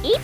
Eep.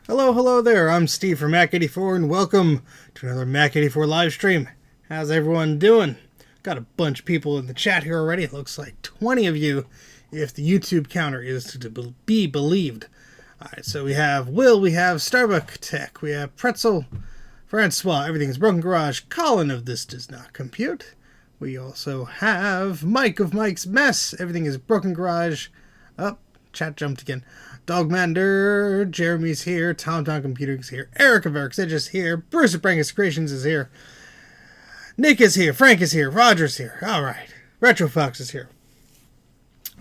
Hello there. I'm Steve from Mac84, and welcome to another Mac84 live stream. How's everyone doing? Got a bunch of people in the chat here already. It looks like 20 of you, if the YouTube counter is to be believed. All right, so we have Will, we have Starbuck Tech, we have Pretzel, Francois, Everything's Broken Garage, Colin of This Does Not Compute. We also have Mike of Mike's Mess, Everything is Broken Garage. Oh, chat jumped again. Dogmander, Jeremy's here, Tom Computing's here, Eric of Eric's Edge is here, Bruce of Brangus Creations is here, Nick is here, Frank is here, Roger's here. All right, Retro Fox is here.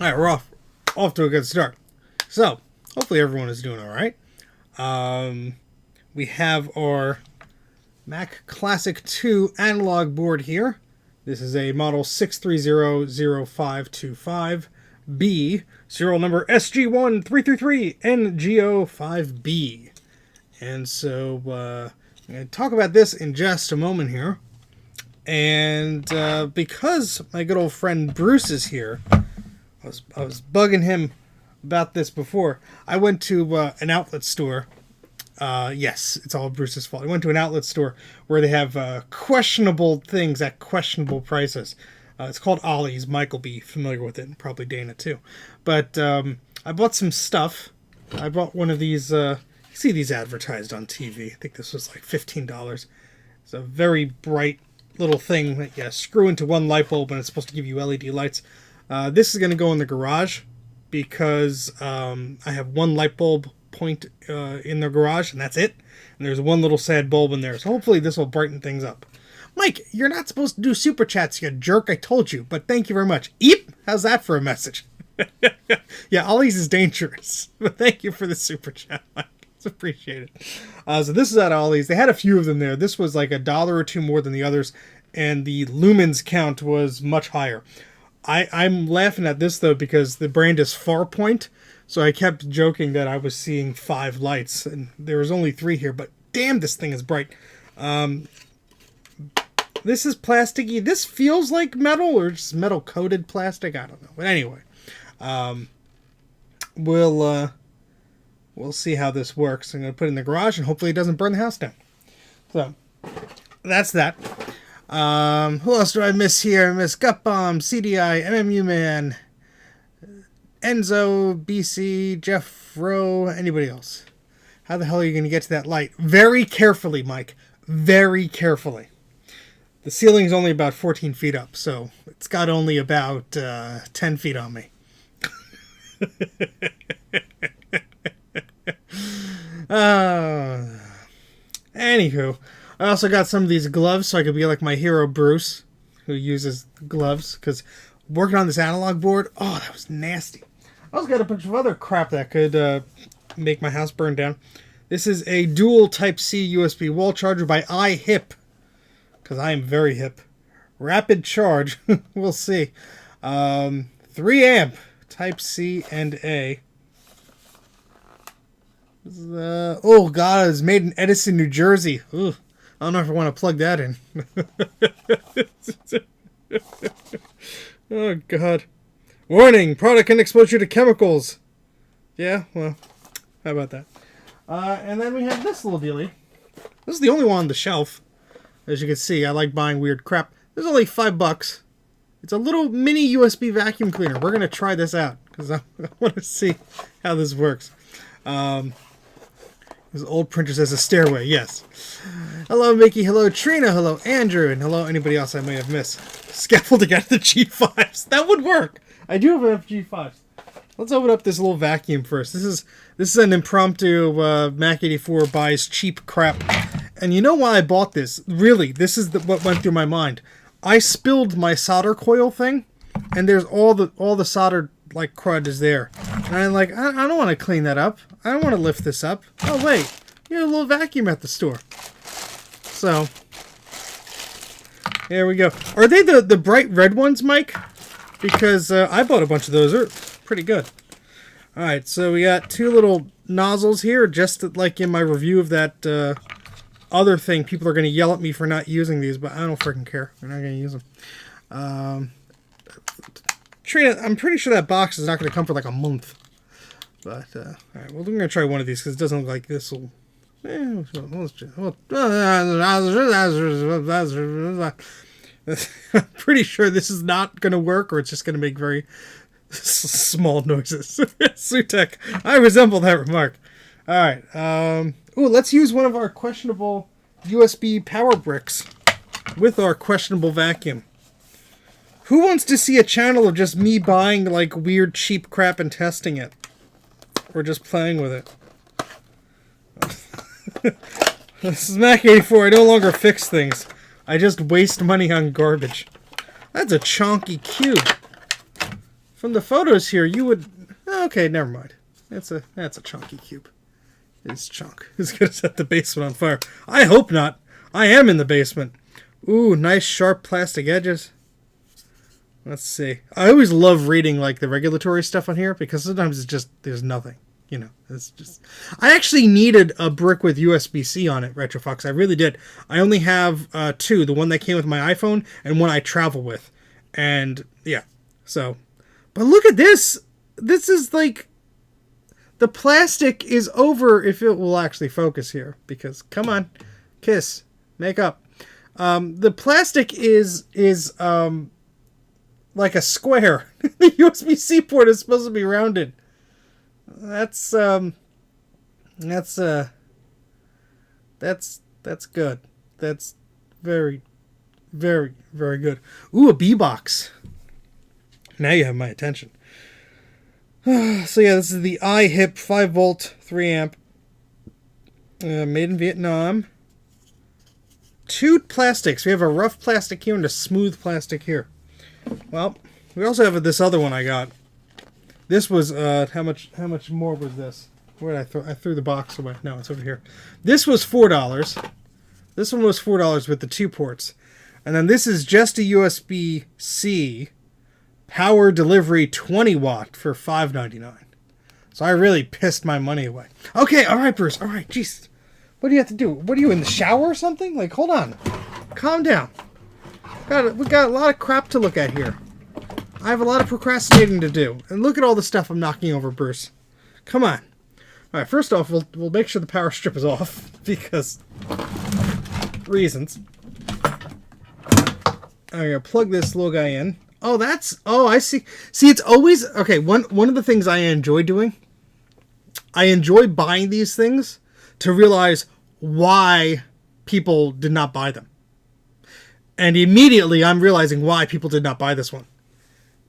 All right, we're off to a good start. So, hopefully everyone is doing all right. We have our Mac Classic II analog board here. This is a model 6300525B, serial number SG1333NGO5B. And so, I'm going to talk about this in just a moment here. And because my good old friend Bruce is here, I was bugging him about this before. I went to an outlet store. Yes, it's all Bruce's fault. I went to an outlet store where they have questionable things at questionable prices. It's called Ollie's. Mike will be familiar with it, and probably Dana too. But I bought some stuff. I bought one of these. You see these advertised on TV. I think this was like $15. It's a very bright little thing that you screw into one light bulb, and it's supposed to give you LED lights. This is going to go in the garage because I have one light bulb point in the garage, and that's it. And there's one little sad bulb in there. So hopefully this will brighten things up. Mike, you're not supposed to do super chats, you jerk. I told you, but thank you very much. Eep! How's that for a message? Yeah, Ollie's is dangerous, but thank you for the super chat, Mike. It's appreciated. So this is at Ollie's. They had a few of them there. This was like $1 or $2 more than the others, and the lumens count was much higher. I'm laughing at this, though, because the brand is Farpoint, so I kept joking that I was seeing 5 lights, and there was only 3 here, but damn, this thing is bright. This is plasticky. This feels like metal, or just metal-coated plastic. I don't know. But anyway, we'll see how this works. I'm going to put it in the garage, and hopefully it doesn't burn the house down. So, that's that. Who else do I miss here? I miss Gutbomb, CDI, MMU Man, Enzo, BC, Jeff Rowe, anybody else? How the hell are you going to get to that light? Very carefully, Mike. Very carefully. The ceiling's only about 14 feet up, so it's got only about 10 feet on me. Anywho, I also got some of these gloves so I could be like my hero Bruce, who uses gloves, because working on this analog board, oh, that was nasty. I also got a bunch of other crap that could make my house burn down. This is a dual Type-C USB wall charger by iHip, because I am very hip. Rapid charge, we'll see. 3 amp, Type-C and A. Oh god, it's made in Edison, New Jersey. Ugh. I don't know if I want to plug that in. Oh god. Warning, product can expose you to chemicals. Yeah, well, how about that? And then we have this little dealie. This is the only one on the shelf. As you can see, I like buying weird crap. This is only $5. It's a little mini USB vacuum cleaner. We're going to try this out because I want to see how this works. This old printer says a stairway, yes. Hello, Mickey. Hello, Trina. Hello, Andrew. And hello, anybody else I may have missed. Scaffolding out of the G5s. That would work. I do have enough G5s. Let's open up this little vacuum first. This is an impromptu Mac 84 buys cheap crap And you know why I bought this? Really, this is what went through my mind. I spilled my solder coil thing, and there's all the solder like crud is there. And I'm like, I don't want to clean that up. I don't want to lift this up. Oh wait, you have a little vacuum at the store. So there we go. Are they the bright red ones, Mike? Because I bought a bunch of those. They're pretty good. All right, so we got two little nozzles here, just like in my review of that other thing. People are going to yell at me for not using these, but I don't freaking care. We're not going to use them. Trina, I'm pretty sure that box is not going to come for like a month. But, all right, well, we're going to try one of these because it doesn't look like this will... I'm pretty sure this is not going to work, or it's just going to make very small noises. Sutek, I resemble that remark. All right. Ooh, let's use one of our questionable USB power bricks with our questionable vacuum. Who wants to see a channel of just me buying like weird cheap crap and testing it? Or just playing with it? This is Mac 84. I no longer fix things. I just waste money on garbage. That's a chonky cube. From the photos here, you would... Okay, never mind. That's a chunky cube. It's chunk. It's gonna set the basement on fire. I hope not. I am in the basement. Ooh, nice sharp plastic edges. Let's see. I always love reading like the regulatory stuff on here because sometimes it's just there's nothing. You know, it's just... I actually needed a brick with USB-C on it, RetroFox. I really did. I only have two. The one that came with my iPhone and one I travel with. And, yeah. So... But look at this. This is like... The plastic is over, if it will actually focus here. Because, come on. Kiss. Make up. The plastic is like a square. The USB-C port is supposed to be rounded. That's good. That's very, very, very good. Ooh, a B box. Now you have my attention. So yeah, this is the iHip 5-volt 3 amp. Made in Vietnam. Two plastics. We have a rough plastic here and a smooth plastic here. Well, we also have this other one I got. This was, how much more was this? Where did I throw? I threw the box away. No, it's over here. This was $4. This one was $4 with the 2 ports. And then this is just a USB-C power delivery 20 watt for $5.99. So I really pissed my money away. Okay, all right, Bruce. All right, jeez. What do you have to do? What are you, in the shower or something? Like, hold on. Calm down. We got a lot of crap to look at here. I have a lot of procrastinating to do. And look at all the stuff I'm knocking over, Bruce. Come on. All right, first off, we'll make sure the power strip is off because reasons. I'm going to plug this little guy in. Oh, I see. See, it's always... Okay, one of the things I enjoy doing, I enjoy buying these things to realize why people did not buy them. And immediately I'm realizing why people did not buy this one.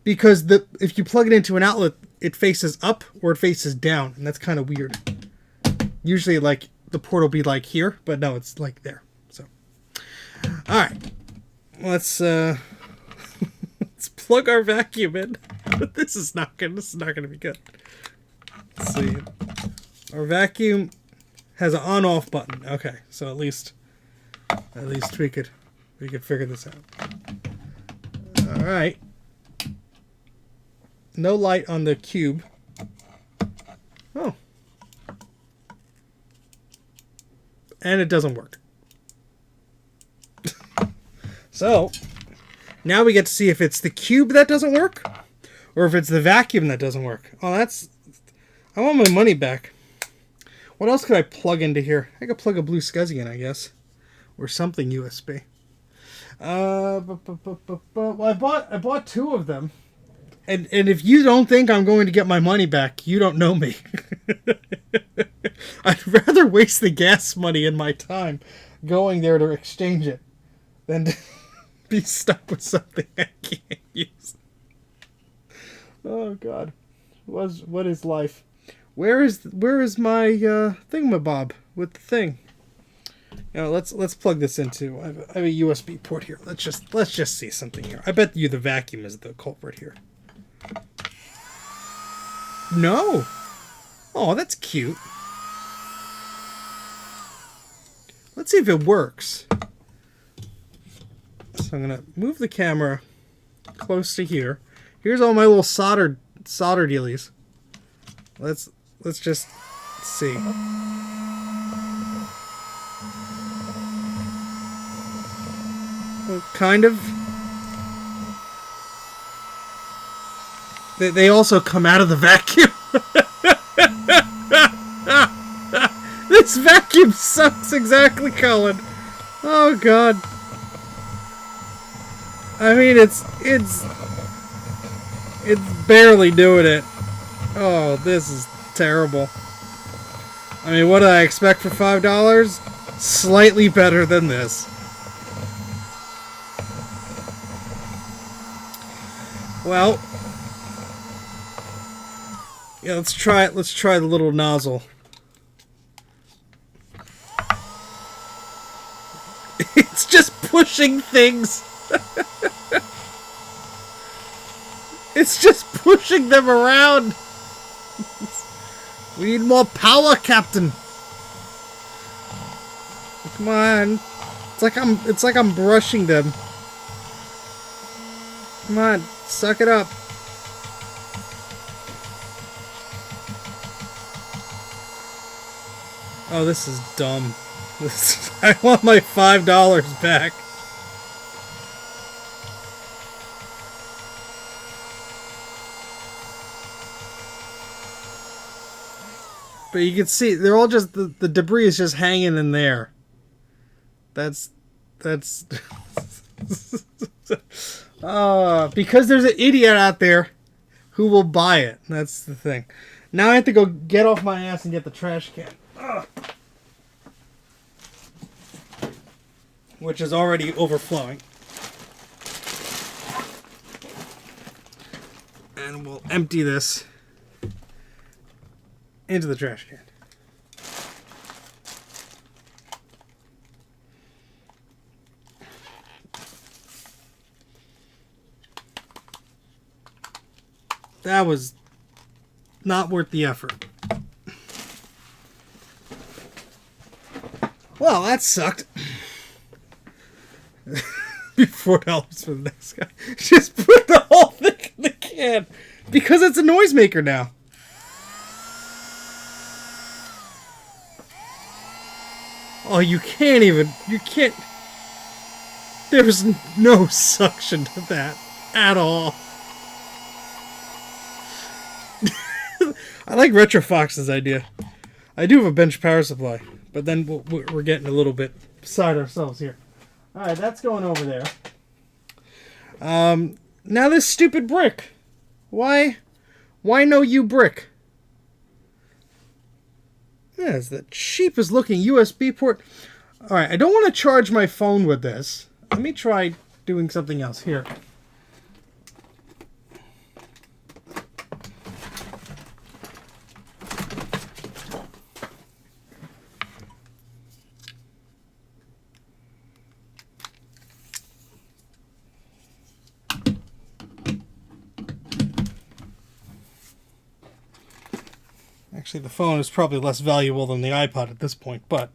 Because if you plug it into an outlet, it faces up or it faces down. And that's kind of weird. Usually, like, the port will be like here, but no, it's like there. So, all right. Let's plug our vacuum in. This is not gonna be good. Let's see. Our vacuum has an on-off button. Okay, so at least we could figure this out. All right. No light on the cube. Oh. And it doesn't work. So, now we get to see if it's the cube that doesn't work or if it's the vacuum that doesn't work. Oh, I want my money back. What else could I plug into here? I could plug a blue SCSI in, I guess. Or something USB. Well, I bought 2 of them. And if you don't think I'm going to get my money back, you don't know me. I'd rather waste the gas money and my time going there to exchange it than to be stuck with something I can't use. Oh, God. What is life? Where is my thingamabob with the thing? You know, let's plug this into. I have a USB port here. Let's just see something here. I bet you the vacuum is the culprit here. No. Oh, that's cute. Let's see if it works. So I'm gonna move the camera close to here. Here's all my little solder dealies. Let's just see. Well, kind of. They also come out of the vacuum. This vacuum sucks exactly, Colin. Oh God. I mean, it's barely doing it. Oh, this is terrible. I mean, what did I expect for $5? Slightly better than this. Well, yeah, let's try it. Let's try the little nozzle. It's just pushing things. It's just pushing them around. We need more power, Captain. Come on. It's like I'm brushing them. Come on, suck it up. Oh, this is dumb. I want my $5 back. But you can see they're all just the debris is just hanging in there. That's because there's an idiot out there who will buy it. That's the thing. Now I have to go get off my ass and get the trash can. Ugh. Which is already overflowing. And we'll empty this into the trash can. That was not worth the effort. Well, that sucked. $4 for the next guy. Just put the whole thing in the can. Because it's a noisemaker now. Oh, you can't. There's no suction to that at all. I like Retro Fox's idea. I do have a bench power supply, but then we're getting a little bit beside ourselves here. Alright, that's going over there. Now this stupid brick. Why no you brick? Yeah, it's the cheapest looking USB port. Alright, I don't want to charge my phone with this. Let me try doing something else here. Actually, the phone is probably less valuable than the iPod at this point, but...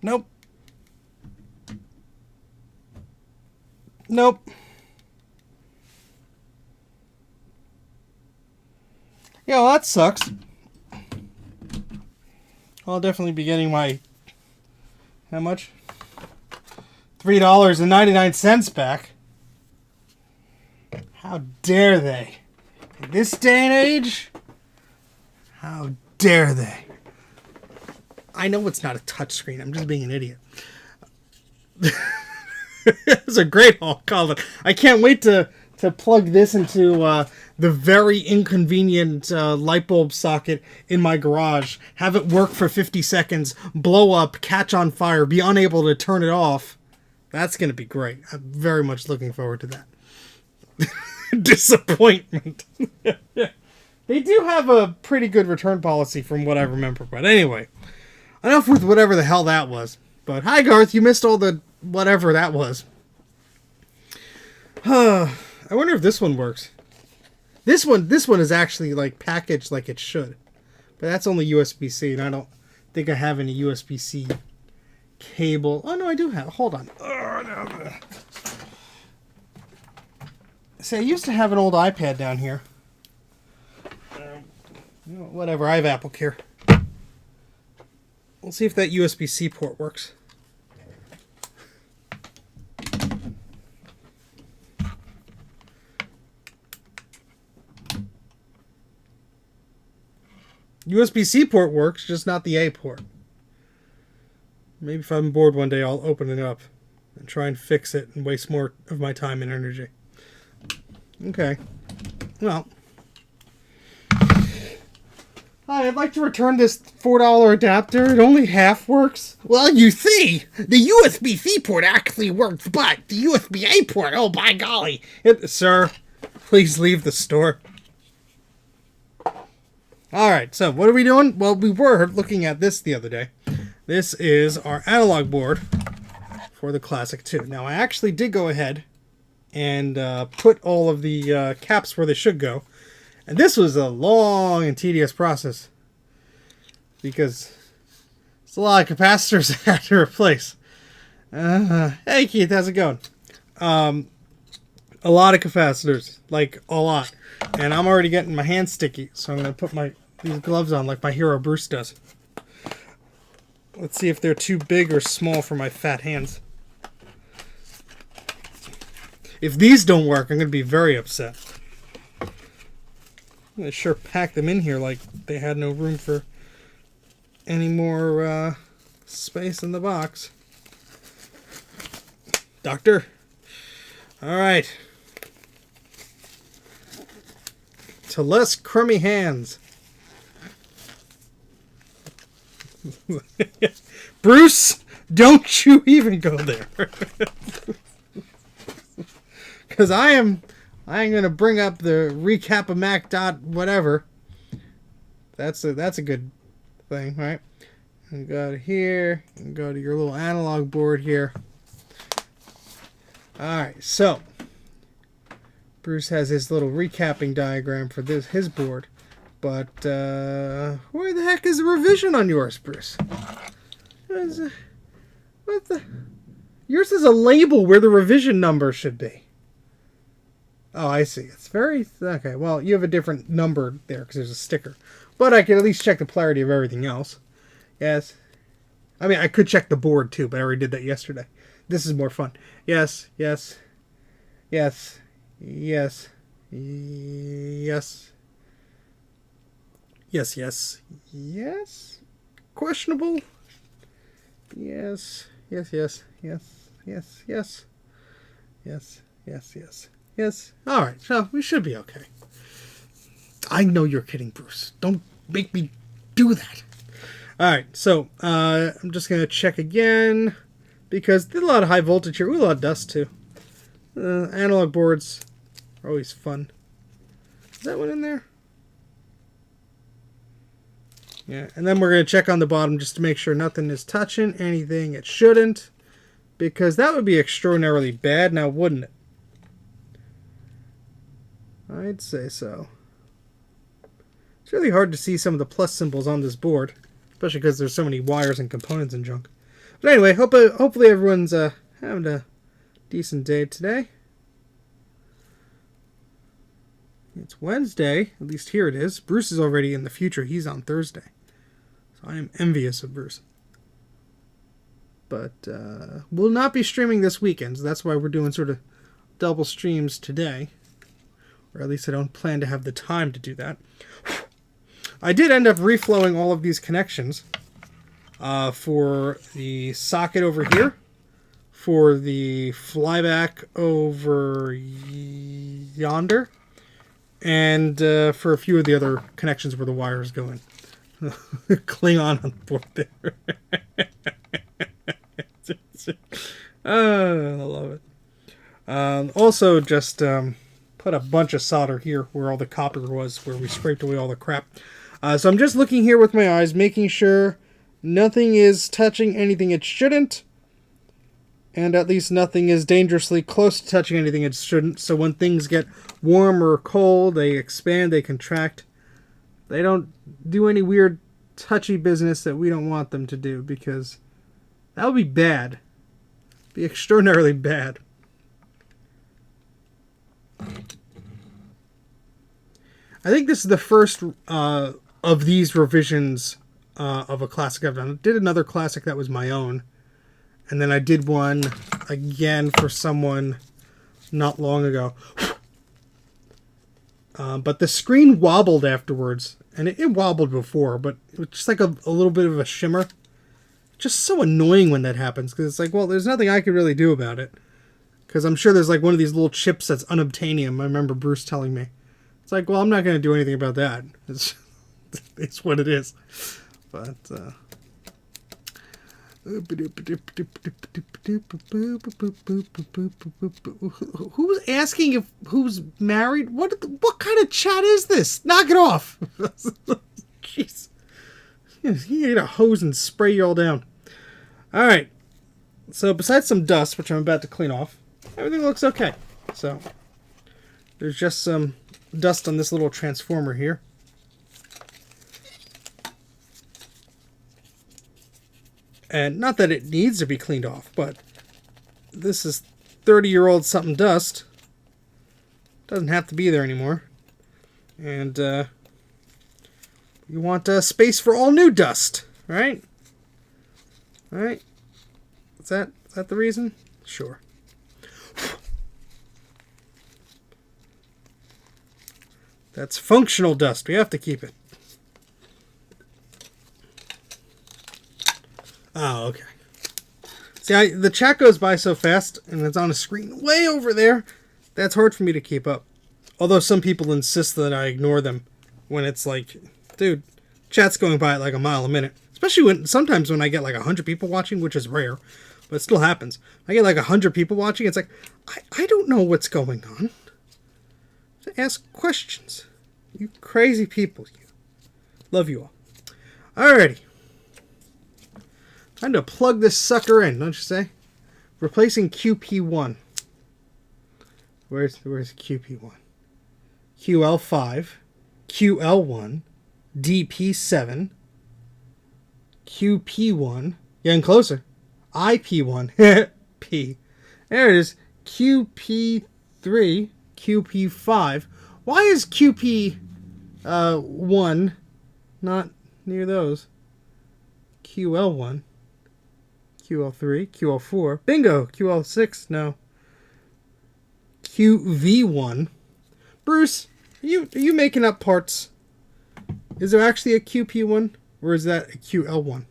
Nope. Nope. Yeah, well, that sucks. I'll definitely be getting my... How much? $3.99 back. How dare they? In this day and age? How dare they? I know it's not a touchscreen. I'm just being an idiot. It was a great haul, Colin. I can't wait to plug this into the very inconvenient light bulb socket in my garage. Have it work for 50 seconds, blow up, catch on fire, be unable to turn it off, That's going to be great. I'm very much looking forward to that. Disappointment. They do have a pretty good return policy from what I remember. But anyway, enough with whatever the hell that was. But hi, Garth. You missed all the whatever that was. I wonder if this one works. This one is actually like packaged like it should. But that's only USB-C, and I don't think I have any USB-C cable. Oh, no, I do have. Hold on. See, I used to have an old iPad down here. Whatever, I have Apple Care. We'll see if that USB-C port works. USB-C port works, just not the A port. Maybe if I'm bored one day, I'll open it up and try and fix it and waste more of my time and energy. Okay. Well. Hi, I'd like to return this $4 adapter. It only half works. Well, you see, the USB-C port actually works, but the USB-A port, oh by golly. Sir, please leave the store. Alright, so what are we doing? Well, we were looking at this the other day. This is our analog board for the Classic II. Now, I actually did go ahead and put all of the caps where they should go. And this was a long and tedious process because it's a lot of capacitors I had to replace. Hey, Keith, how's it going? A lot of capacitors, like a lot. And I'm already getting my hands sticky, so I'm going to put these gloves on like my hero Bruce does. Let's see if they're too big or small for my fat hands. If these don't work, I'm going to be very upset. They sure packed them in here like they had no room for any more space in the box. Doctor. All right. To less crummy hands. Bruce, don't you even go there. Because I am going to bring up the recap of Mac dot whatever. That's a good thing, right? And go to here and go to your little analog board here. All right, so Bruce has his little recapping diagram for his board, but where the heck is the revision on yours, Bruce? What the? Yours is a label where the revision number should be. Oh, I see. It's very... Okay, well, you have a different number there because there's a sticker. But I can at least check the polarity of everything else. Yes. I mean, I could check the board, too, but I already did that yesterday. This is more fun. Yes, yes, yes, yes, yes, yes, yes, yes, questionable, yes, yes, yes, yes, yes, yes, yes, yes, yes. Yes. All right. So we should be okay. I know you're kidding, Bruce. Don't make me do that. All right. So I'm just going to check again because there's a lot of high voltage here. Ooh, a lot of dust, too. Analog boards are always fun. Is that one in there? Yeah. And then we're going to check on the bottom just to make sure nothing is touching anything it shouldn't, because that would be extraordinarily bad now, wouldn't it? I'd say so. It's really hard to see some of the plus symbols on this board, especially because there's so many wires and components and junk. But anyway, hopefully everyone's having a decent day today. It's Wednesday, at least here it is. Bruce is already in the future. He's on Thursday. So I am envious of Bruce. But we'll not be streaming this weekend, so that's why we're doing sort of double streams today. Or at least I don't plan to have the time to do that. I did end up reflowing all of these connections for the socket over here, for the flyback over yonder, and for a few of the other connections where the wires go in. Klingon on the board there. I love it. Also, just put a bunch of solder here where all the copper was, where we scraped away all the crap. So I'm just looking here with my eyes, making sure nothing is touching anything it shouldn't. And at least nothing is dangerously close to touching anything it shouldn't. So when things get warm or cold, they expand, they contract. They don't do any weird touchy business that we don't want them to do, because that would be bad. Be extraordinarily bad. I think this is the first of these revisions of a classic I've done. I did another classic that was my own. And then I did one again for someone not long ago. But the screen wobbled afterwards. And it wobbled before, but it was just like a little bit of a shimmer. Just so annoying when that happens, because it's like, well, there's nothing I could really do about it. Because I'm sure there's like one of these little chips that's unobtainium. I remember Bruce telling me. It's like, well, I'm not going to do anything about that. It's what it is. But, who's asking if who's married? What kind of chat is this? Knock it off. Jeez. You get a hose and spray you all down. Alright. So besides some dust, which I'm about to clean off, everything looks okay. So there's just some dust on this little transformer here. And not that it needs to be cleaned off, but this is 30-year-old something dust. Doesn't have to be there anymore. And you want space for all new dust, right? Right? Is that the reason? Sure. That's functional dust. We have to keep it. Oh, okay. See, the chat goes by so fast, and it's on a screen way over there. That's hard for me to keep up. Although some people insist that I ignore them when it's like, dude, chat's going by at like a mile a minute. Especially sometimes when I get like 100 people watching, which is rare, but it still happens. I get like 100 people watching. It's like, I don't know what's going on. To ask questions. You crazy people. You. Love you all. Alrighty. Time to plug this sucker in, don't you say? Replacing QP1. Where's QP1? QL5, QL1, DP7, QP1, getting closer, IP1, P. There it is, QP3, QP5. Why is QP1 not near those? QL1. QL3, QL4, bingo, QL6, no. QV1. Bruce, are you making up parts? Is there actually a QP1, or is that a QL1?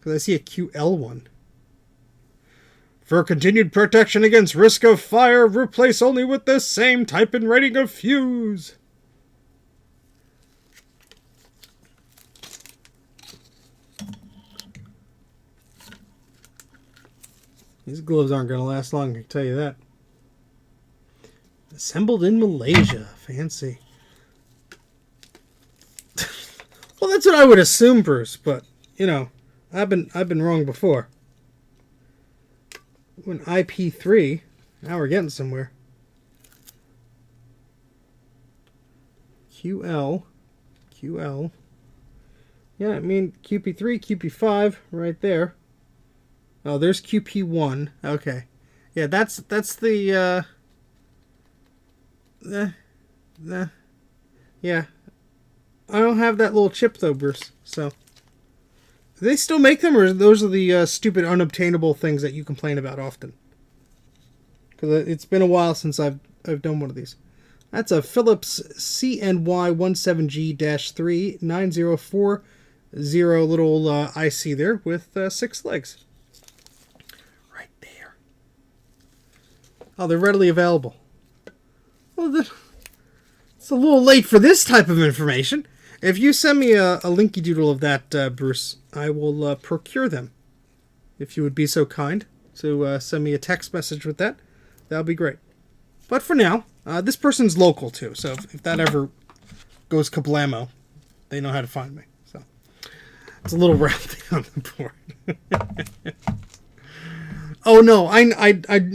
Because I see a QL1. For continued protection against risk of fire, replace only with the same type and rating of fuse. These gloves aren't going to last long, I can tell you that. Assembled in Malaysia. Fancy. Well, that's what I would assume, Bruce, but, you know, I've been wrong before. When IP3, now we're getting somewhere. QL. Yeah, I mean, QP3, QP5, right there. Oh, there's QP1. Okay. Yeah, that's the, yeah. I don't have that little chip, though, Bruce, so. Do they still make them, or those are the stupid unobtainable things that you complain about often? Because it's been a while since I've done one of these. That's a Philips CNY17G-3 9040 little IC there with 6 legs. Right there. Oh, they're readily available. Well, it's a little late for this type of information. If you send me a linky doodle of that, Bruce, I will procure them. If you would be so kind. to send me a text message with that, that would be great. But for now, this person's local too, so if that ever goes kablamo, they know how to find me. So it's a little round thing on the board. Oh no, I'm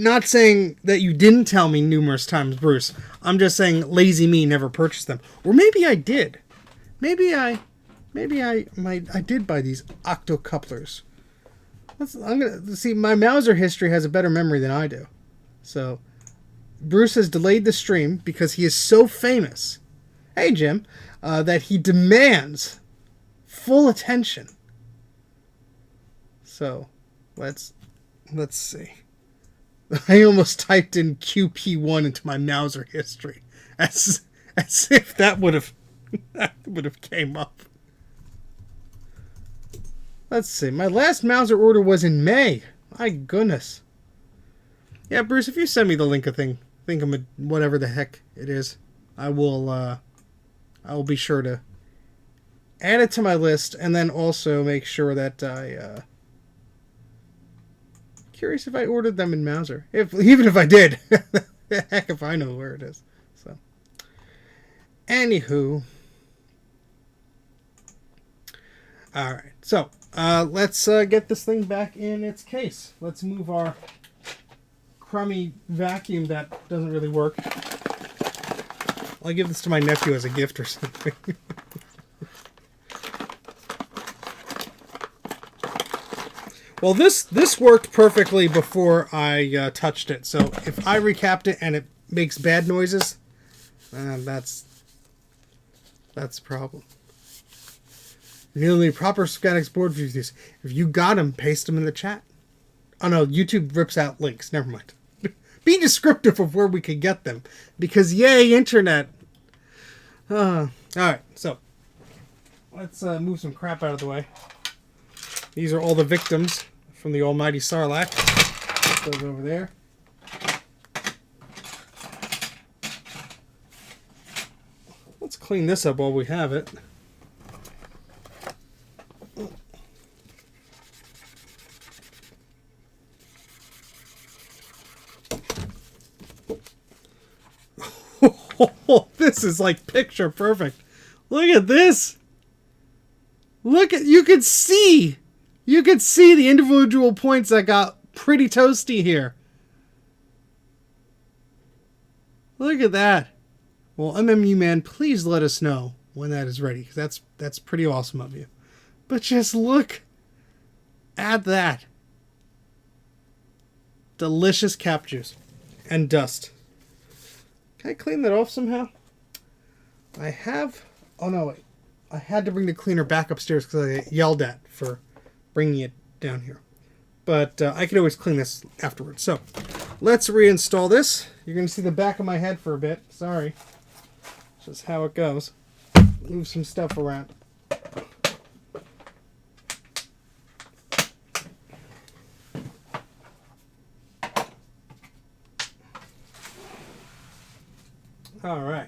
not saying that you didn't tell me numerous times, Bruce. I'm just saying lazy me never purchased them. Or maybe I did. Maybe I did buy these octocouplers. I'm gonna see, my Mauser history has a better memory than I do. So Bruce has delayed the stream because he is so famous. Hey Jim, that he demands full attention. So let's see. I almost typed in QP1 into my Mauser history, as if that would have came up. Let's see. My last Mauser order was in May. My goodness. Yeah, Bruce, if you send me the link of whatever the heck it is, I will be sure to add it to my list, and then also make sure that I. Curious if I ordered them in Mauser. Even if I did, heck if I know where it is. So, anywho, all right. So let's get this thing back in its case. Let's move our crummy vacuum that doesn't really work. I'll give this to my nephew as a gift or something. Well, this worked perfectly before I touched it. So if I recapped it and it makes bad noises, that's a problem. You need proper Scanics board reviews. If you got them, paste them in the chat. Oh no, YouTube rips out links. Never mind. Be descriptive of where we could get them, because yay, internet. All right, so let's move some crap out of the way. These are all the victims from the almighty Sarlacc. Put those over there. Let's clean this up while we have it. Oh, this is like picture perfect. Look at this. You could see the individual points that got pretty toasty here. Look at that. Well, MMU man, please let us know when that is ready, because that's pretty awesome of you. But just look at that. Delicious cap juice and dust. Can I clean that off somehow? Oh no, wait. I had to bring the cleaner back upstairs because I got yelled at for bringing it down here. But I can always clean this afterwards. So let's reinstall this. You're going to see the back of my head for a bit. Sorry. Just how it goes. Move some stuff around. All right.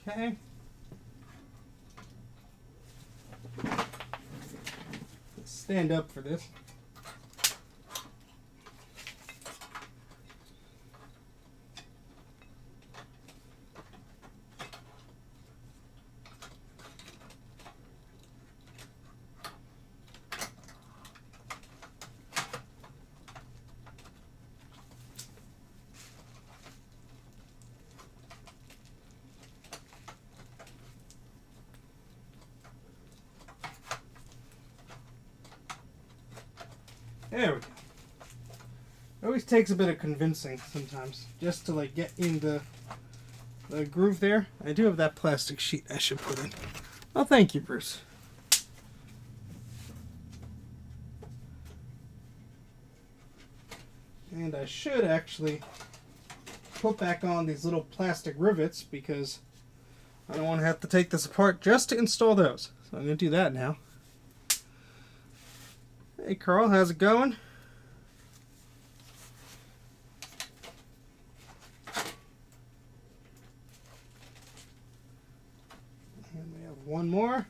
Okay. Let's stand up for this. There we go. It always takes a bit of convincing sometimes, just to like get into the groove there. I do have that plastic sheet I should put in. Oh, thank you, Bruce. And I should actually put back on these little plastic rivets because I don't want to have to take this apart just to install those. So I'm going to do that now. Hey Carl, how's it going? And we have one more.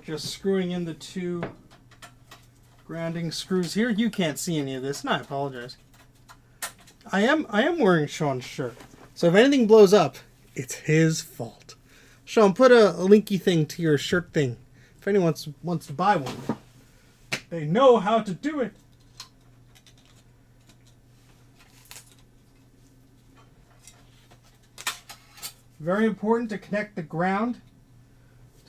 Just screwing in the two grounding screws here. You can't see any of this, and I apologize. I am wearing Sean's shirt, so if anything blows up, it's his fault. Sean, put a linky thing to your shirt thing. If anyone wants to buy one, they know how to do it. Very important to connect the ground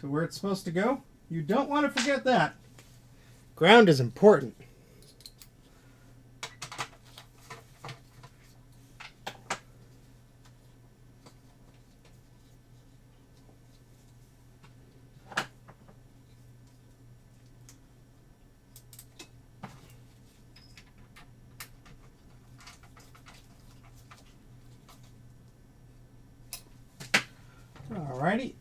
to where it's supposed to go. You don't want to forget that. Ground is important. Alrighty.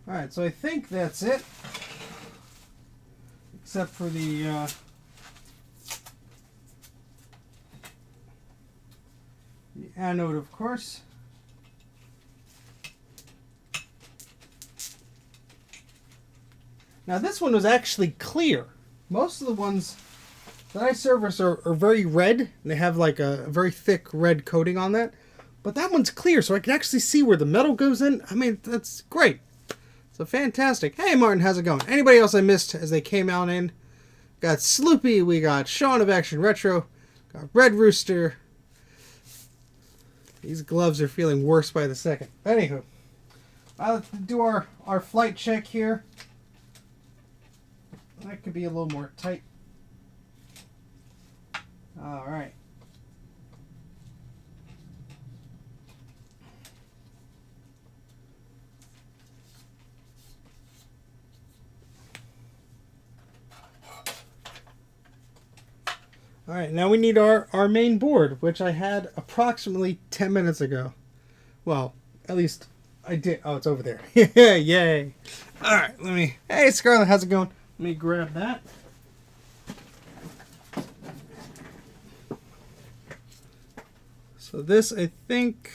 Alright, so I think that's it. Except for the anode, of course. Now this one was actually clear. Most of the ones that I service are very red. And they have like a very thick red coating on that. But that one's clear, so I can actually see where the metal goes in. I mean, that's great. So fantastic. Hey Martin, how's it going? Anybody else I missed as they came out in? Got Sloopy, we got Sean of Action Retro, got Red Rooster. These gloves are feeling worse by the second. Anywho, I'll do our flight check here. That could be a little more tight. Alright. Alright, now we need our main board, which I had approximately 10 minutes ago. Well, at least I did. Oh, it's over there. Yay. Alright, hey Scarlett, how's it going? Let me grab that. So this, I think,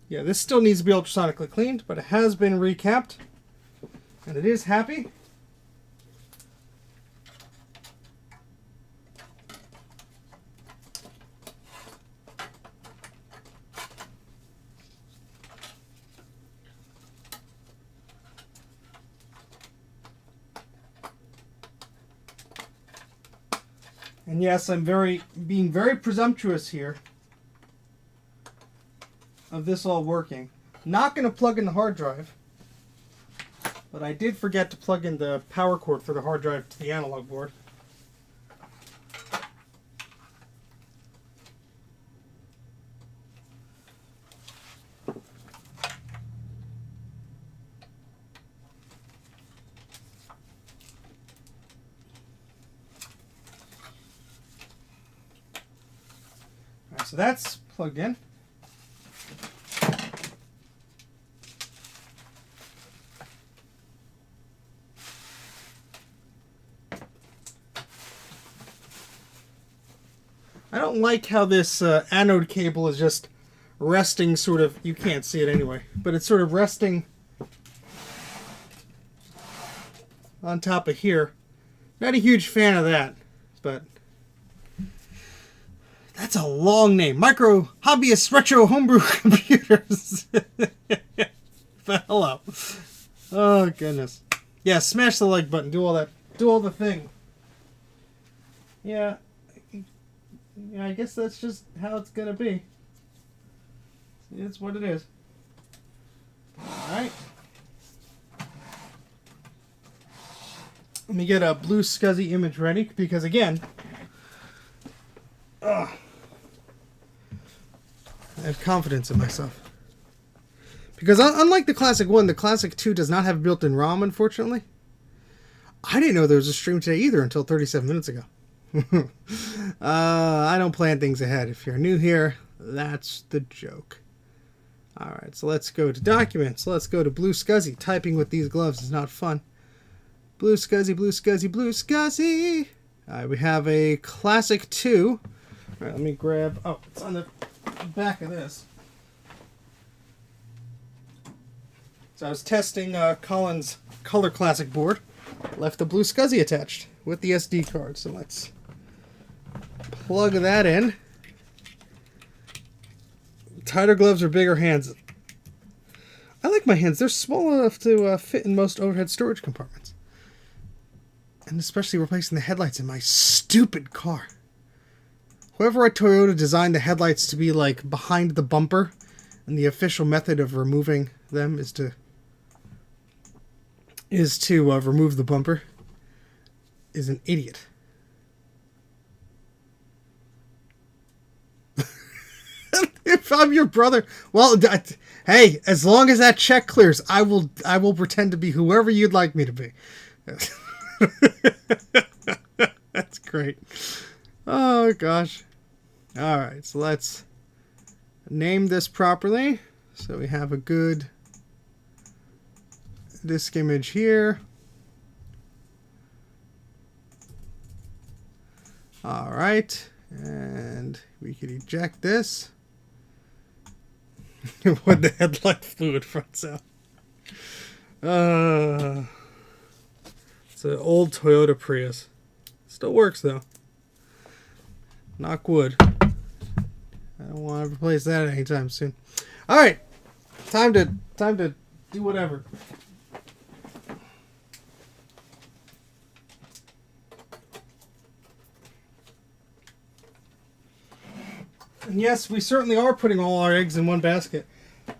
yeah, this still needs to be ultrasonically cleaned, but it has been recapped, and it is happy. And yes, I'm being very presumptuous here of this all working. Not going to plug in the hard drive, but I did forget to plug in the power cord for the hard drive to the analog board. So that's plugged in. I don't like how this anode cable is just resting sort of, you can't see it anyway, but it's sort of resting on top of here. Not a huge fan of that, but that's a long name. Micro Hobbyist Retro Homebrew Computers. But hello. Oh, goodness. Yeah, smash the like button. Do all that. Do all the thing. Yeah. Yeah, I guess that's just how it's going to be. It's what it is. Alright. Let me get a blue scuzzy image ready, because again, I have confidence in myself. Because unlike the Classic 1, the Classic 2 does not have built-in ROM, unfortunately. I didn't know there was a stream today either until 37 minutes ago. I don't plan things ahead. If you're new here, that's the joke. Alright, so let's go to Documents. Let's go to Blue Scuzzy. Typing with these gloves is not fun. Blue Scuzzy, Blue Scuzzy, Blue Scuzzy. Alright, we have a Classic 2. Alright, let me grab... Oh, it's on the back of this. So I was testing Colin's Color Classic board. Left the Blue Scuzzy attached with the SD card. So let's plug that in. Tighter gloves or bigger hands? I like my hands. They're small enough to fit in most overhead storage compartments. And especially replacing the headlights in my stupid car. Whoever at Toyota designed the headlights to be like behind the bumper, and the official method of removing them is to remove the bumper, is an idiot. If I'm your brother, well, hey, as long as that check clears, I will pretend to be whoever you'd like me to be. That's great. Oh gosh. All right, so let's name this properly. So we have a good disk image here. All right, and we could eject this when the headlight fluid runs out. It's an old Toyota Prius. Still works though. Knock wood. I don't want to replace that anytime soon. All right, time to do whatever. And yes, we certainly are putting all our eggs in one basket.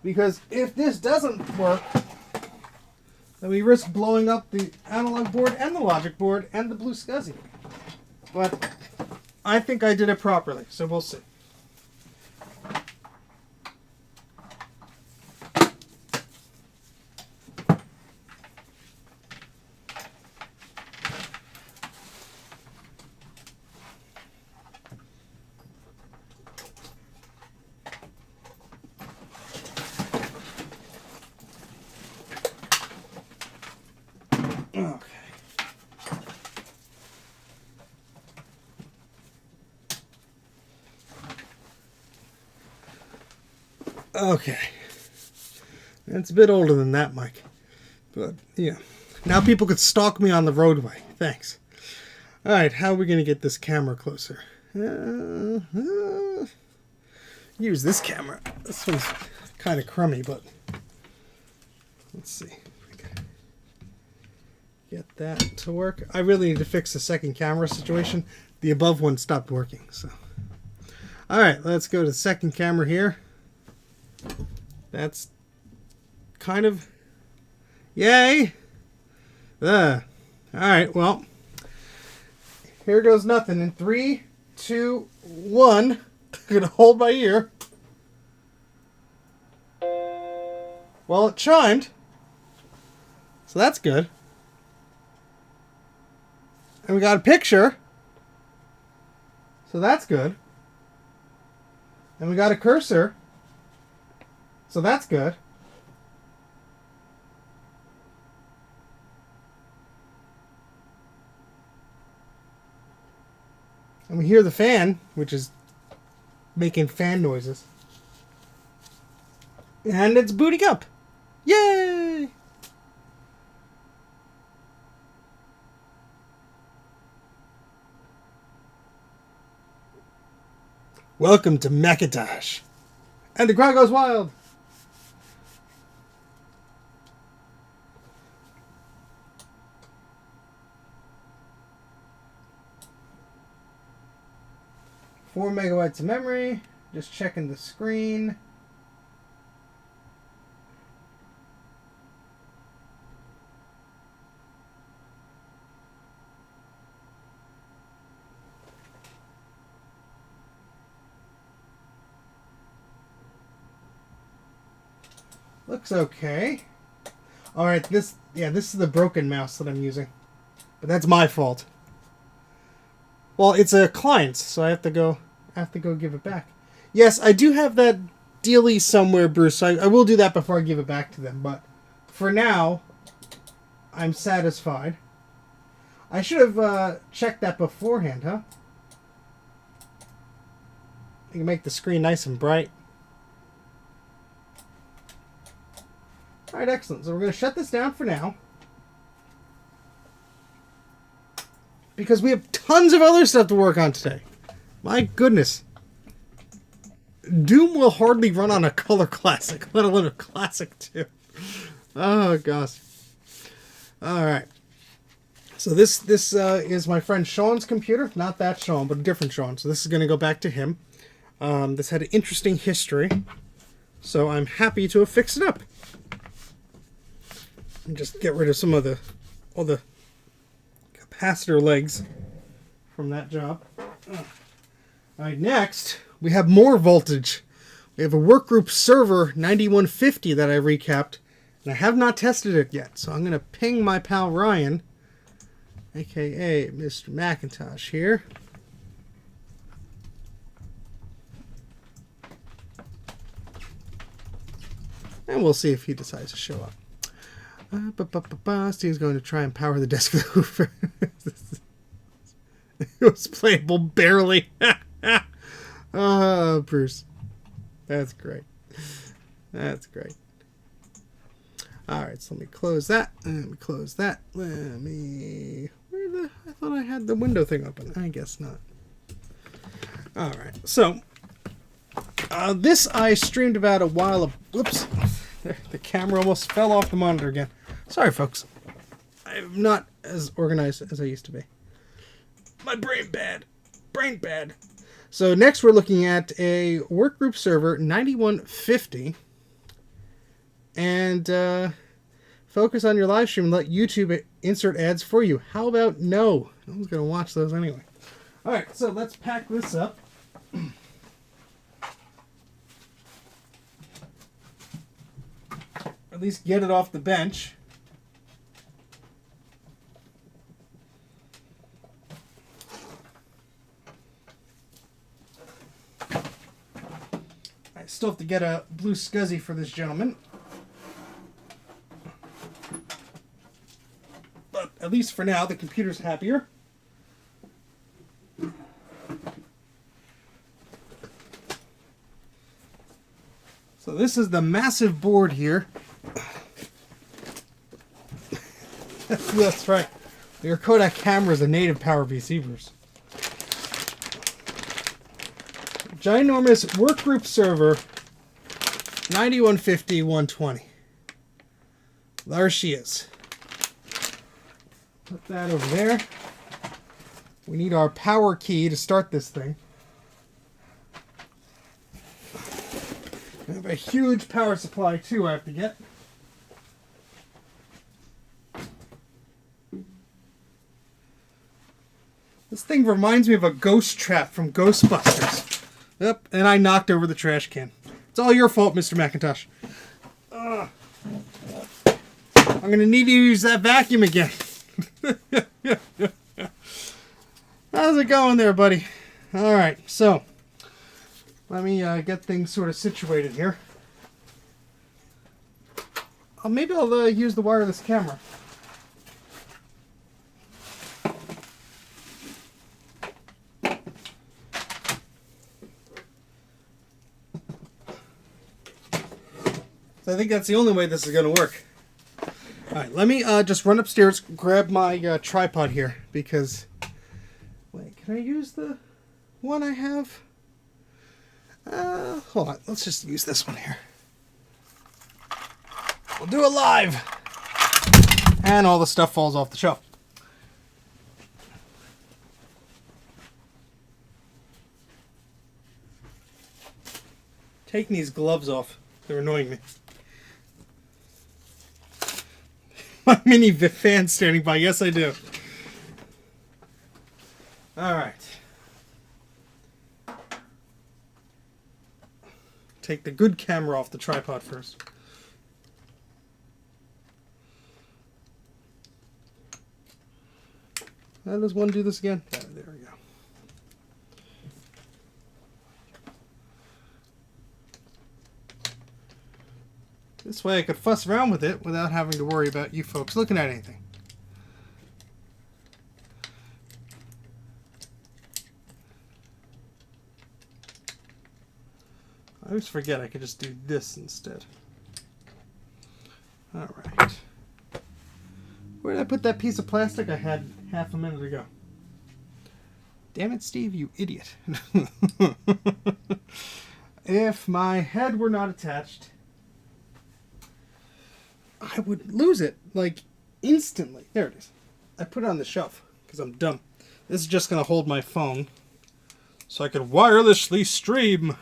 Because if this doesn't work, then we risk blowing up the analog board and the logic board and the Blue Scuzzy. But I think I did it properly, so we'll see. Okay. It's a bit older than that, Mike. But, yeah. Now people could stalk me on the roadway. Thanks. Alright, how are we going to get this camera closer? Use this camera. This one's kind of crummy, but let's see. Get that to work. I really need to fix the second camera situation. The above one stopped working, so. Alright, let's go to the second camera here. That's kind of... Yay! Alright, well. Here goes nothing. In 3, 2, 1. I'm going to hold my ear. Well, it chimed. So that's good. And we got a picture. So that's good. And we got a cursor. So that's good. And we hear the fan, which is making fan noises. And it's booting up. Yay! Welcome to Macintosh. And the crowd goes wild. Four megabytes of memory. Just checking the screen. Looks okay. Alright, this is the broken mouse that I'm using. But that's my fault. Well, it's a client, so I have to go give it back. Yes, I do have that dealie somewhere, Bruce. So I will do that before I give it back to them, but for now, I'm satisfied. I should have checked that beforehand, huh? You can make the screen nice and bright. Alright, excellent. So we're going to shut this down for now. Because we have tons of other stuff to work on today. My goodness. Doom will hardly run on a Color Classic, let alone a Classic II. Oh, gosh. Alright. So this is my friend Sean's computer. Not that Sean, but a different Sean. So this is going to go back to him. This had an interesting history. So I'm happy to have fixed it up. And just get rid of some of all the capacitor legs from that job. Alright, next we have more voltage. We have a Workgroup Server 9150 that I recapped, and I have not tested it yet. So I'm going to ping my pal Ryan, aka Mr. Macintosh here. And we'll see if he decides to show up. Steve's going to try and power the desk of the Hoover. It was playable barely. Oh, Bruce. That's great. That's great. Alright, so let me close that. Let me close that. I thought I had the window thing open. I guess not. Alright, so this I streamed about a while of. Whoops. The camera almost fell off the monitor again. Sorry, folks. I'm not as organized as I used to be. My brain bad. Brain bad. So next we're looking at a Workgroup Server 9150. And focus on your live stream and let YouTube insert ads for you. How about no? No one's going to watch those anyway. Alright, so let's pack this up. At least get it off the bench. I still have to get a blue SCSI for this gentleman. But at least for now, the computer's happier. So this is the massive board here. That's right. Your Kodak camera is a native PowerPC, Bruce. Ginormous Workgroup Server 9150 120. There she is. Put that over there. We need our power key to start this thing. I have a huge power supply too I have to get. This thing reminds me of a ghost trap from Ghostbusters. Yep, and I knocked over the trash can. It's all your fault, Mr. Macintosh. I'm going to need to use that vacuum again. How's it going there, buddy? Alright, so let me get things sort of situated here. Maybe I'll use the wireless camera. So I think that's the only way this is going to work. Alright, let me just run upstairs, grab my tripod here, because... Wait, can I use the one I have? Hold on, let's just use this one here. We'll do it live! And all the stuff falls off the shelf. Taking these gloves off. They're annoying me. My mini fan standing by. Yes, I do. Alright. Take the good camera off the tripod first. How does one do this again? Yeah, there we go. This way I could fuss around with it without having to worry about you folks looking at anything. I always forget I could just do this instead. Alright. Where did I put that piece of plastic I had half a minute ago? Damn it, Steve, you idiot. If my head were not attached, I would lose it, like, instantly. There it is. I put it on the shelf, because I'm dumb. This is just going to hold my phone, so I could wirelessly stream.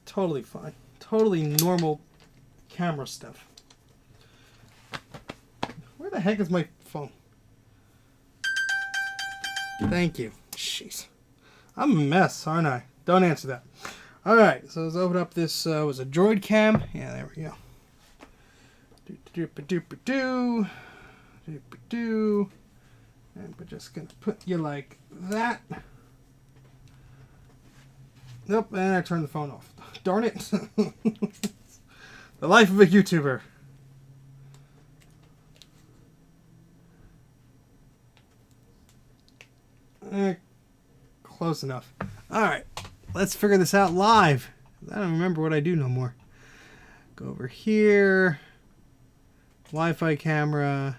Totally fine. Totally normal camera stuff. Where the heck is my phone? Thank you. Jeez. I'm a mess, aren't I? Don't answer that. Alright, so let's open up this, was a Droid Cam. Yeah, there we go. Doop-a-doop-a-doo. Doop-a-doo. And we're just gonna put you like that. Nope, and I turned the phone off. Darn it. The life of a YouTuber. Close enough. Alright, let's figure this out live. I don't remember what I do no more. Go over here. Wi-Fi camera.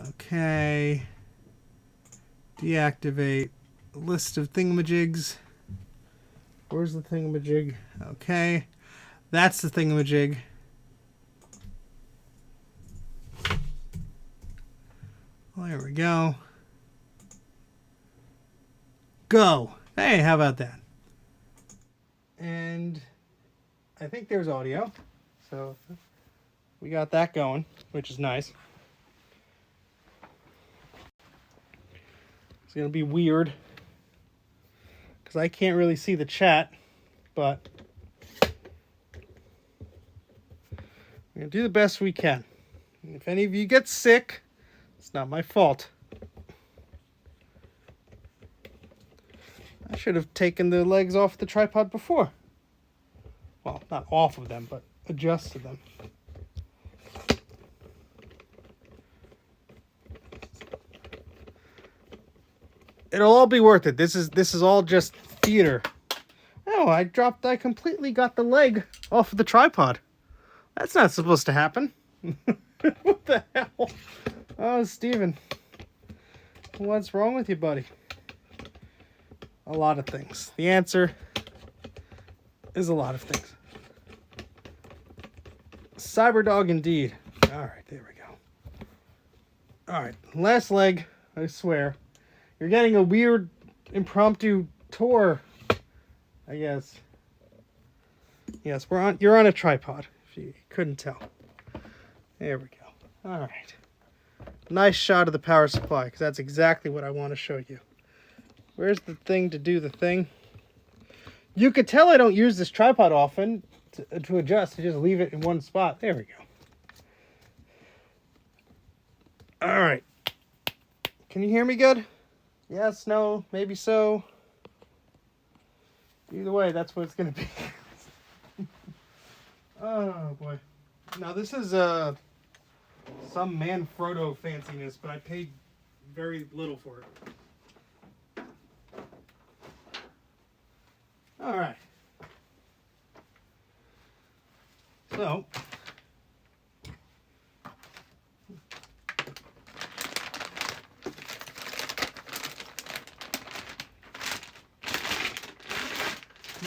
Okay. Deactivate. List of thingamajigs. Where's the thingamajig? Okay. That's the thingamajig. Well, there we go. Go. Hey, how about that? And I think there's audio. So we got that going, which is nice. It's going to be weird, because I can't really see the chat, but we're going to do the best we can. And if any of you get sick, it's not my fault. I should have taken the legs off the tripod before. Well, not off of them, but adjusted them. It'll all be worth it. This is all just theater. Oh, I completely got the leg off of the tripod. That's not supposed to happen. What the hell? Oh, Steven. What's wrong with you, buddy? A lot of things. The answer is a lot of things. Cyberdog indeed. Alright, there we go. Alright, last leg, I swear. You're getting a weird impromptu tour, I guess. Yes, you're on a tripod, if you couldn't tell. There we go. Alright. Nice shot of the power supply, because that's exactly what I want to show you. Where's the thing to do the thing? You could tell I don't use this tripod often to adjust. I just leave it in one spot. There we go. Alright. Can you hear me good? Yes, no, maybe so. Either way, that's what it's going to be. Oh, boy. Now, this is some Manfrotto fanciness, but I paid very little for it. All right. So,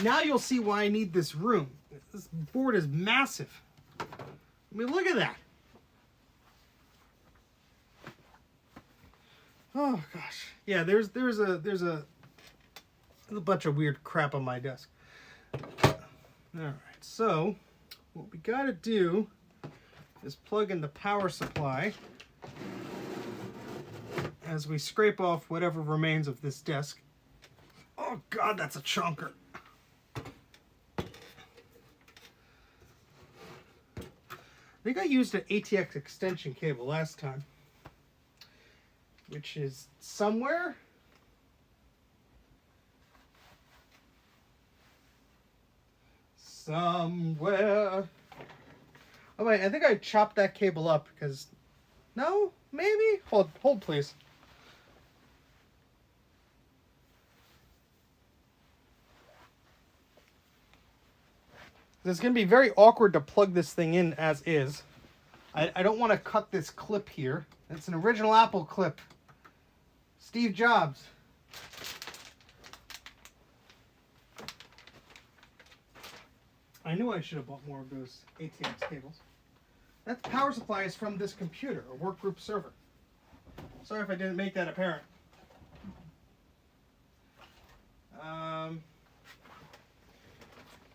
now you'll see why I need this room. This board is massive. I mean, look at that. Oh gosh. Yeah, there's a bunch of weird crap on my desk. All right. So, what we got to do is plug in the power supply as we scrape off whatever remains of this desk. Oh god, that's a chunker. I think I used an ATX extension cable last time, which is somewhere. Somewhere. Oh wait, I think I chopped that cable up because... No? Maybe? Hold please. It's going to be very awkward to plug this thing in as is. I don't want to cut this clip here. It's an original Apple clip. Steve Jobs. I knew I should have bought more of those ATX cables. That power supply is from this computer, a Workgroup Server. Sorry if I didn't make that apparent.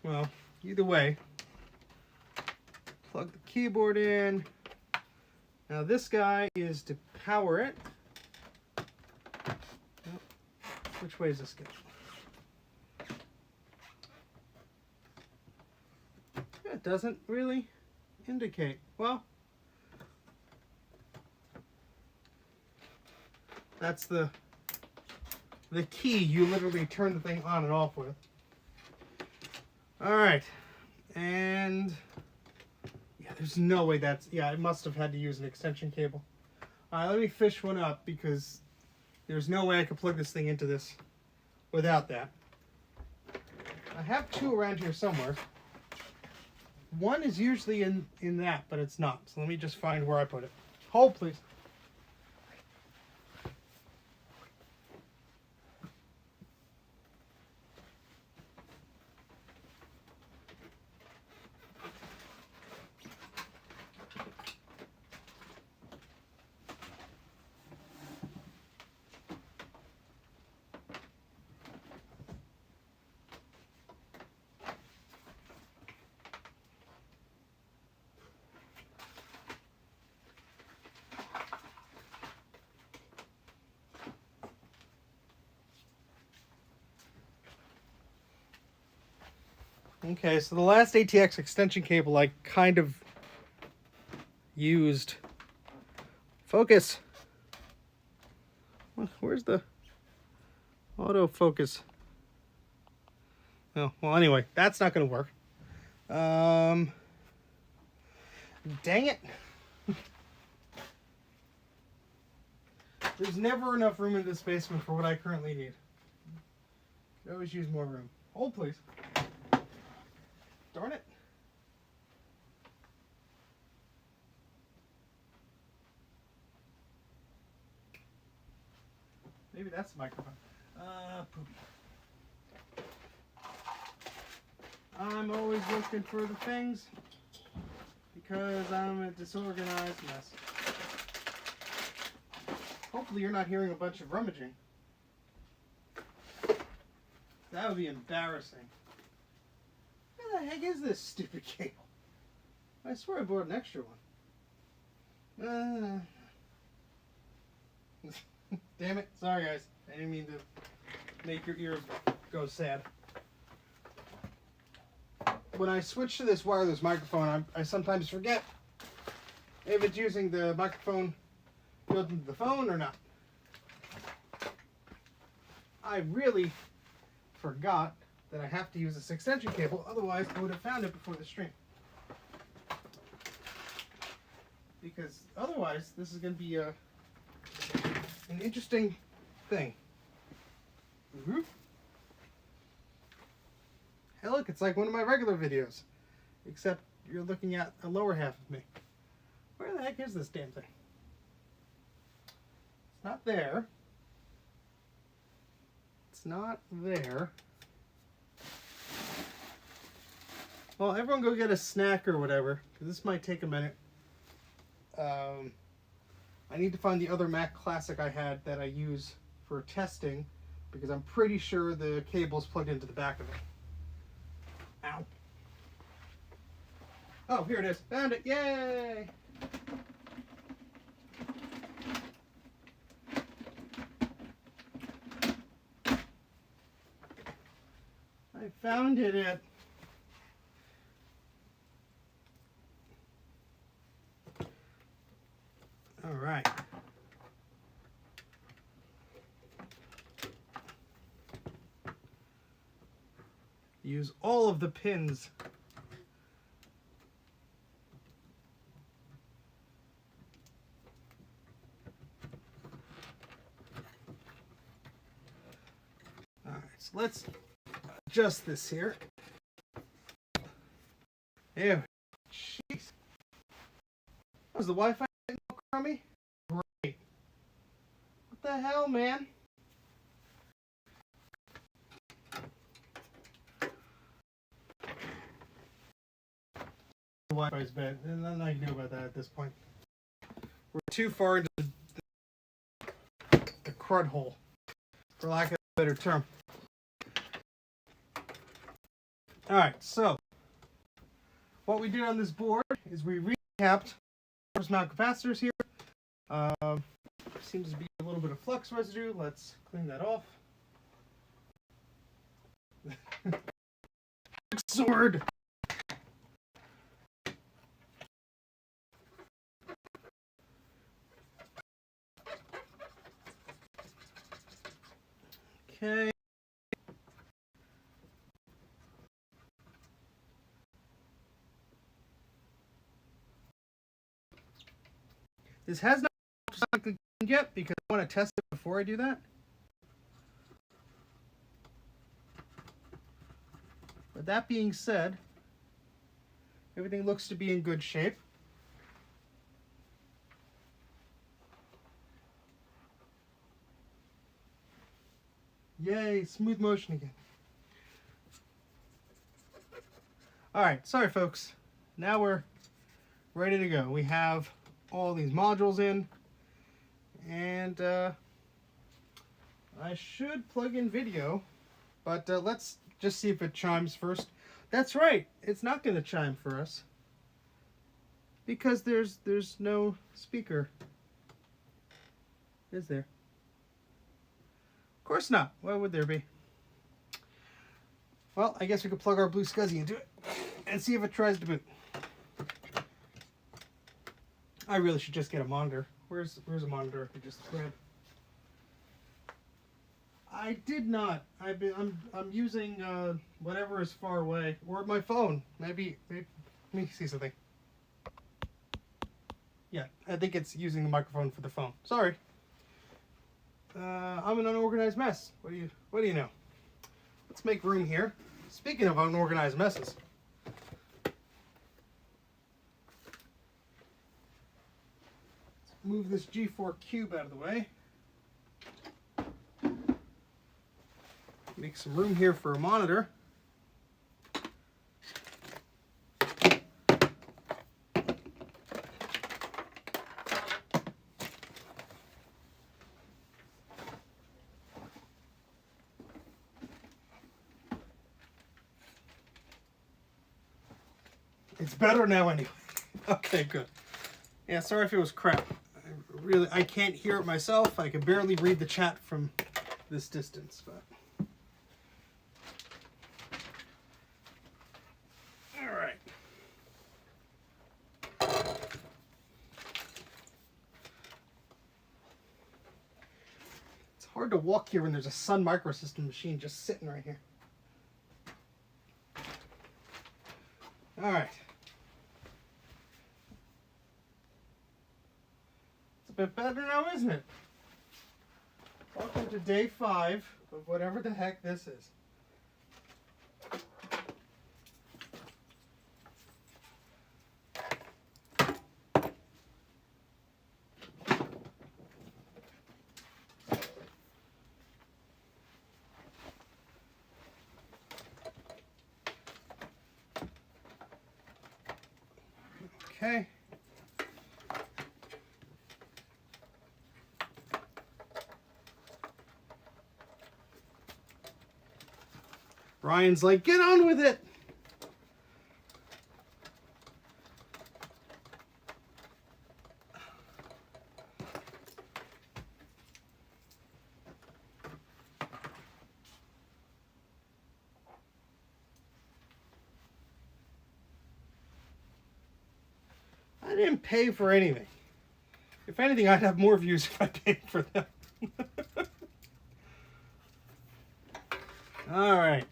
Well, either way, plug the keyboard in. Now this guy is to power it. Oh, which way is this going? It doesn't really indicate. Well, that's the key you literally turn the thing on and off with. All right, and yeah, there's no way that's, yeah, I must have had to use an extension cable. All right, let me fish one up because there's no way I could plug this thing into this without that. I have two around here somewhere. One is usually in that, but it's not. So let me just find where I put it. Hold, please. Okay, so the last ATX extension cable I kind of used. Focus. Where's the autofocus? Oh, well, anyway, that's not going to work. Dang it. There's never enough room in this basement for what I currently need. I always use more room. Hold, please. Darn it. Maybe that's the microphone. Poopy. I'm always looking for the things because I'm a disorganized mess. Hopefully you're not hearing a bunch of rummaging. That would be embarrassing. Where the heck is this stupid cable? I swear I bought an extra one. Damn it. Sorry, guys. I didn't mean to make your ears go sad. When I switch to this wireless microphone, I sometimes forget if it's using the microphone built into the phone or not. I really forgot that I have to use this extension cable, otherwise I would have found it before the stream. Because otherwise, this is going to be an interesting thing. Hey look, it's like one of my regular videos. Except you're looking at a lower half of me. Where the heck is this damn thing? It's not there. It's not there. Well, everyone go get a snack or whatever, because this might take a minute. I need to find the other Mac Classic I had that I use for testing, because I'm pretty sure the cable's plugged into the back of it. Ow. Oh, here it is. Found it. Yay! I found it at... All right. Use all of the pins. All right, so let's adjust this here. Ew. Jeez. Was the Wi-Fi crummy? Great. What the hell, man? The Wi-Fi's bad. There's nothing I can do about that at this point. We're too far into the crud hole, for lack of a better term. Alright, so what we did on this board is we recapped first mount capacitors here. Seems to be a little bit of flux residue. Let's clean that off. Sword! Okay. This has not been yet because I want to test it before I do that. But that being said, everything looks to be in good shape. Yay, smooth motion again. Alright, sorry folks. Now we're ready to go. We have all these modules in, and I should plug in video, but let's just see if it chimes first. That's right, it's not going to chime for us because there's no speaker, is there? Of course not. Why would there be? Well, I guess we could plug our Blue SCSI into it and see if it tries to boot. I really should just get a monitor. Where's a monitor I could just grab? I did not. I'm using whatever is far away, or my phone. Maybe let me see something. Yeah, I think it's using the microphone for the phone. Sorry. I'm an unorganized mess. What do you know? Let's make room here. Speaking of unorganized messes. Move this G4 cube out of the way. Make some room here for a monitor. It's better now anyway. Okay, good. Yeah, sorry if it was crap. I can't hear it myself. I can barely read the chat from this distance, but all right. It's hard to walk here when there's a Sun Microsystem machine just sitting right here. All right. It's a bit better now, isn't it? Welcome to day 5 of whatever the heck this is. Okay. Ryan's like, get on with it. I didn't pay for anything. If anything, I'd have more views if I paid for them. All right.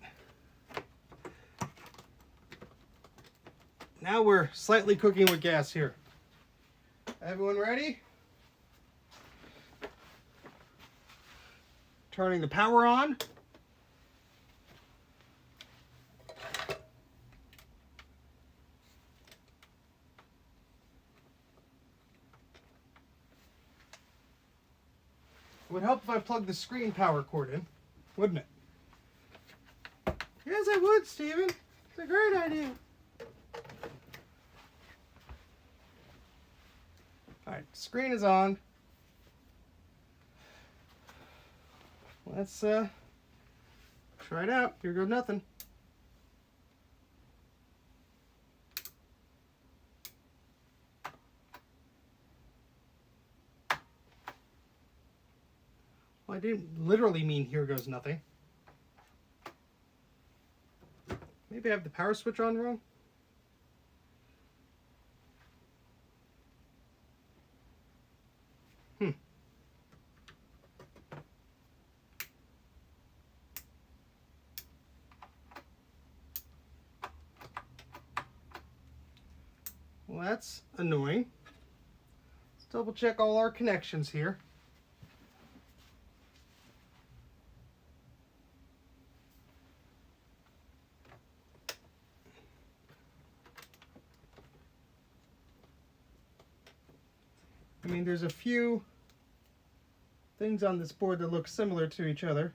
Now we're slightly cooking with gas here. Everyone ready? Turning the power on. It would help if I plugged the screen power cord in, wouldn't it? Yes, I would, Steven. It's a great idea. Alright, screen is on. Let's try it out. Here goes nothing. Well, I didn't literally mean here goes nothing. Maybe I have the power switch on wrong? Well, that's annoying. Let's double check all our connections here. I mean, there's a few things on this board that look similar to each other,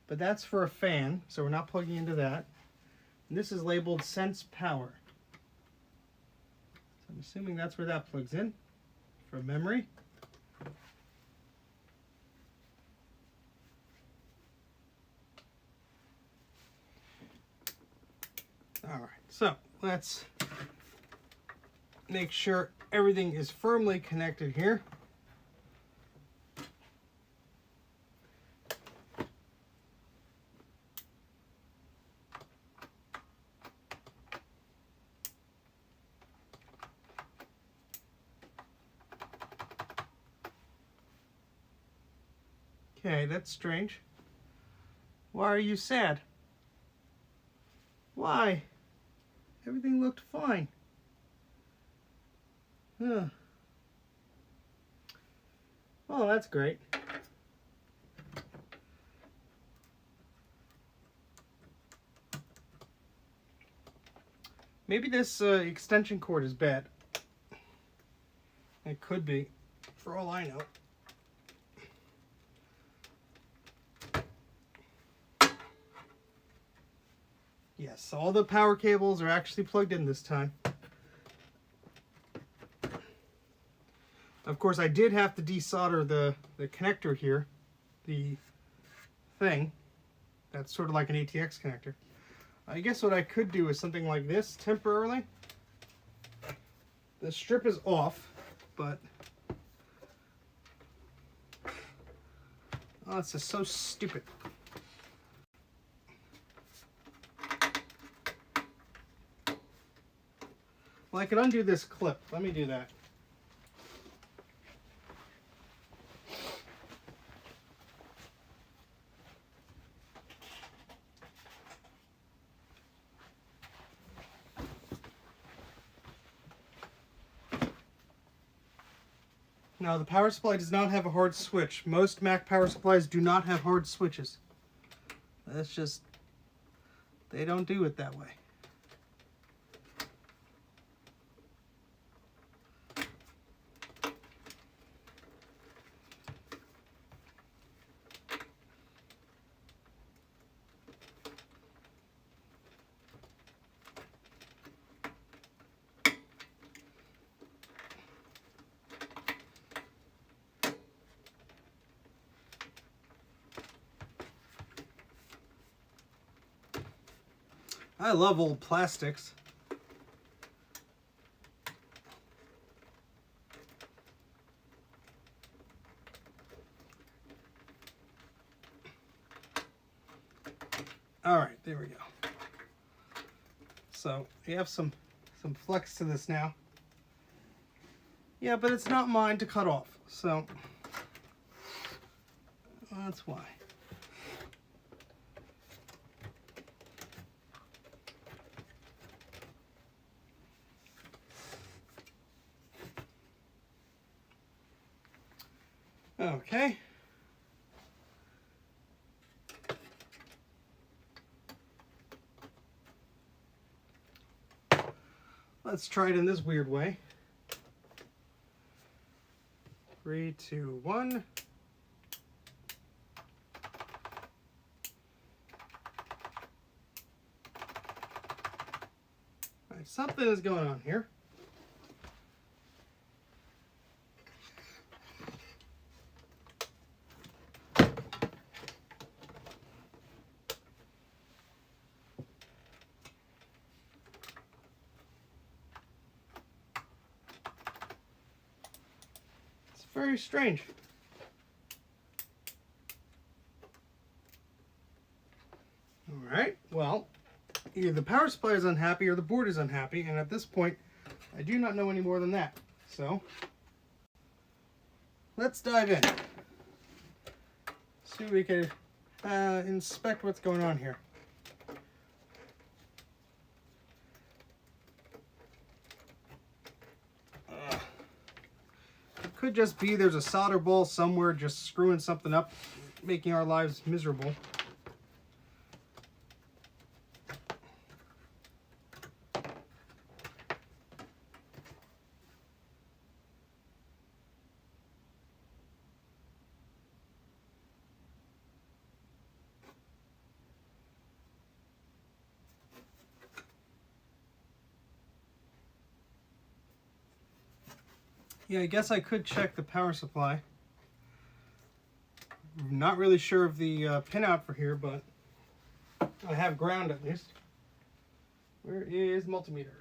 but that's for a fan, so we're not plugging into that. And this is labeled Sense Power. So I'm assuming that's where that plugs in for memory. All right, so let's make sure everything is firmly connected here. Okay, that's strange. Why are you sad? Why? Everything looked fine. Huh. Oh, that's great. Maybe this extension cord is bad. It could be, for all I know. Yes, all the power cables are actually plugged in this time. Of course, I did have to desolder the connector here, the thing. That's sort of like an ATX connector. I guess what I could do is something like this temporarily. The strip is off, but oh, it's just so stupid. Well, I could undo this clip. Let me do that. Now, the power supply does not have a hard switch. Most Mac power supplies do not have hard switches. That's just, they don't do it that way. I love old plastics. All right, there we go. So you have some flex to this now. Yeah, but it's not mine to cut off, so that's why. Okay. Let's try it in this weird way. 3, 2, 1. All right, something is going on here. Very strange. All right, well, either the power supply is unhappy or the board is unhappy, and at this point, I do not know any more than that. So, let's dive in. See if we can inspect what's going on here. Could just be there's a solder ball somewhere just screwing something up, making our lives miserable. Yeah, I guess I could check the power supply. I'm not really sure of the pinout for here, but I have ground at least. Where is multimeter?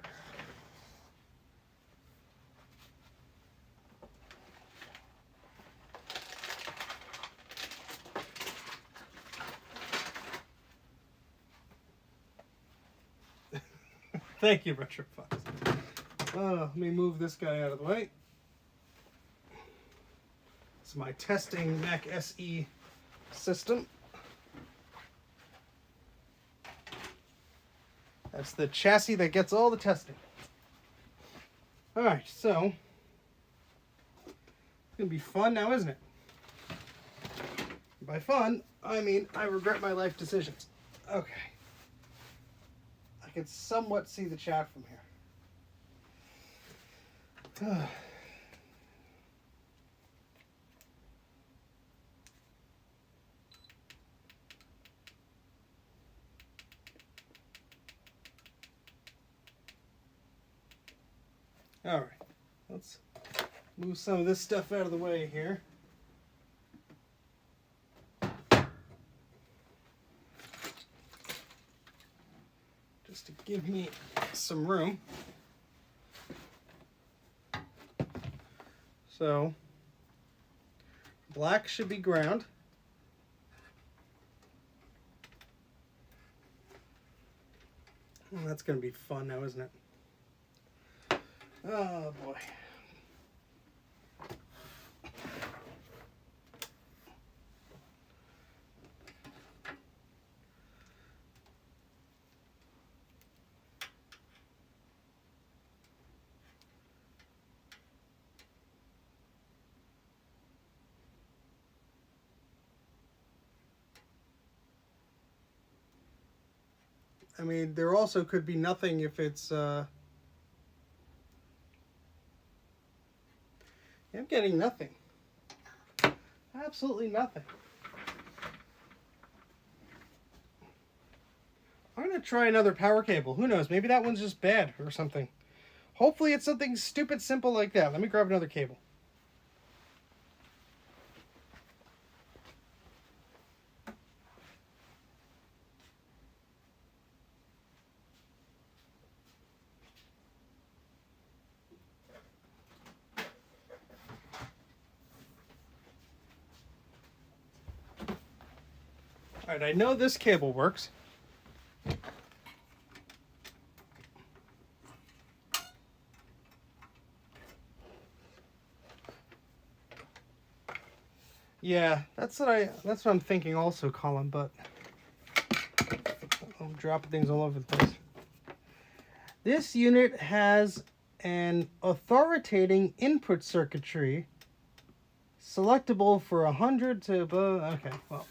Thank you, Retro Fox. Let me move this guy out of the way. It's my testing Mac SE system. That's the chassis that gets all the testing. Alright, so it's gonna be fun now, isn't it? By fun, I mean I regret my life decisions. Okay. I can somewhat see the chat from here. All right, let's move some of this stuff out of the way here. Just to give me some room. So, black should be ground. Well, that's going to be fun now, isn't it? Oh boy. I mean, there also could be nothing if it's I'm getting nothing. Absolutely nothing. I'm going to try another power cable. Who knows? Maybe that one's just bad or something. Hopefully it's something stupid simple like that. Let me grab another cable. Alright, I know this cable works. Yeah, that's what I'm thinking also, Colin, but I'm dropping things all over the place. This unit has an authoritating input circuitry selectable for 100 to above. Okay, well.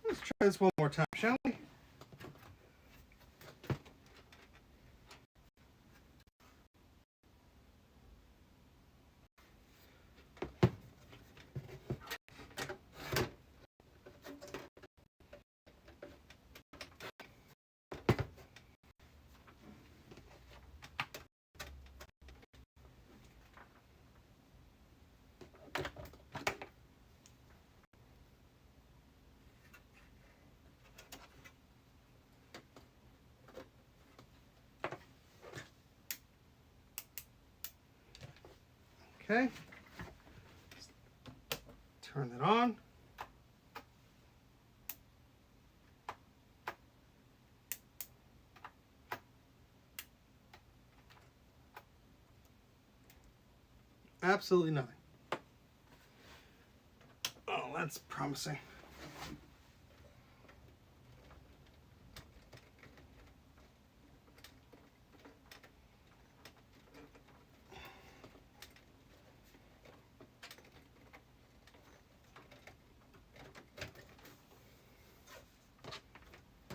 Let's try this one more time, shall we? Okay. Turn that on. Absolutely nothing. Oh, that's promising.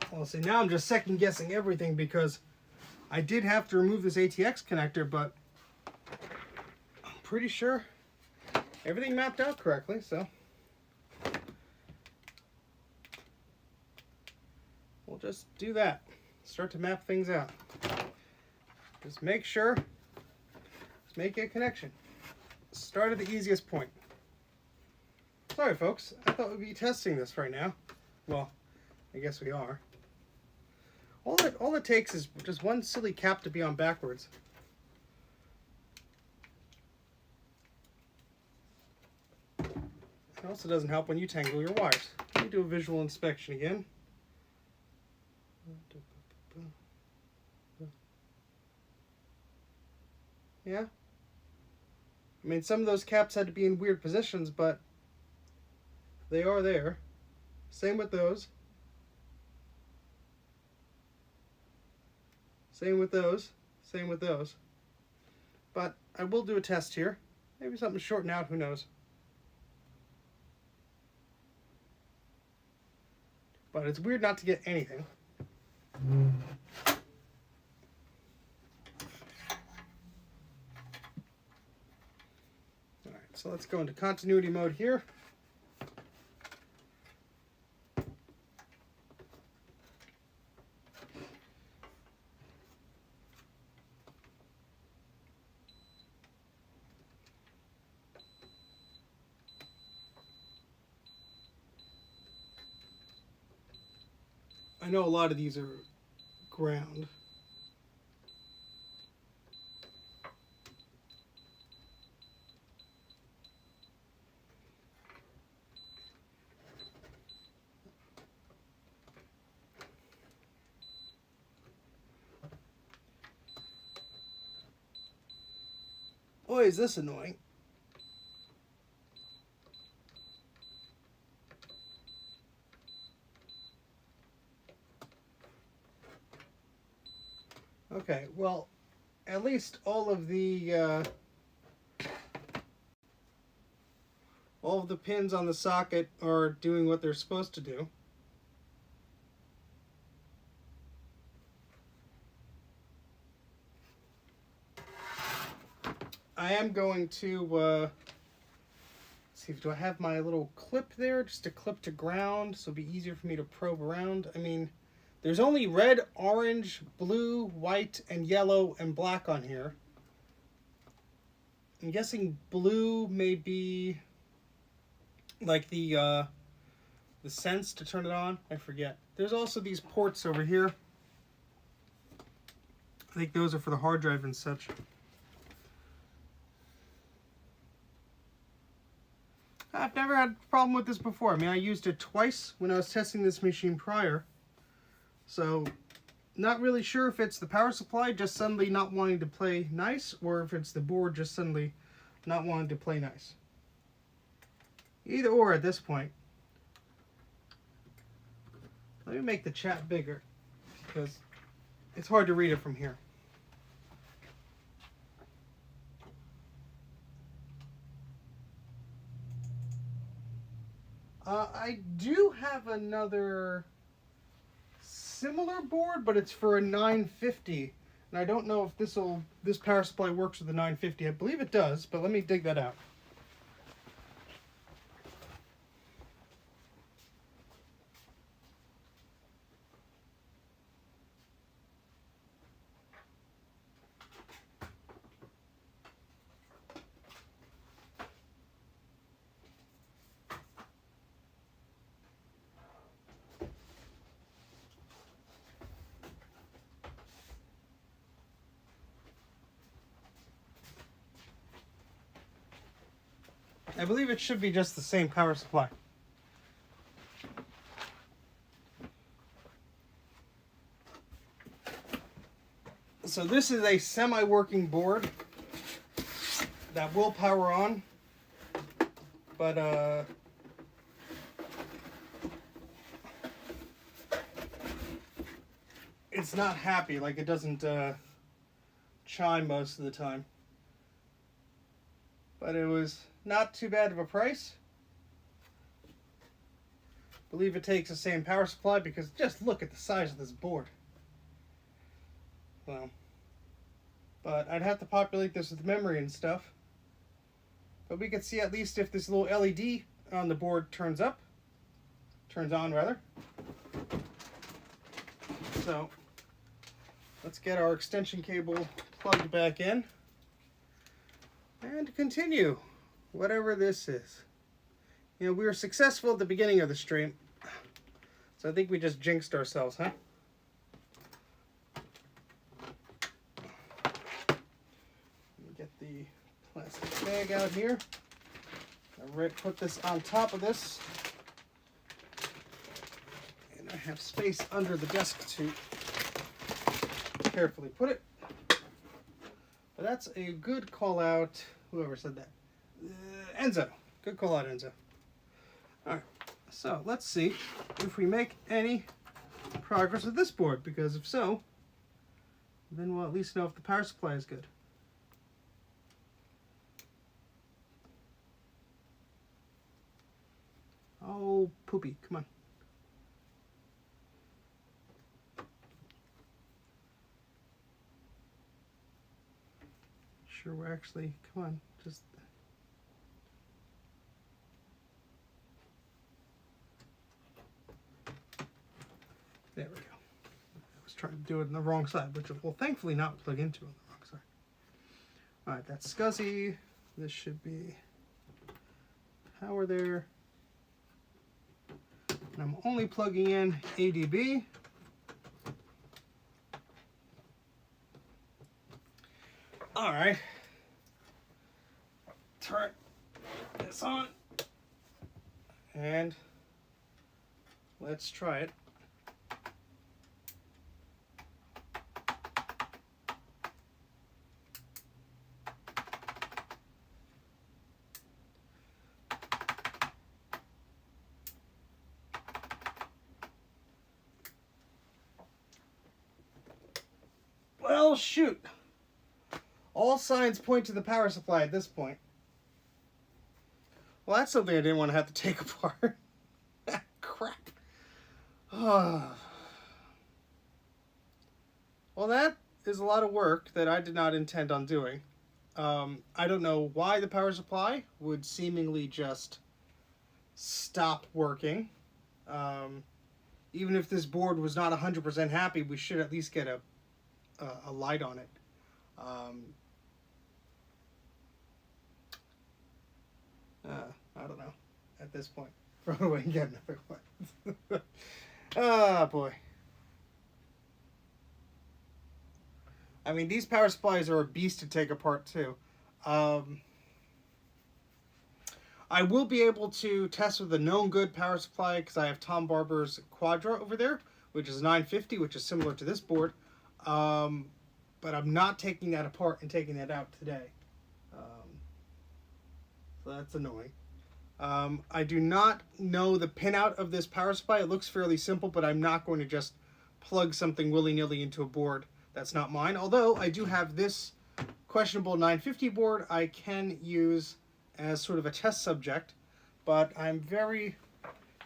Well, see, now I'm just second guessing everything because I did have to remove this ATX connector, but I'm pretty sure everything mapped out correctly, so we'll just do that. Start to map things out. Just make sure, just make a connection. Start at the easiest point. Sorry, folks, I thought we'd be testing this right now. Well, I guess we are. All it takes is just one silly cap to be on backwards. It also doesn't help when you tangle your wires. Let me do a visual inspection again. Yeah. I mean, some of those caps had to be in weird positions, but they are there. Same with those. Same with those. Same with those. But I will do a test here. Maybe something shorting out, who knows. But it's weird not to get anything. Alright, so let's go into continuity mode here. I know a lot of these are ground. Boy, is this annoying. Okay, well, at least all of the pins on the socket are doing what they're supposed to do. I am going to see if do I have my little clip there, just a clip to ground, so it'll be easier for me to probe around. I mean, there's only red, orange, blue, white, and yellow and black on here. I'm guessing blue may be like the sense to turn it on. I forget. There's also these ports over here. I think those are for the hard drive and such. I've never had a problem with this before. I mean, I used it twice when I was testing this machine prior. So, not really sure if it's the power supply just suddenly not wanting to play nice, or if it's the board just suddenly not wanting to play nice. Either or at this point. Let me make the chat bigger, because it's hard to read it from here. I do have another similar board, but it's for a 950, and I don't know if this power supply works with the 950. I believe it does, but let me dig that out. I believe it should be just the same power supply. So this is a semi-working board that will power on, but it's not happy. Like, it doesn't chime most of the time. But it was not too bad of a price. Believe it takes the same power supply, because just look at the size of this board. Well, but I'd have to populate this with memory and stuff. But we can see at least if this little LED on the board turns on rather. So let's get our extension cable plugged back in and continue whatever this is. You know, we were successful at the beginning of the stream, so I think we just jinxed ourselves, huh? Let me get the plastic bag out here. I put this on top of this, and I have space under the desk to carefully put it. But that's a good call out. Whoever said that, Enzo. Good call out, Enzo. All right, so let's see if we make any progress with this board, because if so, then we'll at least know if the power supply is good. Oh, poopy, come on. Sure, we're actually, come on, just. There we go. I was trying to do it on the wrong side, which will thankfully not plug into on the wrong side. All right, that's SCSI. This should be power there. And I'm only plugging in ADB. All right. Turn this on. And let's try it. Well, shoot. All signs point to the power supply at this point. Well, that's something I didn't want to have to take apart. Crap. Well, that is a lot of work that I did not intend on doing. I don't know why the power supply would seemingly just stop working. Even if this board was not 100% happy, we should at least get a light on it. I don't know at this point. Throw it away and get another one. Ah, boy. I mean, these power supplies are a beast to take apart too. I will be able to test with a known good power supply because I have Tom Barber's Quadra over there, which is 950, which is similar to this board. But I'm not taking that apart and taking that out today. So that's annoying. I do not know the pinout of this power supply. It looks fairly simple, but I'm not going to just plug something willy-nilly into a board that's not mine. Although I do have this questionable 950 board I can use as sort of a test subject, but I'm very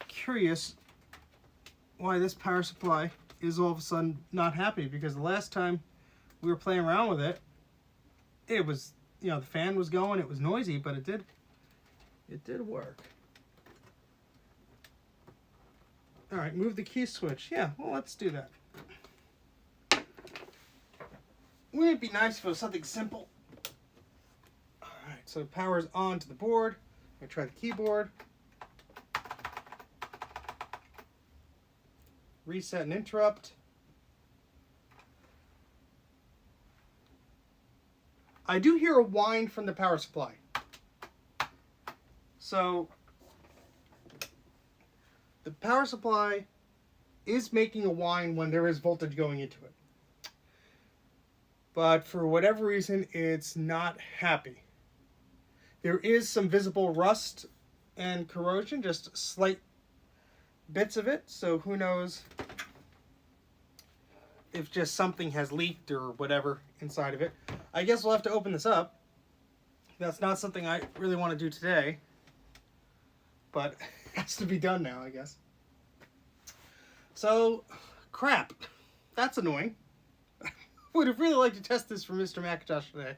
curious why this power supply is all of a sudden not happy, because the last time we were playing around with it, it was, you know, the fan was going, it was noisy, but it did work. All right, move the key switch. Yeah, well, let's do that. Wouldn't it be nice if it was something simple? All right, so power's on to the board. I'm gonna try the keyboard. Reset and interrupt. I do hear a whine from the power supply. So the power supply is making a whine when there is voltage going into it. But for whatever reason, it's not happy. There is some visible rust and corrosion, just slight bits of it. So who knows if just something has leaked or whatever inside of it. I guess we'll have to open this up. That's not something I really want to do today, but it has to be done now, I guess. So, crap. That's annoying. Would have really liked to test this for Mr. Macintosh today.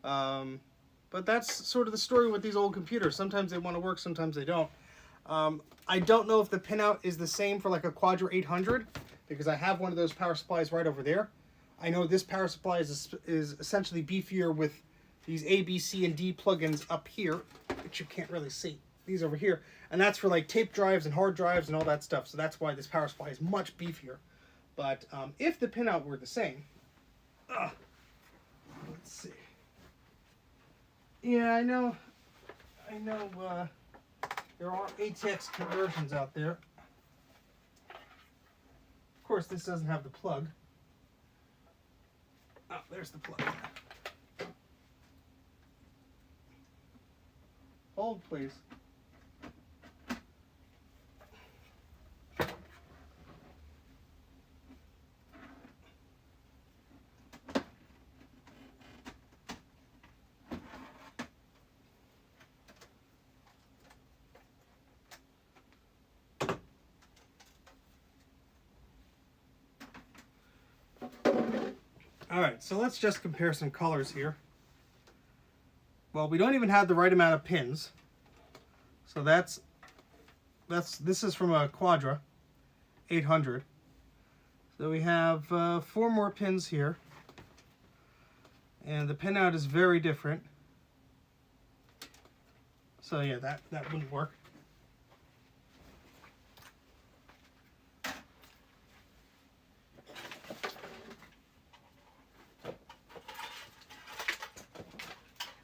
But that's sort of the story with these old computers. Sometimes they want to work, sometimes they don't. I don't know if the pinout is the same for like a Quadra 800, because I have one of those power supplies right over there. I know this power supply is essentially beefier with these A, B, C, and D plugins up here, which you can't really see. These over here. And that's for like tape drives and hard drives and all that stuff. So that's why this power supply is much beefier. But if the pinout were the same... let's see. Yeah, I know there are ATX conversions out there. Of course, this doesn't have the plug. Oh, there's the plug. Hold, please. Alright, so let's just compare some colors here. Well, we don't even have the right amount of pins. So this is from a Quadra 800. So we have 4 more pins here. And the pinout is very different. So yeah, that wouldn't work.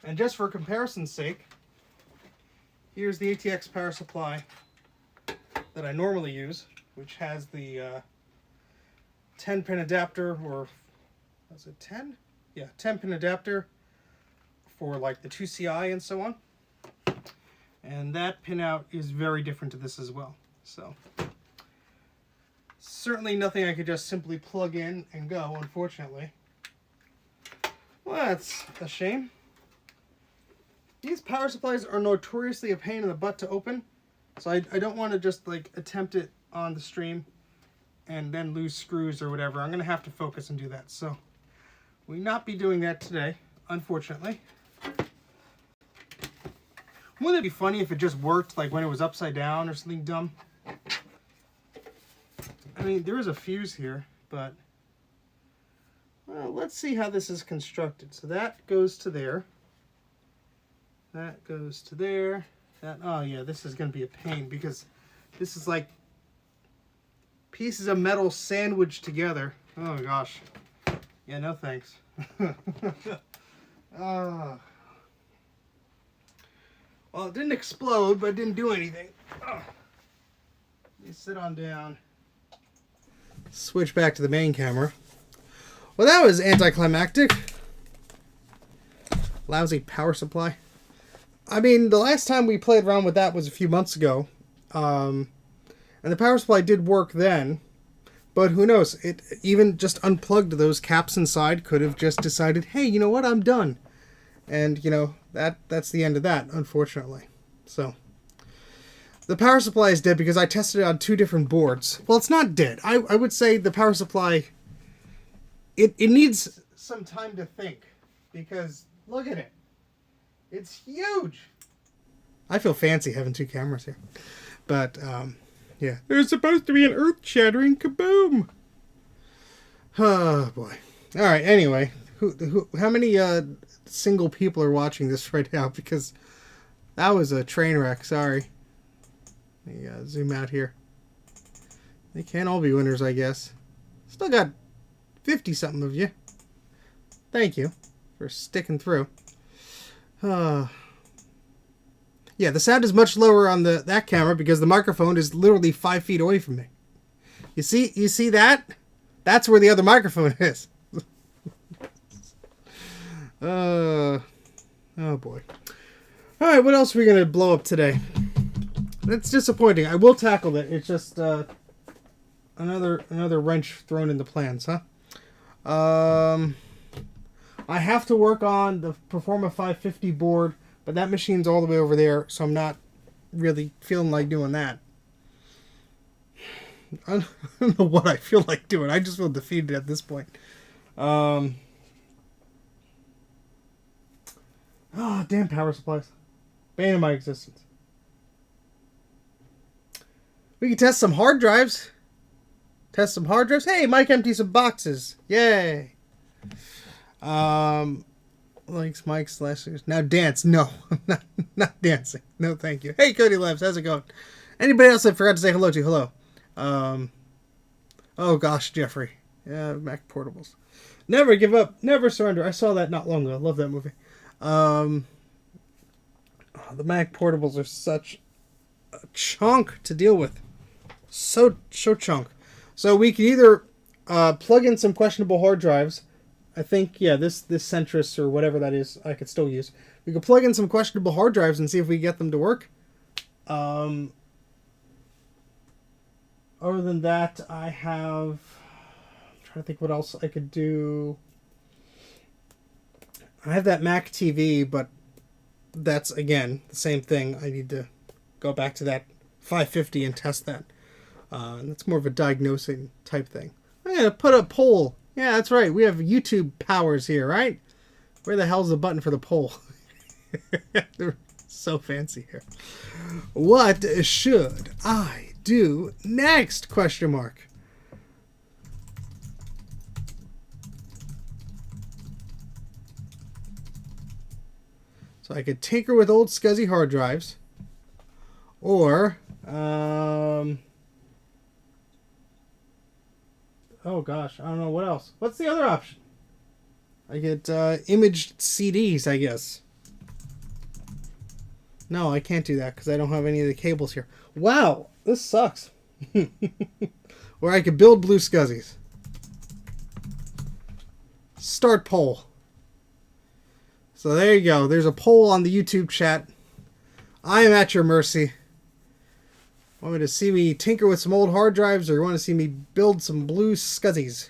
And just for comparison's sake, here's the ATX power supply that I normally use, which has the 10-pin adapter, or was it 10? Yeah, 10-pin adapter for like the 2CI and so on. And that pinout is very different to this as well. So certainly nothing I could just simply plug in and go, unfortunately. Well, that's a shame. These power supplies are notoriously a pain in the butt to open, so I don't want to just like attempt it on the stream and then lose screws or whatever. I'm going to have to focus and do that, so we'll not be doing that today, unfortunately. Wouldn't it be funny if it just worked like when it was upside down or something dumb? I mean, there is a fuse here, but well, let's see how this is constructed. So that goes to there. That goes to there. Oh yeah, this is going to be a pain because this is like pieces of metal sandwiched together. Oh gosh. Yeah, no thanks. Well, it didn't explode, but it didn't do anything. Let me sit on down. Switch back to the main camera. Well, that was anticlimactic. Lousy power supply. I mean, the last time we played around with that was a few months ago. And the power supply did work then. But who knows? It even just unplugged those caps inside. Could have just decided, hey, you know what? I'm done. And, you know, that's the end of that, unfortunately. So, the power supply is dead because I tested it on 2 different boards. Well, it's not dead. I would say the power supply, it needs some time to think. Because, look at it. It's huge. I feel fancy having 2 cameras here. But, yeah. There's supposed to be an earth-shattering kaboom. Oh, boy. All right, anyway. How many single people are watching this right now? Because that was a train wreck. Sorry. Let me zoom out here. They can't all be winners, I guess. Still got 50-something of you. Thank you for sticking through. Yeah, the sound is much lower on that camera because the microphone is literally 5 feet away from me. You see that? That's where the other microphone is. Oh boy. All right, what else are we gonna blow up today? That's disappointing. I will tackle it. It's just another wrench thrown in the plans, huh? I have to work on the Performa 550 board. But that machine's all the way over there, so I'm not really feeling like doing that. I don't know what I feel like doing. I just feel defeated at this point. Oh, damn power supplies. Bane of my existence. We can test some hard drives. Hey, Mike empties some boxes. Yay. Likes Mike Slashers. Now dance. No, not dancing. No, thank you. Hey, Cody Labs. How's it going? Anybody else I forgot to say hello to? Hello. Oh, gosh, Jeffrey. Yeah, Mac Portables. Never give up. Never surrender. I saw that not long ago. I love that movie. The Mac Portables are such a chunk to deal with. So chunk. So we can either plug in some questionable hard drives. I think, yeah, this Centris or whatever that is, I could still use. We could plug in some questionable hard drives and see if we get them to work. Other than that, I'm trying to think what else I could do. I have that Mac TV, but that's, again, the same thing. I need to go back to that 550 and test that. That's more of a diagnosing type thing. I'm going to put a poll. Yeah, that's right. We have YouTube powers here, right? Where the hell's the button for the poll? They're so fancy here. What should I do next? Question mark. So I could tinker with old scuzzy hard drives. Or, oh gosh, I don't know what else. What's the other option? I get imaged CDs, I guess. No, I can't do that because I don't have any of the cables here. Wow, this sucks. Or I could build blue scuzzies. Start poll. So there you go. There's a poll on the YouTube chat. I am at your mercy. Want me to see me tinker with some old hard drives, or you want to see me build some blue scuzzies?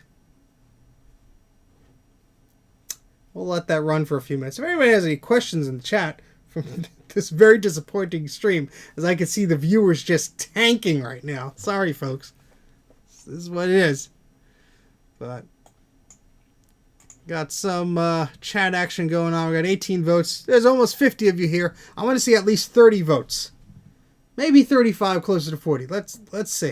We'll let that run for a few minutes. If anybody has any questions in the chat from this very disappointing stream, as I can see the viewers just tanking right now. Sorry, folks. This is what it is. But got some chat action going on. We got 18 votes. There's almost 50 of you here. I want to see at least 30 votes. Maybe 35, closer to 40. Let's see.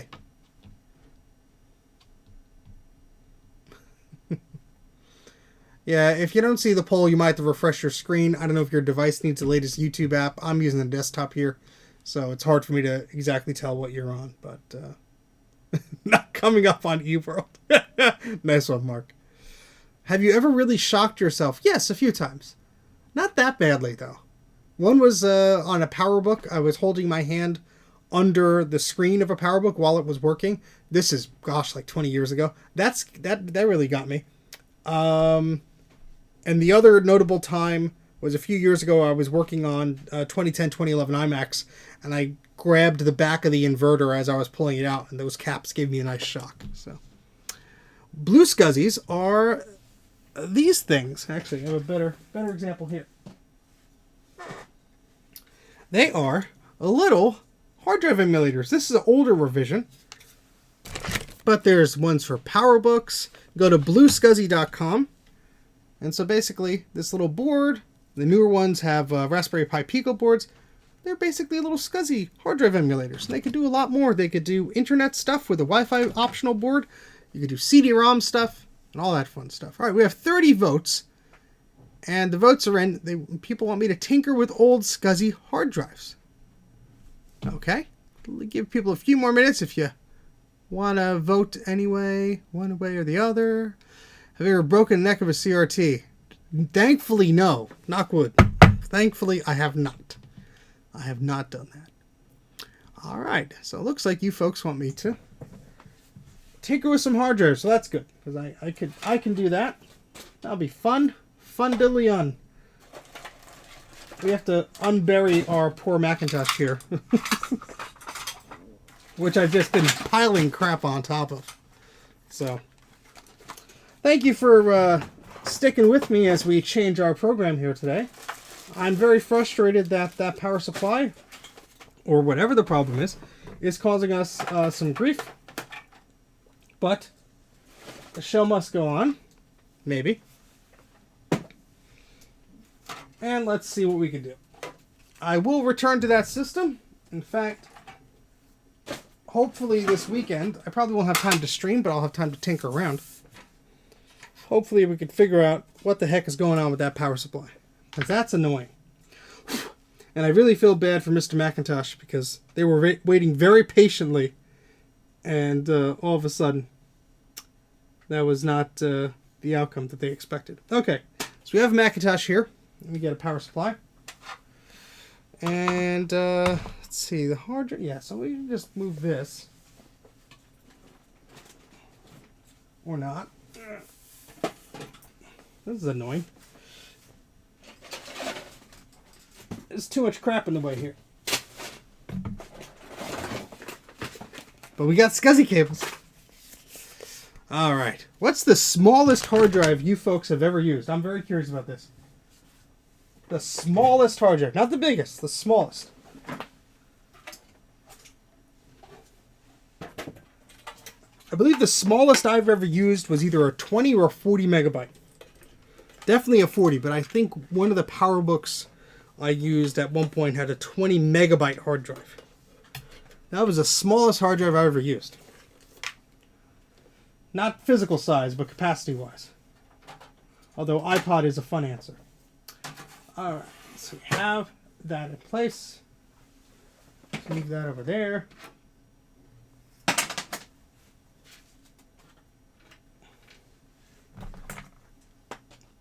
Yeah, if you don't see the poll, you might have to refresh your screen. I don't know if your device needs the latest YouTube app. I'm using the desktop here, so it's hard for me to exactly tell what you're on, but not coming up on eWorld. Nice one, Mark. Have you ever really shocked yourself? Yes, a few times. Not that badly, though. One was on a PowerBook. I was holding my hand under the screen of a PowerBook while it was working. This is, gosh, like 20 years ago. That really got me. And the other notable time was a few years ago. I was working on 2010, 2011 iMacs, and I grabbed the back of the inverter as I was pulling it out, and those caps gave me a nice shock. So, blue SCSIs are these things. Actually, I have a better example here. They are a little hard drive emulators. This is an older revision, but there's ones for PowerBooks. Go to bluescsi.com. And so basically, this little board, the newer ones have Raspberry Pi Pico boards. They're basically little SCSI hard drive emulators. And they could do a lot more. They could do internet stuff with a Wi-Fi optional board. You could do CD-ROM stuff and all that fun stuff. All right, we have 30 votes. And the votes are in. People want me to tinker with old SCSI hard drives. Okay. We'll give people a few more minutes if you want to vote anyway, one way or the other. Have you ever broken the neck of a CRT? Thankfully, no. Knock wood. Thankfully, I have not. I have not done that. All right. So it looks like you folks want me to tinker with some hard drives. So that's good, because I can do that. That'll be fun. Fun diddly-un. We have to unbury our poor Macintosh here. Which I've just been piling crap on top of. So, thank you for sticking with me as we change our program here today. I'm very frustrated that that power supply, or whatever the problem is causing us some grief. But the show must go on. Maybe. And let's see what we can do. I will return to that system. In fact, hopefully this weekend, I probably won't have time to stream, but I'll have time to tinker around. Hopefully we can figure out what the heck is going on with that power supply. Because that's annoying. And I really feel bad for Mr. Macintosh because they were waiting very patiently. And all of a sudden, that was not the outcome that they expected. Okay, so we have a Macintosh here. Let me get a power supply. And let's see, the hard drive. Yeah, so we can just move this. Or not. This is annoying. There's too much crap in the way here. But we got SCSI cables. Alright. What's the smallest hard drive you folks have ever used? I'm very curious about this. The smallest hard drive. Not the biggest, the smallest. I believe the smallest I've ever used was either a 20 or a 40 megabyte. Definitely a 40, but I think one of the PowerBooks I used at one point had a 20 megabyte hard drive. That was the smallest hard drive I ever used. Not physical size, but capacity-wise. Although iPod is a fun answer. Alright, so we have that in place. Let's move that over there.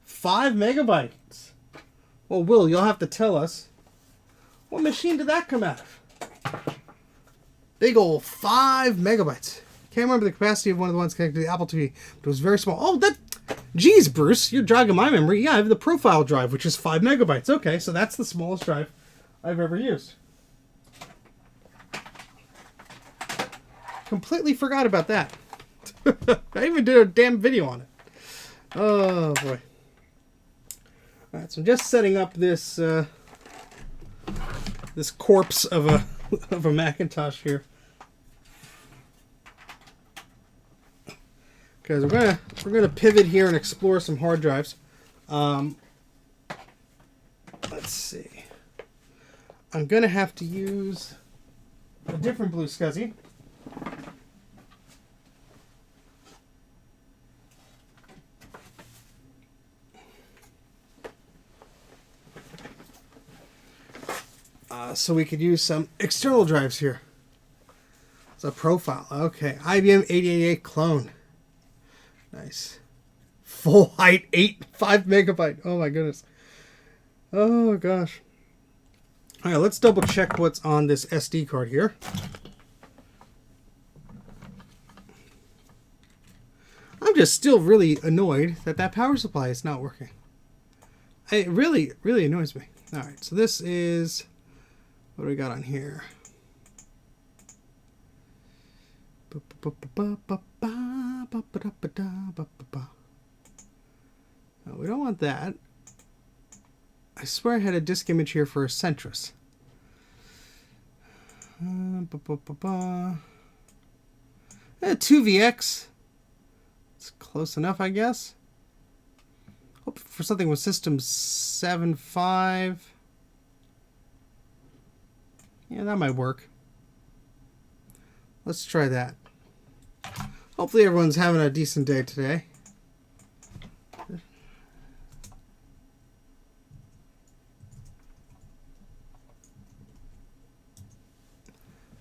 $5 megabytes. Well, Will, you'll have to tell us, what machine did that come out of? Big ol' 5 megabytes. Can't remember the capacity of one of the ones connected to the Apple TV, but it was very small. Oh, that... Geez, Bruce, you're jogging my memory. Yeah, I have the profile drive, which is 5 megabytes. Okay, so that's the smallest drive I've ever used. Completely forgot about that. I even did a damn video on it. Oh, boy. Alright, so I'm just setting up this this corpse of a Macintosh here. Because we're gonna pivot here and explore some hard drives. Let's see. I'm gonna have to use a different blue SCSI. So we could use some external drives here. It's a profile. Okay, IBM 8088 clone. Nice. Full height 5 megabyte. Oh my goodness. Oh gosh. All right, let's double check what's on this SD card here. I'm just still really annoyed that that power supply is not working. It really, really annoys me. All right, so this is, what do we got on here? No, we don't want that. I swear I had a disk image here for a Centrus. 2VX. It's close enough, I guess. Hope for something with system 7.5. Yeah, that might work. Let's try that. Hopefully everyone's having a decent day today.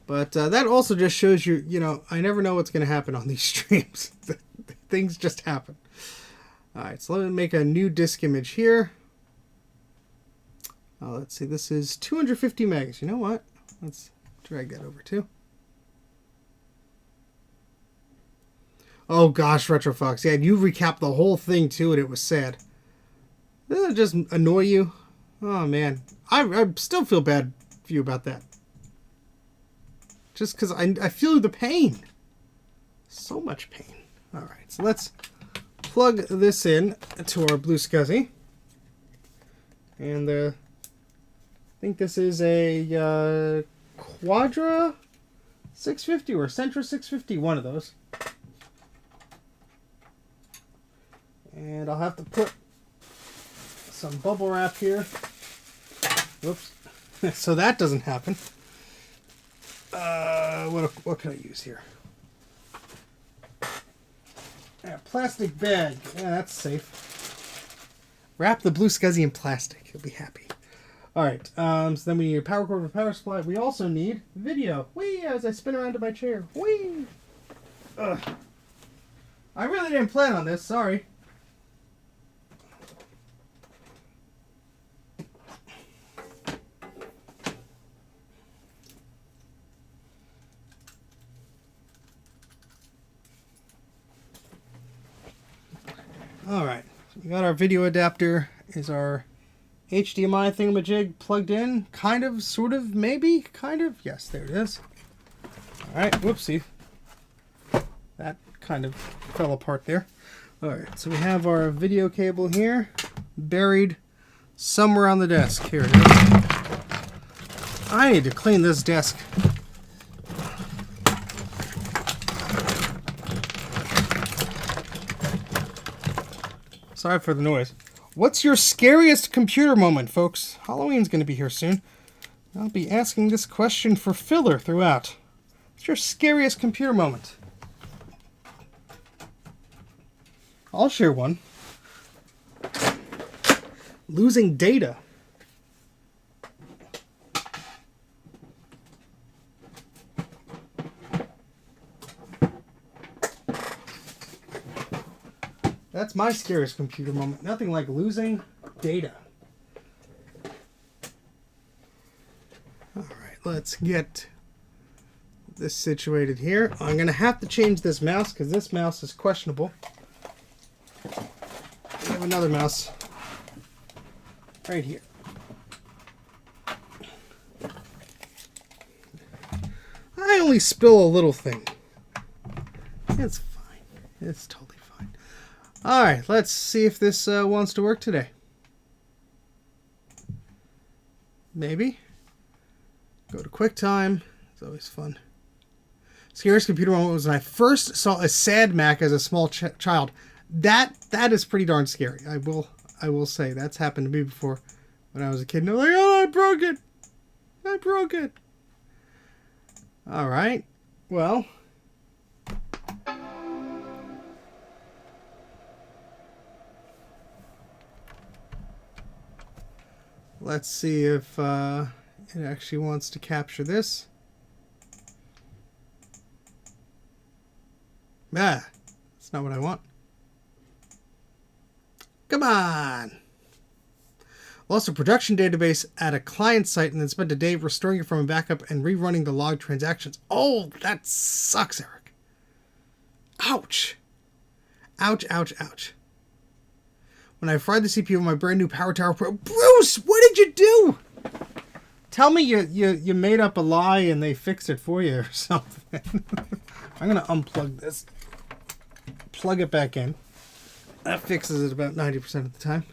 But that also just shows you, you know, I never know what's going to happen on these streams. Things just happen. All right, so let me make a new disk image here. Let's see, this is 250 megs. You know what? Let's drag that over too. Oh gosh, RetroFox. Yeah, you recapped the whole thing too, and it was sad. Doesn't it just annoy you? Oh man, I still feel bad for you about that. Just because I feel the pain. So much pain. All right, so let's plug this in to our Blue SCSI. And I think this is a Quadra 650 or Centra 650, one of those. And I'll have to put some bubble wrap here. Whoops. So that doesn't happen. What can I use here? Yeah, plastic bag. Yeah, that's safe. Wrap the Blue SCSI in plastic. He'll be happy. Alright, so then we need a power cord for power supply. We also need video. Whee! As I spin around to my chair. Whee! Ugh. I really didn't plan on this. Sorry. Alright, so we got our video adapter. Is our HDMI thingamajig plugged in? Kind of, sort of, maybe, kind of. Yes, there it is. Alright, whoopsie. That kind of fell apart there. Alright, so we have our video cable here, buried somewhere on the desk. Here it is. I need to clean this desk. Sorry for the noise. What's your scariest computer moment, folks? Halloween's going to be here soon. I'll be asking this question for filler throughout. What's your scariest computer moment? I'll share one. Losing data. That's my scariest computer moment. Nothing like losing data. Alright, let's get this situated here. I'm going to have to change this mouse because this mouse is questionable. I have another mouse right here. I only spill a little thing. It's fine. It's totally fine. Alright, let's see if this wants to work today. Maybe. Go to QuickTime. It's always fun. Scariest computer moment was when I first saw a sad Mac as a small child. That is pretty darn scary. I will say that's happened to me before when I was a kid. And I'm like, oh, I broke it. I broke it. All right. Well. Let's see if it actually wants to capture this. Ah, that's not what I want. Come on. Lost a production database at a client site and then spent a day restoring it from a backup and rerunning the log transactions. Oh, that sucks, Eric. Ouch. Ouch, ouch, ouch. When I fried the CPU of my brand new Power Tower Pro... Bruce, what did you do? Tell me you made up a lie and they fixed it for you or something. I'm going to unplug this. Plug it back in. That fixes it about 90% of the time.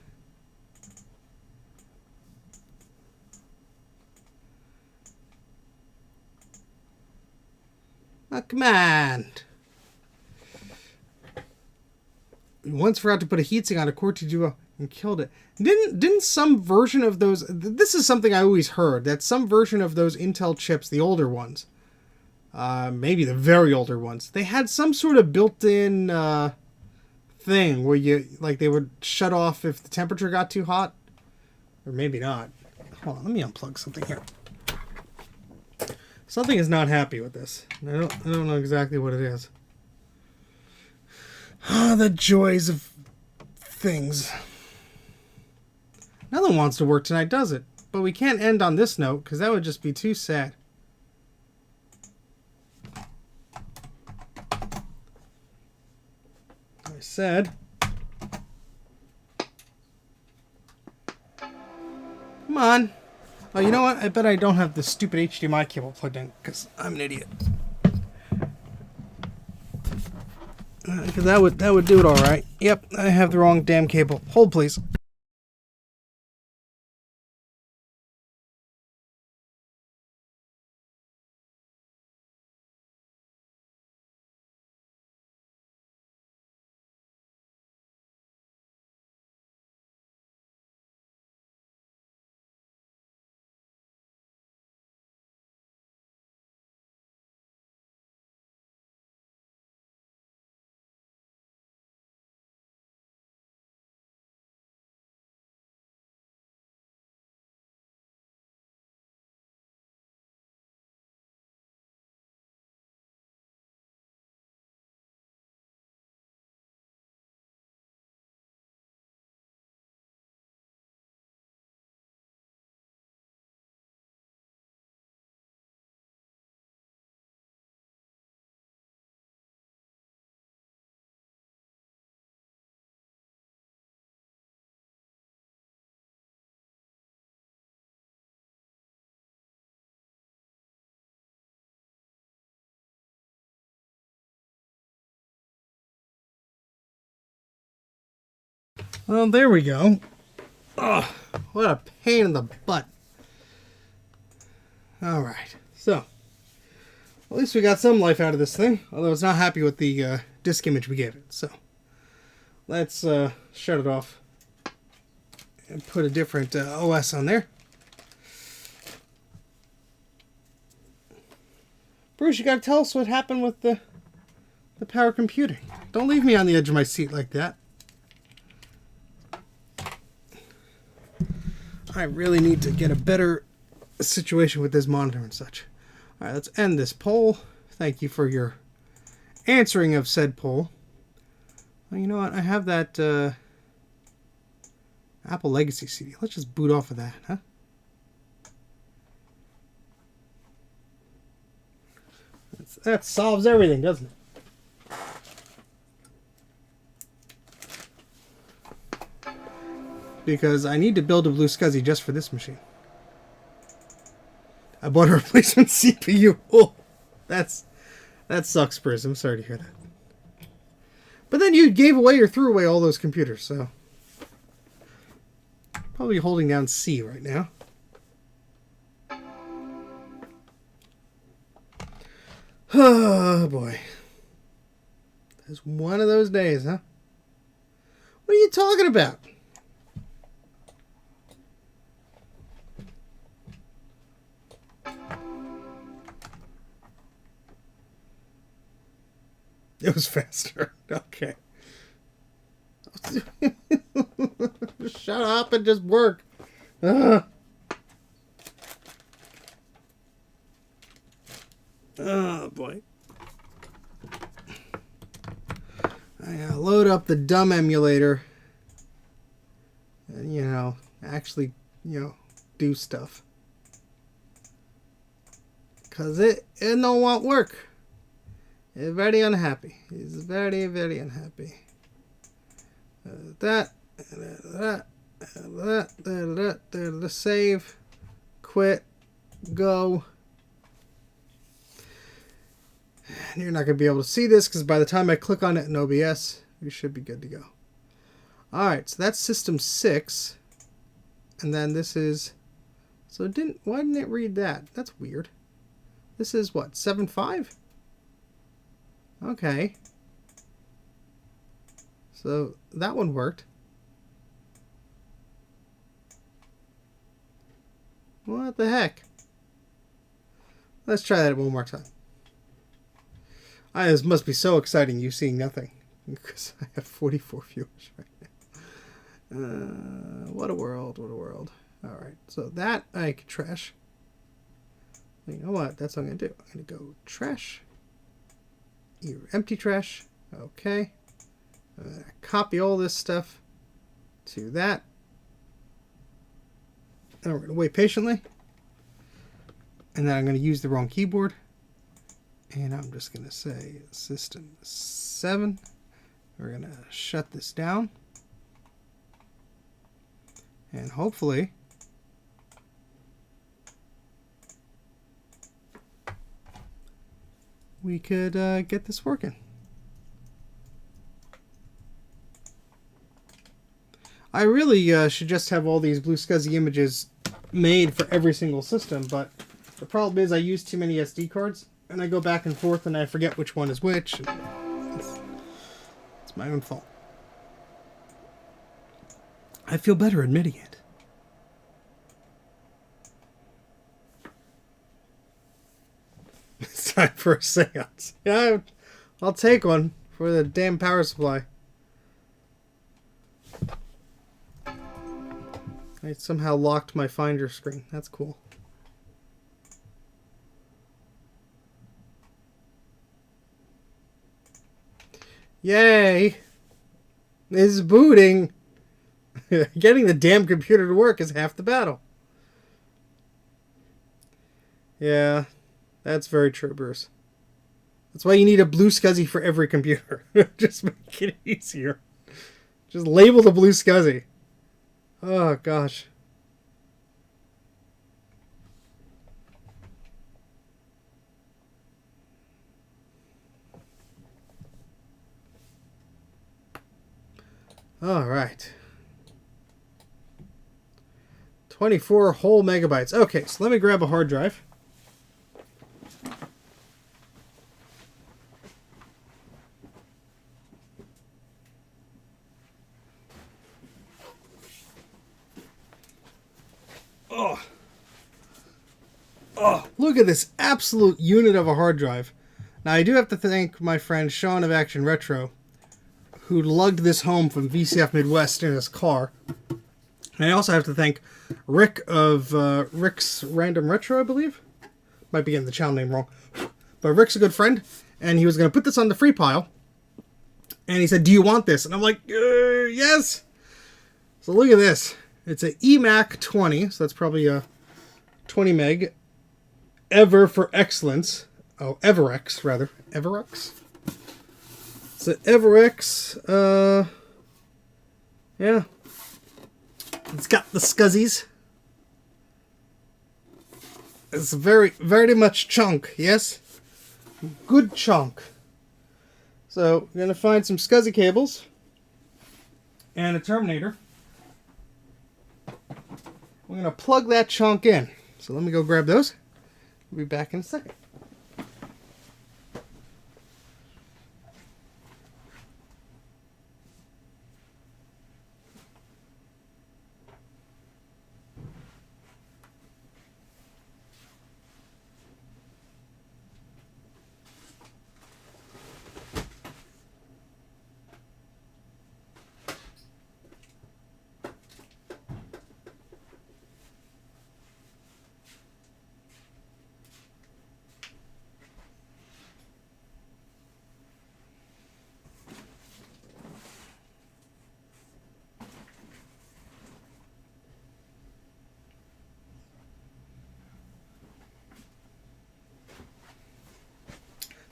Oh, come on. Once forgot to put a heatsink on a Core 2 Duo and killed it. Didn't some version of those... This is something I always heard. That some version of those Intel chips, the older ones, maybe the very older ones, they had some sort of built-in thing where you... Like, they would shut off if the temperature got too hot. Or maybe not. Hold on, let me unplug something here. Something is not happy with this. I don't know exactly what it is. Ah, the joys of things. Nothing wants to work tonight, does it? But we can't end on this note, because that would just be too sad. I said... Come on. Oh, you know what? I bet I don't have the stupid HDMI cable plugged in, because I'm an idiot. Because that would do it all right. Yep, I have the wrong damn cable. Hold, please. Well, there we go. Oh, what a pain in the butt. Alright, so. At least we got some life out of this thing. Although it's not happy with the disk image we gave it. So, let's shut it off. And put a different OS on there. Bruce, you gotta tell us what happened with the power computing. Don't leave me on the edge of my seat like that. I really need to get a better situation with this monitor and such. Alright, let's end this poll. Thank you for your answering of said poll. Well, you know what? I have that Apple Legacy CD. Let's just boot off of that, huh? That solves everything, doesn't it? Because I need to build a Blue SCSI just for this machine. I bought a replacement CPU. Oh, that sucks, Prism. I'm sorry to hear that. But then you gave away or threw away all those computers, so... Probably holding down C right now. Oh, boy. It's one of those days, huh? What are you talking about? It was faster. Okay. Shut up and just work. Oh, boy. I gotta load up the dumb emulator. actually, do stuff. Because it don't want work. It's very unhappy. He's very, very unhappy. Save, quit, go. And you're not going to be able to see this because by the time I click on it in OBS, we should be good to go. Alright, so that's system 6. And then this is... So why didn't it read that? That's weird. This is what, 7.5? Okay. So that one worked. What the heck? Let's try that one more time. This must be so exciting, you seeing nothing. Because I have 44 viewers right now. What a world, what a world. Alright, so that I can trash. You know what? That's what I'm going to do. I'm going to go trash. Empty trash. Okay. I'm going to copy all this stuff to that. And we're going to wait patiently. And then I'm going to use the wrong keyboard. And I'm just going to say system 7. We're going to shut this down. And hopefully we could get this working. I really should just have all these blue SCSI images made for every single system, but the problem is I use too many SD cards, and I go back and forth and I forget which one is which. It's my own fault. I feel better admitting it. It's time for a seance. Yeah, I'll take one for the damn power supply. I somehow locked my Finder screen. That's cool. Yay! It's booting! Getting the damn computer to work is half the battle. Yeah, that's very true, Bruce. That's why you need a blue SCSI for every computer. Just make it easier. Just label the blue SCSI. Oh, gosh. All right. 24 whole megabytes. Okay, so let me grab a hard drive. Oh, look at this absolute unit of a hard drive. Now, I do have to thank my friend Sean of Action Retro, who lugged this home from VCF Midwest in his car. And I also have to thank Rick of Rick's Random Retro, I believe. Might be getting the channel name wrong. But Rick's a good friend, and he was going to put this on the free pile. And he said, "Do you want this?" And I'm like, yes! So look at this. It's an eMac 20, so that's probably a 20 meg. Ever for Excellence. Oh, Everex, rather. Everex? It's an Everex, yeah. It's got the SCSIs. It's very, very much chunk, yes? Good chunk. So, we're going to find some SCSI cables and a terminator. We're going to plug that chunk in. So let me go grab those. We'll be back in a second.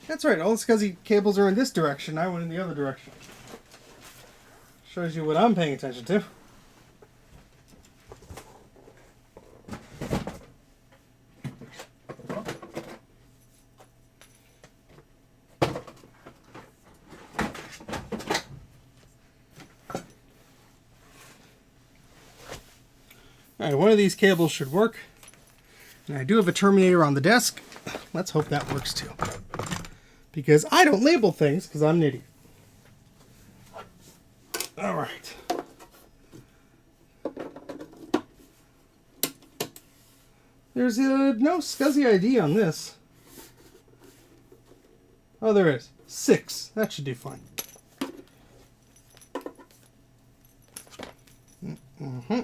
That's right. All the SCSI cables are in this direction. I went in the other direction. Shows you what I'm paying attention to. Alright, one of these cables should work. And I do have a terminator on the desk. Let's hope that works too. Because I don't label things, because I'm an idiot. Alright. There's no SCSI ID on this. Oh, there is. 6. That should do fine. Mm-hmm.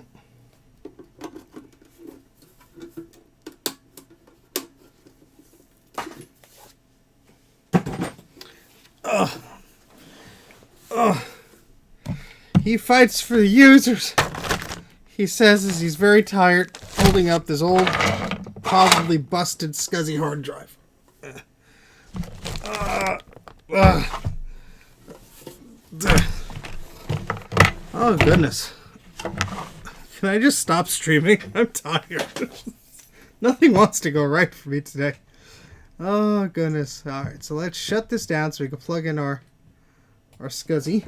He fights for the users. He says as he's very tired, holding up this old, probably busted SCSI hard drive. Oh goodness. Can I just stop streaming? I'm tired. Nothing wants to go right for me today. Oh goodness. Alright, so let's shut this down so we can plug in our SCSI.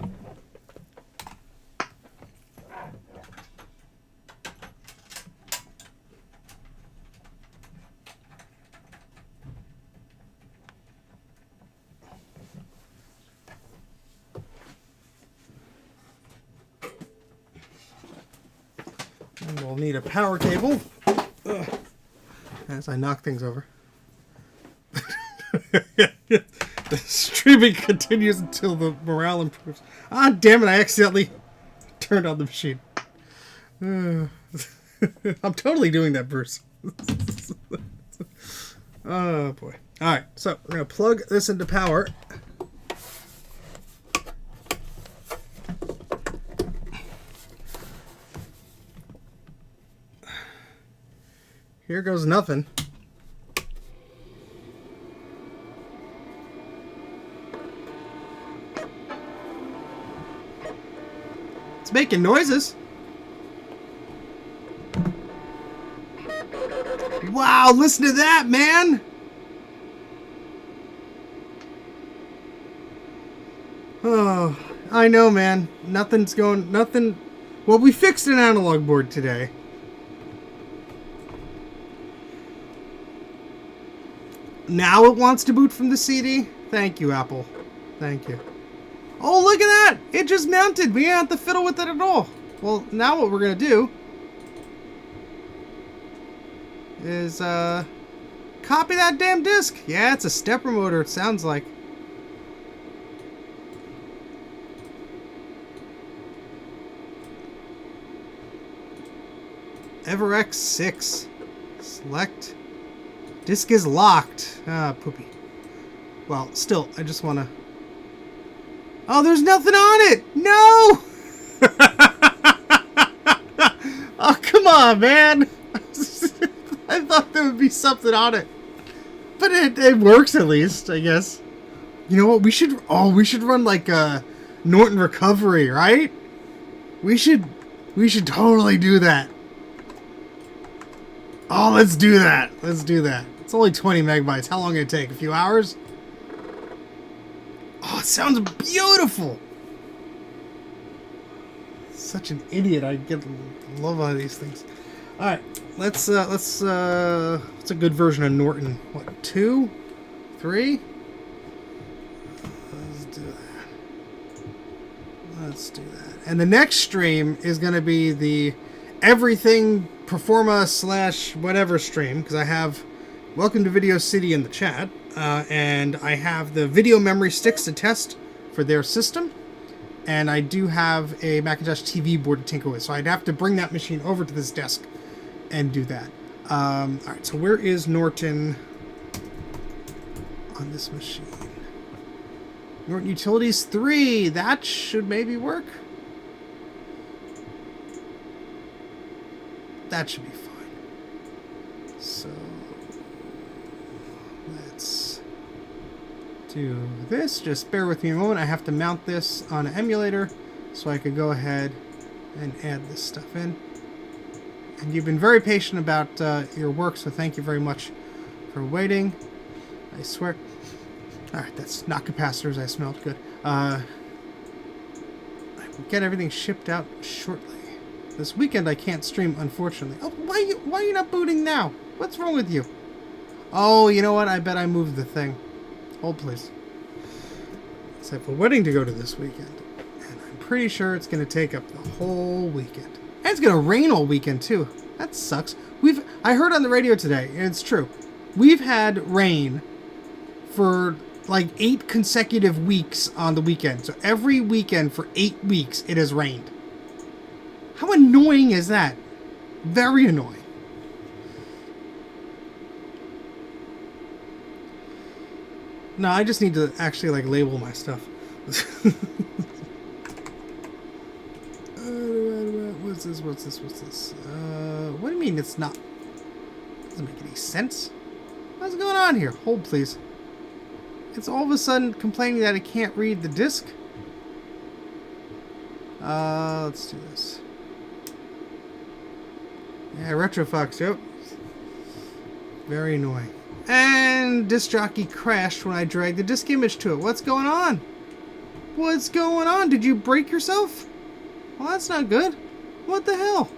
And we'll need a power cable. As I knock things over. The streaming continues until the morale improves. Ah, damn it, I accidentally turned on the machine. I'm totally doing that, Bruce. Oh, boy. Alright, so we're going to plug this into power. Here goes nothing. It's making noises. Wow, listen to that, man. Oh, I know, man. Nothing's going, nothing. Well, we fixed an analog board today. Now it wants to boot from the CD? Thank you, Apple. Thank you. Oh, look at that! It just mounted. We didn't have to fiddle with it at all. Well, now what we're going to do is copy that damn disc. Yeah, it's a stepper motor, it sounds like. EverX 6. Select. Disk is locked. Ah, poopy. Well, still, I just want to... Oh, there's nothing on it! No! Oh, come on, man! I thought there would be something on it. But it works at least, I guess. You know what? We should run like a Norton recovery, right? We should totally do that. Oh, let's do that. Let's do that. It's only 20 megabytes. How long did it take? A few hours? Oh, it sounds beautiful. Such an idiot. I love all these things. All right, let's what's a good version of Norton? What, 2, 3? Let's do that. Let's do that. And the next stream is going to be the everything Performa / whatever stream, because I have Welcome to Video City in the chat, and I have the video memory sticks to test for their system, and I do have a Macintosh TV board to tinker with, so I'd have to bring that machine over to this desk and do that. Alright, so where is Norton on this machine? Norton Utilities 3, that should maybe work. That should be fine. So let's do this. Just bear with me a moment. I have to mount this on an emulator so I could go ahead and add this stuff in. And you've been very patient about your work, so thank you very much for waiting. I swear. Alright, that's not capacitors. I smelled good. I will get everything shipped out shortly. This weekend I can't stream, unfortunately. Oh, why are you not booting now? What's wrong with you? Oh, you know what? I bet I moved the thing. Hold, please. So I have a wedding to go to this weekend. And I'm pretty sure it's going to take up the whole weekend. And it's going to rain all weekend, too. That sucks. I heard on the radio today, and it's true. We've had rain for like 8 consecutive weeks on the weekend. So every weekend for 8 weeks, it has rained. How annoying is that? Very annoying. No, I just need to actually like label my stuff. What's this? What's this? What do you mean it's not? Doesn't make any sense. What's going on here? Hold, please. It's all of a sudden complaining that it can't read the disk. Let's do this. Yeah, RetroFox, yep. Very annoying. And disk jockey crashed when I dragged the disk image to it. What's going on? What's going on? Did you break yourself? Well, that's not good. What the hell?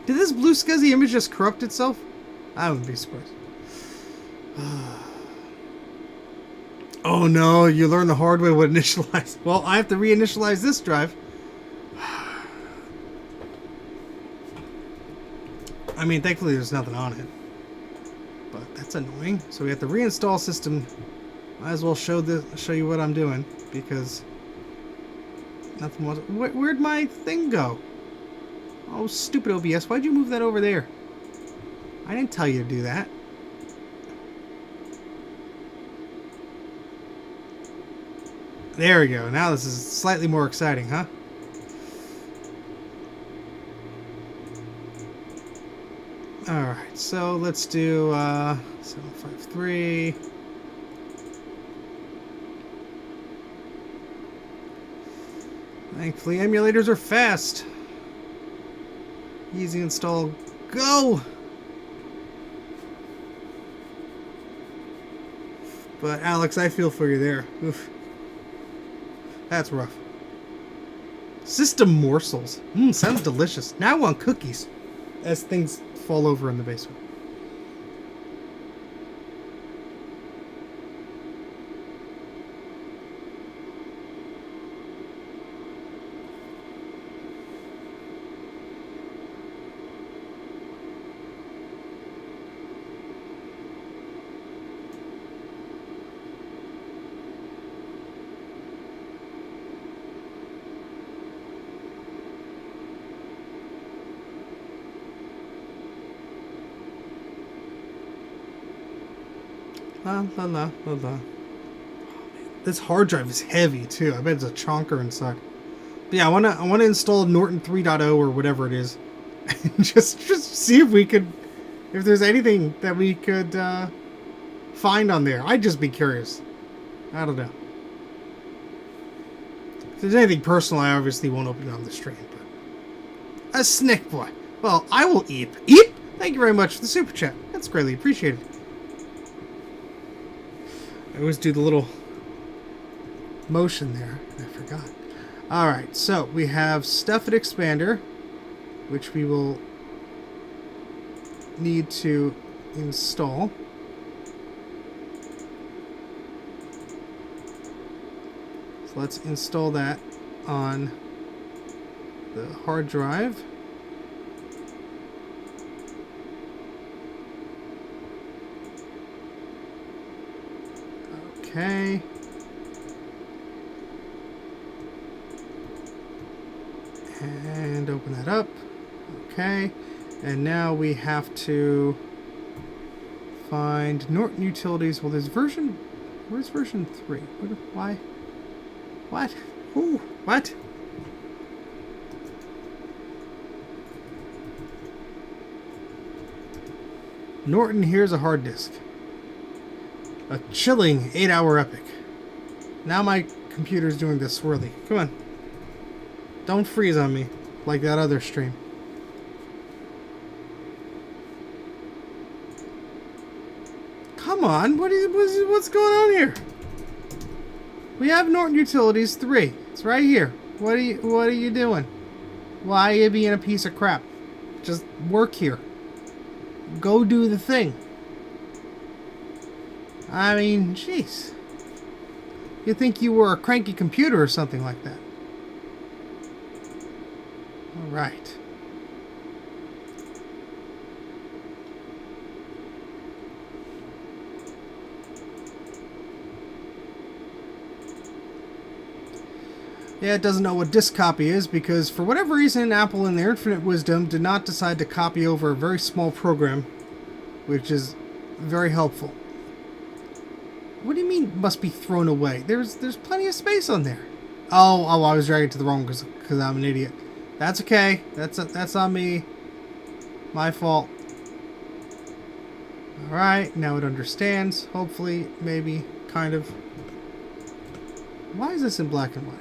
Did this blue scuzzy image just corrupt itself? I wouldn't be surprised. Oh no, you learned the hard way what initialize. Well, I have to reinitialize this drive. I mean, thankfully there's nothing on it. But that's annoying. So we have to reinstall system. Might as well show you what I'm doing, because nothing was. Where'd my thing go? Oh, stupid OBS! Why'd you move that over there? I didn't tell you to do that. There we go. Now this is slightly more exciting, huh? Alright, so let's do 753. Thankfully, emulators are fast. Easy install. Go! But Alex, I feel for you there. Oof. That's rough. System morsels. Sounds delicious. Now I want cookies. As things fall over in the basement. La la la la. This hard drive is heavy too. I bet it's a chonker inside. But yeah, I wanna install Norton 3.0 or whatever it is, and just see if there's anything that we could find on there. I'd just be curious. I don't know. If there's anything personal, I obviously won't open it on the stream. But a Snick Boy. Well, I will eep. Eep. Thank you very much for the super chat. That's greatly appreciated. I always do the little motion there. I forgot. Alright, so we have Stuffit Expander, which we will need to install. So let's install that on the hard drive. Okay. And open that up. Okay. And now we have to find Norton Utilities. Well, there's version... Where's version 3? Why? What? Ooh, what? Norton, here's a hard disk. A chilling 8-hour epic. Now my computer's doing this swirly. Come on. Don't freeze on me like that other stream. Come on, what's going on here? We have Norton Utilities 3. It's right here. What are you doing? Why are you being a piece of crap? Just work here. Go do the thing. I mean, jeez. You'd think you were a cranky computer or something like that. All right. Yeah, it doesn't know what disk copy is because for whatever reason, Apple in their infinite wisdom did not decide to copy over a very small program, which is very helpful. What do you mean must be thrown away? There's plenty of space on there. Oh, I was dragging it to the wrong because I'm an idiot. That's okay. That's on me. My fault. All right, now it understands. Hopefully, maybe, kind of. Why is this in black and white?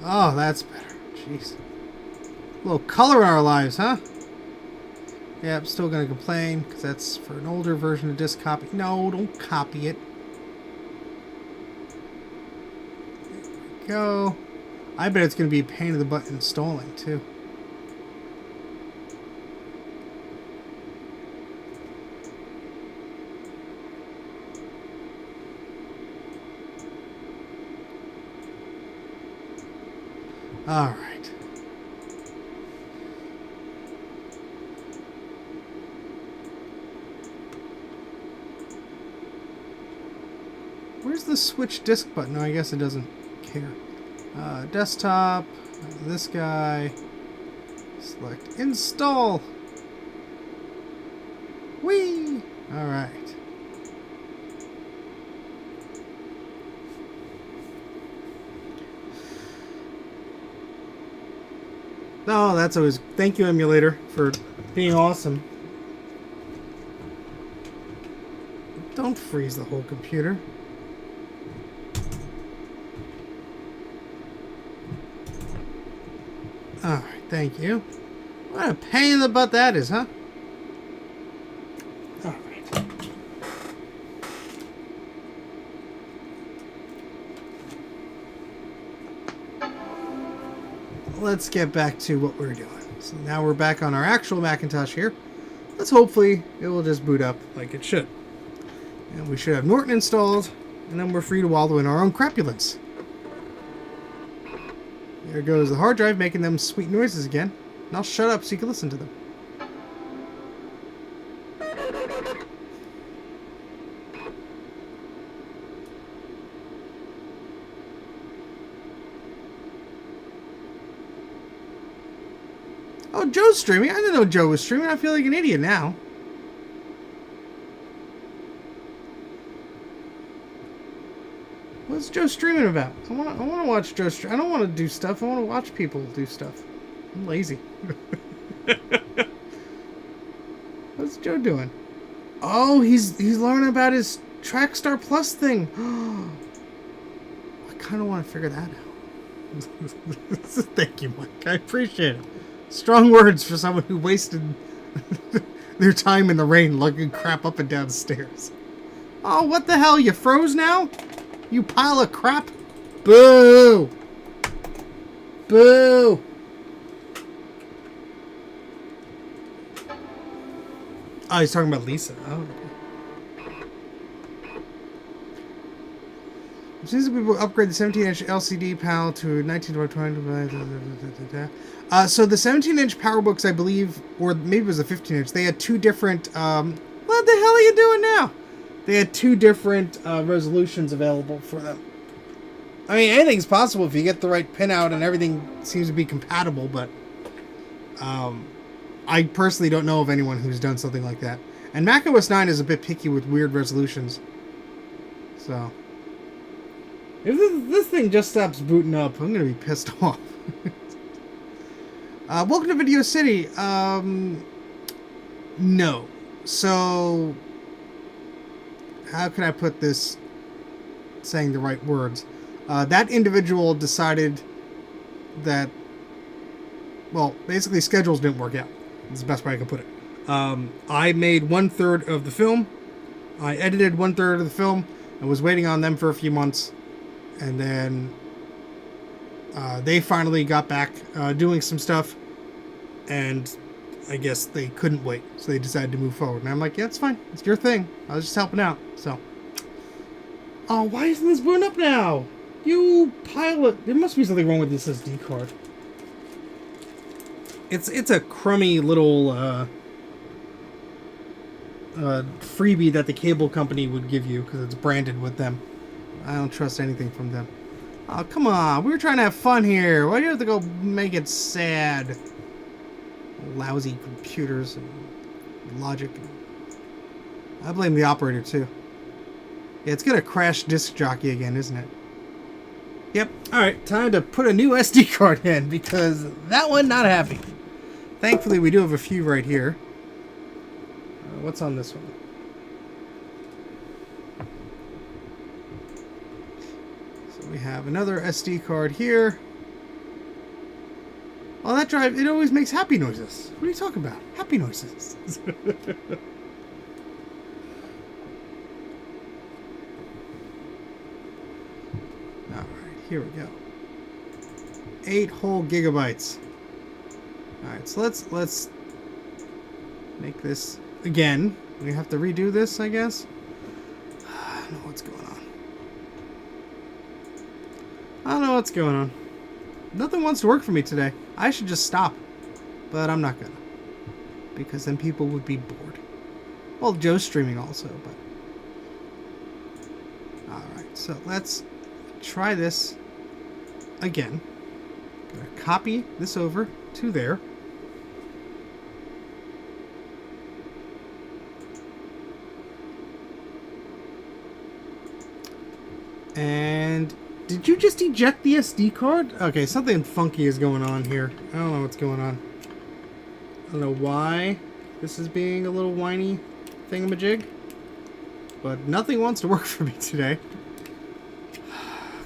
Oh, that's better. Jeez. A little color in our lives, huh? Yeah, I'm still going to complain because that's for an older version of disk copy. No, don't copy it. There we go. I bet it's going to be a pain in the butt installing, too. All right. Where's the switch disk button? No, I guess it doesn't care. Desktop. This guy. Select install. Whee! All right. Oh, that's always... Thank you, emulator, for being awesome. Don't freeze the whole computer. Alright, thank you. What a pain in the butt that is, huh? Alright. Let's get back to what we're doing. So now we're back on our actual Macintosh here. Let's hopefully it will just boot up like it should. And we should have Norton installed, and then we're free to wallow in our own crapulence. There goes the hard drive making them sweet noises again. And I'll shut up so you can listen to them. Oh, Joe's streaming. I didn't know Joe was streaming. I feel like an idiot now. What's Joe streaming about? I want to watch Joe stream. I don't want to do stuff. I want to watch people do stuff. I'm lazy. What's Joe doing? Oh, he's learning about his Trackstar Plus thing. I kind of want to figure that out. Thank you, Mike. I appreciate it. Strong words for someone who wasted their time in the rain lugging crap up and down the stairs. Oh, what the hell? You froze now? You pile of crap? Boo! Boo! Oh, he's talking about Lisa. Oh. Since people upgrade the 17-inch LCD panel to 1920. So the 17-inch PowerBooks, I believe, or maybe it was a 15-inch, they had two different... what the hell are you doing now? They had two different resolutions available for them. I mean, anything's possible if you get the right pinout and everything seems to be compatible, but I personally don't know of anyone who's done something like that. And macOS 9 is a bit picky with weird resolutions. So... if this thing just stops booting up, I'm going to be pissed off. Welcome to Video City. No. So, how can I put this saying the right words? That individual decided that, well, basically schedules didn't work out. That's the best way I can put it. I made 1/3 of the film. I edited 1/3 of the film and was waiting on them for a few months. And then they finally got back doing some stuff. And I guess they couldn't wait. So they decided to move forward. And I'm like, yeah, it's fine. It's your thing. I was just helping out. So. Oh, why isn't this booting up now? You pilot. There must be something wrong with this SD card. It's a crummy little freebie that the cable company would give you because it's branded with them. I don't trust anything from them. Oh, come on. We were trying to have fun here. Why do you have to go make it sad? Lousy computers and logic. I blame the operator, too. Yeah, it's gonna crash Disc Jockey again, isn't it? Yep. Alright, time to put a new SD card in because that one not happy. Thankfully, we do have a few right here. What's on this one? So we have another SD card here. Oh, that drive, it always makes happy noises. What are you talking about? Happy noises. Alright, here we go. 8 whole gigabytes. Alright, so let's make this again. We have to redo this, I guess. I don't know what's going on. I don't know what's going on. Nothing wants to work for me today. I should just stop. But I'm not gonna. Because then people would be bored. Well, Joe's streaming also, but... Alright, so let's try this again. I'm gonna copy this over to there. And did you just eject the SD card? Okay, something funky is going on here. I don't know what's going on. I don't know why this is being a little whiny thingamajig. But nothing wants to work for me today.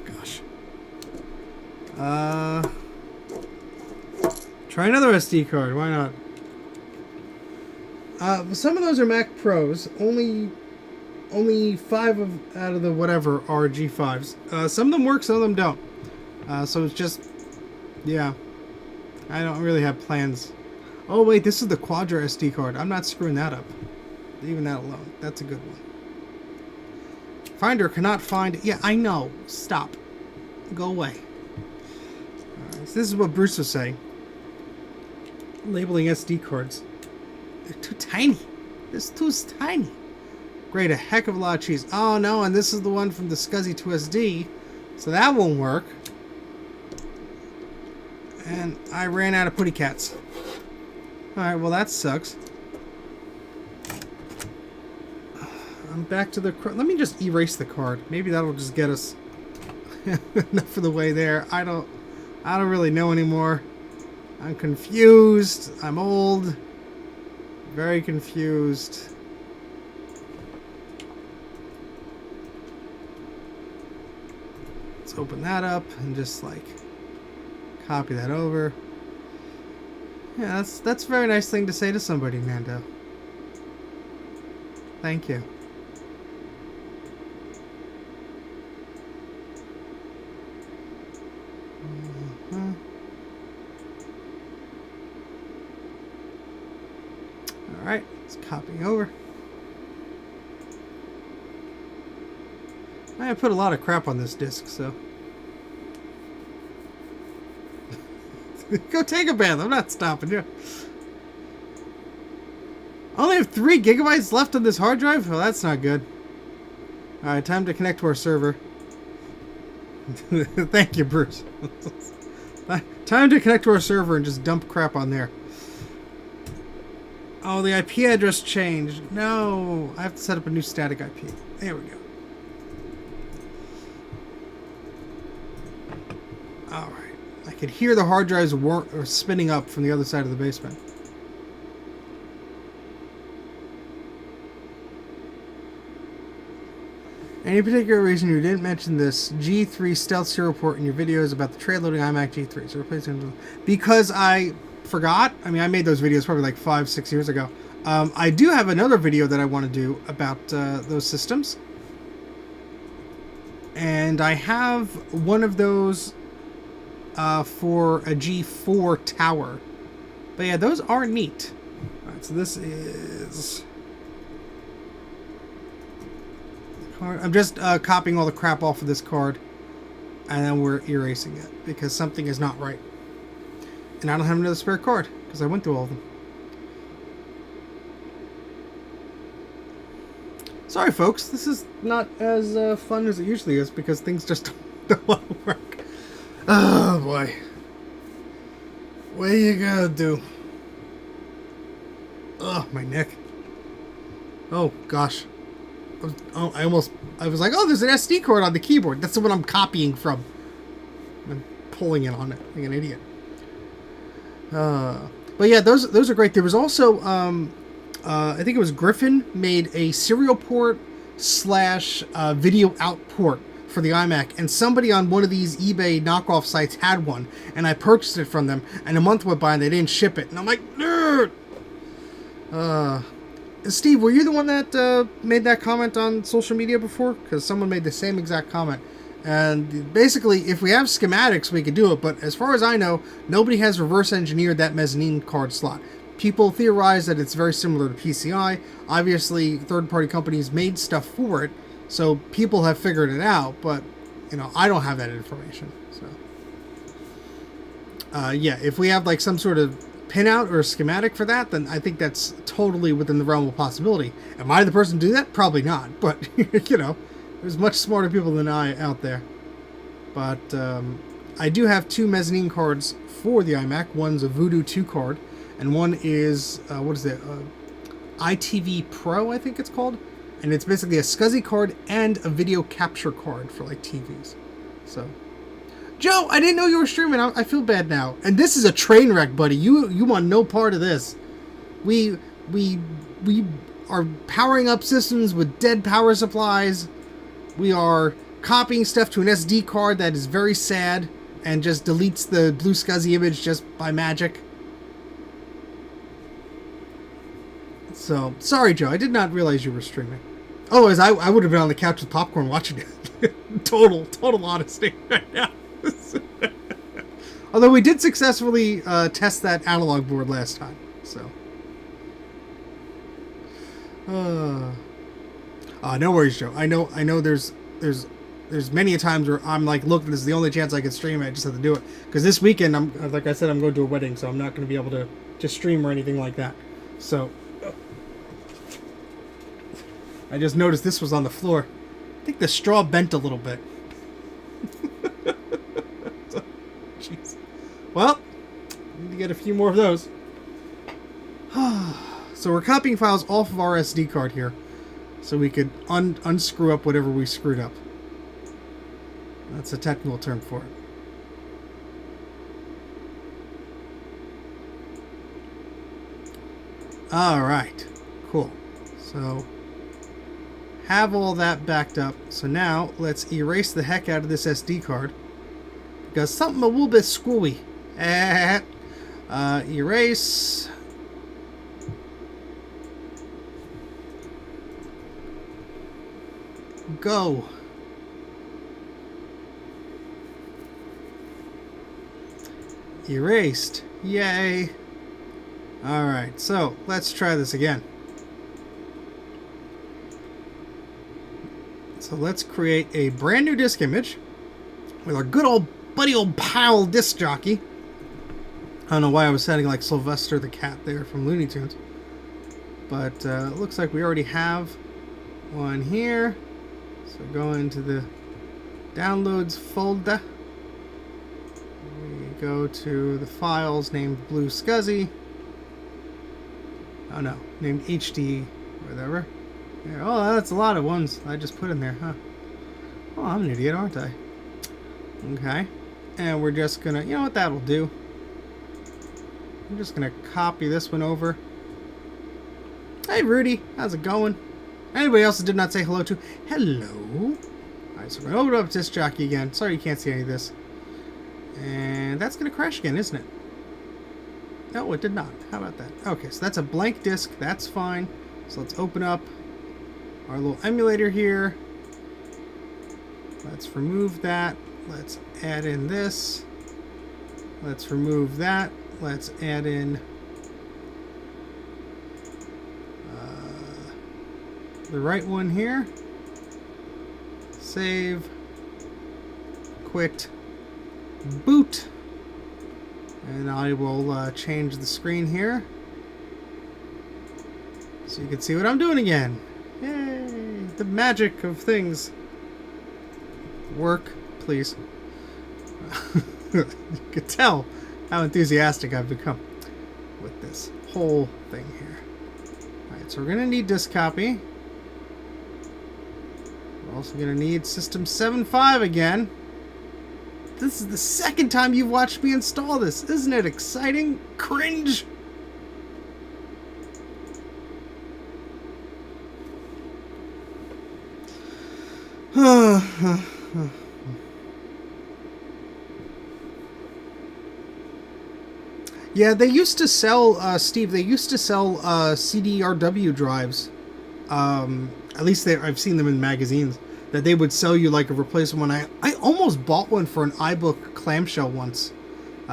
Gosh. Try another SD card. Why not? Some of those are Mac Pros. Only 5 out of the whatever are G5s. Some of them work, some of them don't. So it's just, yeah. I don't really have plans. Oh wait, this is the Quadra SD card. I'm not screwing that up. Even that alone. That's a good one. Finder cannot find... Yeah, I know. Stop. Go away. Alright, so this is what Bruce was saying. Labeling SD cards. They're too tiny. This too tiny. Great, a heck of a lot of cheese. Oh no, and this is the one from the SCSI 2SD. So that won't work. And I ran out of putty cats. Alright, well that sucks. I'm back to the... Let me just erase the card. Maybe that'll just get us enough of the way there. I don't really know anymore. I'm confused. I'm old. Very confused. Let's open that up and just like copy that over. Yeah, that's a very nice thing to say to somebody, Mando. Thank you. Alright, let's copy over. I put a lot of crap on this disk, so... Go take a bath, I'm not stopping you. I only have 3 gigabytes left on this hard drive? Well, that's not good. Alright, time to connect to our server. Thank you, Bruce. Time to connect to our server and just dump crap on there. Oh, the IP address changed. No, I have to set up a new static IP. There we go. Alright. I could hear the hard drives spinning up from the other side of the basement. Any particular reason you didn't mention this G3 stealth serial port in your videos about the tray loading iMac G3? So replacing because I forgot. I mean, I made those videos probably like 5-6 years ago. I do have another video that I want to do about those systems. And I have one of those for a G4 tower. But yeah, those are neat. Alright, so this is... I'm just copying all the crap off of this card. And then we're erasing it. Because something is not right. And I don't have another spare card. Because I went through all of them. Sorry, folks. This is not as fun as it usually is. Because things just don't want to work. Oh, boy. What are you gonna do? Oh, my neck. Oh, gosh. I was like, oh, there's an SD card on the keyboard. That's the one I'm copying from. I'm pulling it on it like an idiot. But yeah, those are great. There was also, I think it was Griffin made a serial port / video out port for the iMac, and somebody on one of these eBay knockoff sites had one, and I purchased it from them, and a month went by and they didn't ship it, and I'm like, nerd! Steve, were you the one that made that comment on social media before? Because someone made the same exact comment. And basically, if we have schematics, we could do it. But as far as I know, nobody has reverse engineered that mezzanine card slot. People theorize that it's very similar to PCI. Obviously, third-party companies made stuff for it. So people have figured it out. But, you know, I don't have that information. So, yeah, if we have like some sort of pinout or a schematic for that, then I think that's totally within the realm of possibility. Am I the person to do that? Probably not, but you know, there's much smarter people than I out there. But I do have 2 mezzanine cards for the iMac. One's a Voodoo 2 card, and one is what is it, ITV Pro, I think it's called, and it's basically a SCSI card and a video capture card for like TVs. So Joe, I didn't know you were streaming. I feel bad now. And this is a train wreck, buddy. You want no part of this. We are powering up systems with dead power supplies. We are copying stuff to an SD card that is very sad and just deletes the blue SCSI image just by magic. So, sorry, Joe. I did not realize you were streaming. Otherwise, I would have been on the couch with popcorn watching it. total honesty right now. Although we did successfully test that analog board last time, so. No worries, Joe. I know. There's many times where I'm like, look, this is the only chance I can stream. I just have to do it because this weekend, like I said, I'm going to a wedding, so I'm not going to be able to just stream or anything like that. So I just noticed this was on the floor. I think the straw bent a little bit. Jeez. Well, need to get a few more of those. So we're copying files off of our SD card here, so we could unscrew up whatever we screwed up. That's a technical term for it. All right, cool. So have all that backed up. So now let's erase the heck out of this SD card. Because something a little bit screwy. Erase. Go. Erased. Yay. Alright, so let's try this again. So let's create a brand new disk image with our good old buddy old pal disc jockey. I don't know why I was sounding like Sylvester the cat there from Looney Tunes. But it looks like we already have one here. So go into the downloads folder. We go to the files named Blue SCSI. Oh no, named HD, whatever. There. Oh, that's a lot of ones I just put in there, huh? Oh, I'm an idiot, aren't I? Okay. And we're just gonna, you know what that'll do? I'm just gonna copy this one over. Hey Rudy, how's it going? Anybody else that did not say hello to, hello. Alright, so we're going to open up Disc Jockey again. Sorry you can't see any of this. And that's going to crash again, isn't it? No, it did not. How about that? Okay, so that's a blank disk. That's fine. So let's open up our little emulator here. Let's remove that. Let's add in this. Let's remove that. Let's add in the right one here. Save. Quit. Boot. And I will change the screen here so you can see what I'm doing again. Yay! The magic of things. Work, please. You can tell how enthusiastic I've become with this whole thing here. Alright, so we're going to need disk copy. We're also going to need System 7.5 again. This is the second time you've watched me install this. Isn't it exciting? Cringe! Yeah, they used to sell, Steve, they used to sell CDRW drives. At least I've seen them in magazines. That they would sell you like a replacement one. I almost bought one for an iBook clamshell once.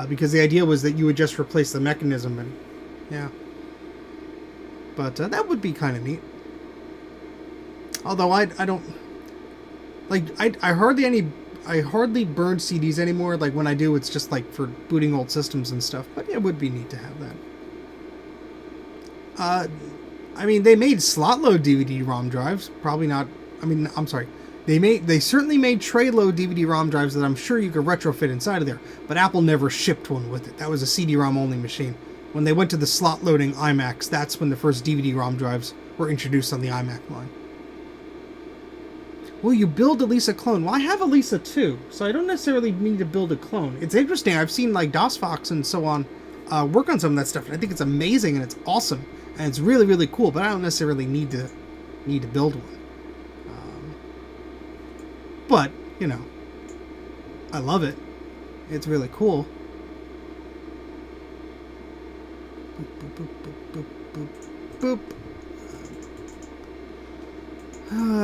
Because the idea was that you would just replace the mechanism. And yeah. But that would be kind of neat. Although I don't... Like, I hardly burn CDs anymore. Like, when I do, it's just, like, for booting old systems and stuff. But it would be neat to have that. I mean, they made slot-load DVD-ROM drives. Probably not... I mean, I'm sorry. They certainly made tray-load DVD-ROM drives that I'm sure you could retrofit inside of there. But Apple never shipped one with it. That was a CD-ROM-only machine. When they went to the slot-loading iMacs, that's when the first DVD-ROM drives were introduced on the iMac line. Will you build a Lisa clone? Well, I have a Lisa too, so I don't necessarily need to build a clone. It's interesting. I've seen like DOSFox and so on work on some of that stuff, and I think it's amazing and it's awesome and it's really, really cool. But I don't necessarily need to build one. But you know, I love it. It's really cool. Boop, boop, boop, boop, boop, boop.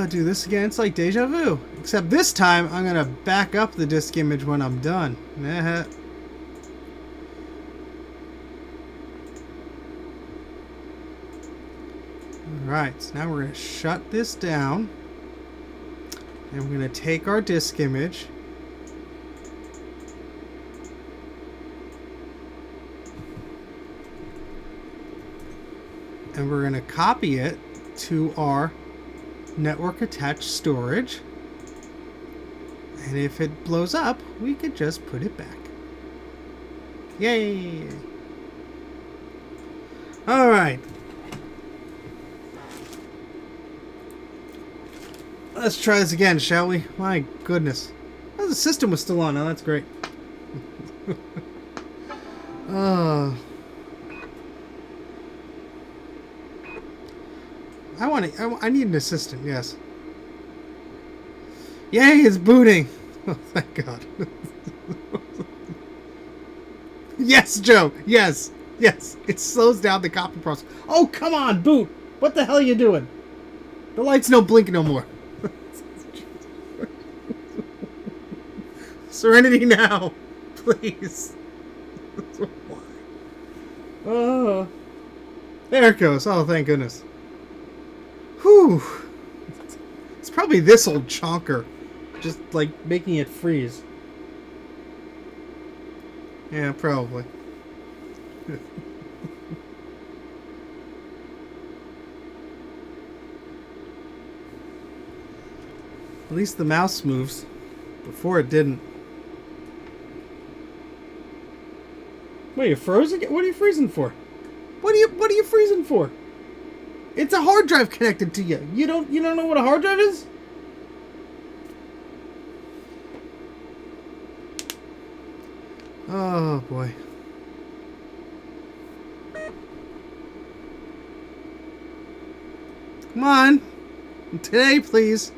Do this again. It's like deja vu. Except this time, I'm going to back up the disk image when I'm done. Alright, so now we're going to shut this down. And we're going to take our disk image. And we're going to copy it to our network attached storage, and if it blows up, we could just put it back. Yay! Alright. Let's try this again, shall we? My goodness. Oh, the system was still on. Oh, that's great. I need an assistant, yes. Yay, it's booting! Oh, thank God. Yes, Joe! Yes! Yes! It slows down the copy process. Oh, come on, boot! What the hell are you doing? The lights don't blink no more. Serenity now! Please. Why? Oh. There it goes. Oh, thank goodness. Whew. It's probably this old chonker. Just, like, making it freeze. Yeah, probably. At least the mouse moves. Before it didn't. Wait, you froze again? What are you freezing for? What are you freezing for? It's a hard drive connected to you. You don't know what a hard drive is? Oh boy. Come on. Today, please.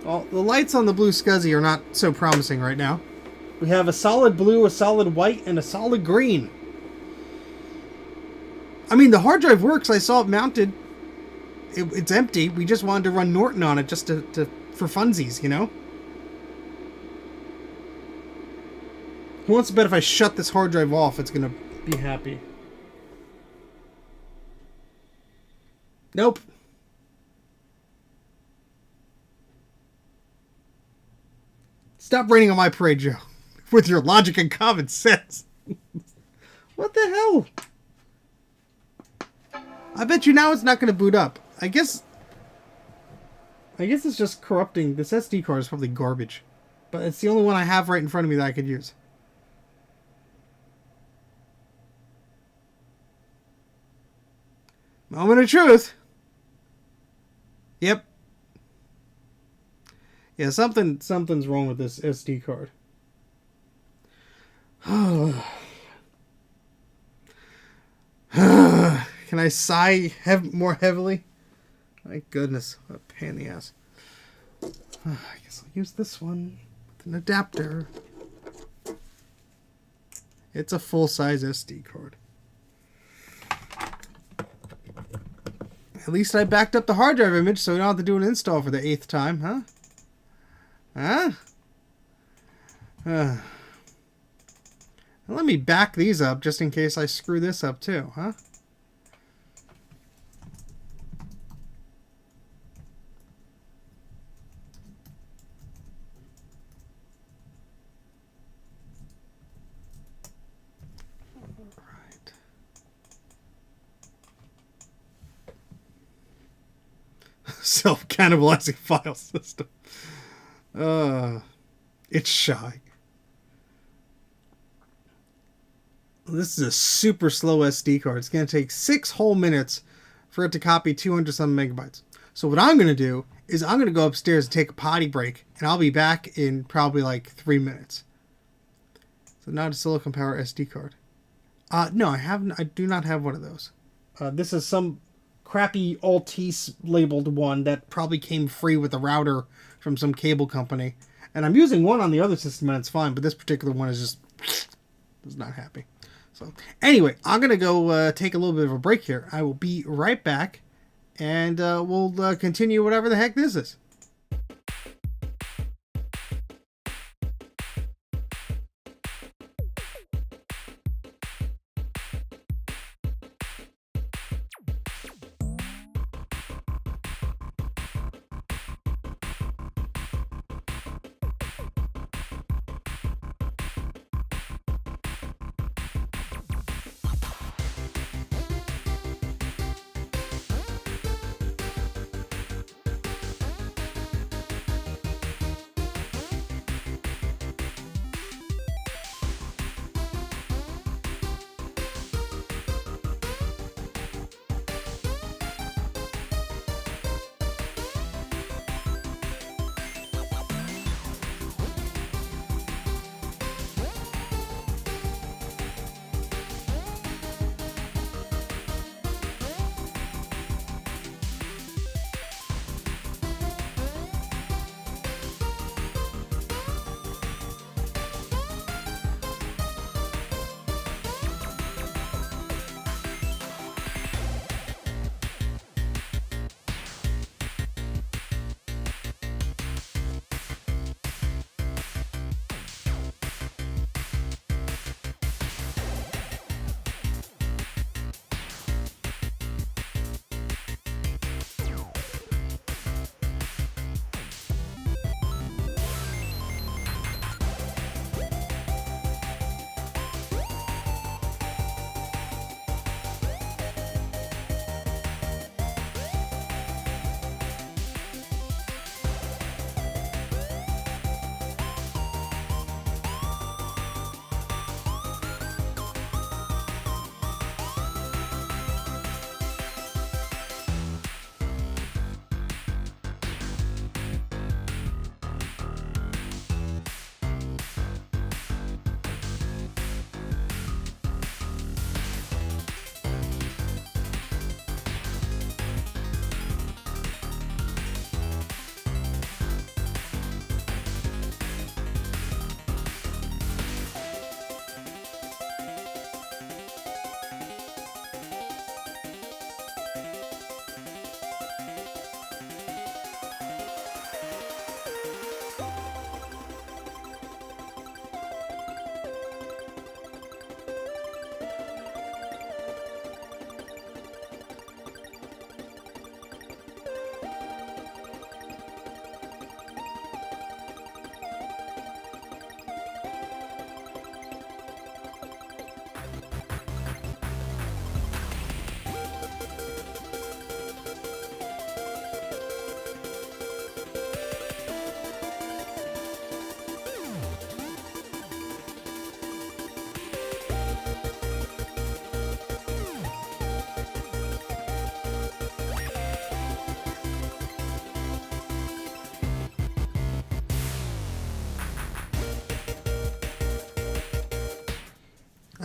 Well, the lights on the blue SCSI are not so promising right now. We have a solid blue, a solid white, and a solid green. I mean, the hard drive works. I saw it mounted. It's empty. We just wanted to run Norton on it just for funsies, you know? Who wants to bet if I shut this hard drive off, it's going to be happy? Nope. Stop raining on my parade, Joe. With your logic and common sense. What the hell? I bet you now it's not going to boot up. I guess it's just corrupting. This SD card is probably garbage. But it's the only one I have right in front of me that I could use. Moment of truth. Yep. Yeah, something's wrong with this SD card. Can I sigh more heavily? My goodness, what a pain in the ass. I guess I'll use this one with an adapter. It's a full-size SD card. At least I backed up the hard drive image so we don't have to do an install for the 8th time, huh? Let me back these up just in case I screw this up too, huh? Alright. Self-cannibalizing file system. It's shy. This is a super slow SD card. It's going to take 6 whole minutes for it to copy 200 some megabytes. So what I'm going to do is I'm going to go upstairs and take a potty break, and I'll be back in probably like 3 minutes. So not a silicon power SD card. No, I do not have one of those. This is some crappy Altice labeled one that probably came free with a router from some cable company. And I'm using one on the other system and it's fine, but this particular one is just not happy. So anyway, I'm going to go take a little bit of a break here. I will be right back, and we'll continue whatever the heck this is.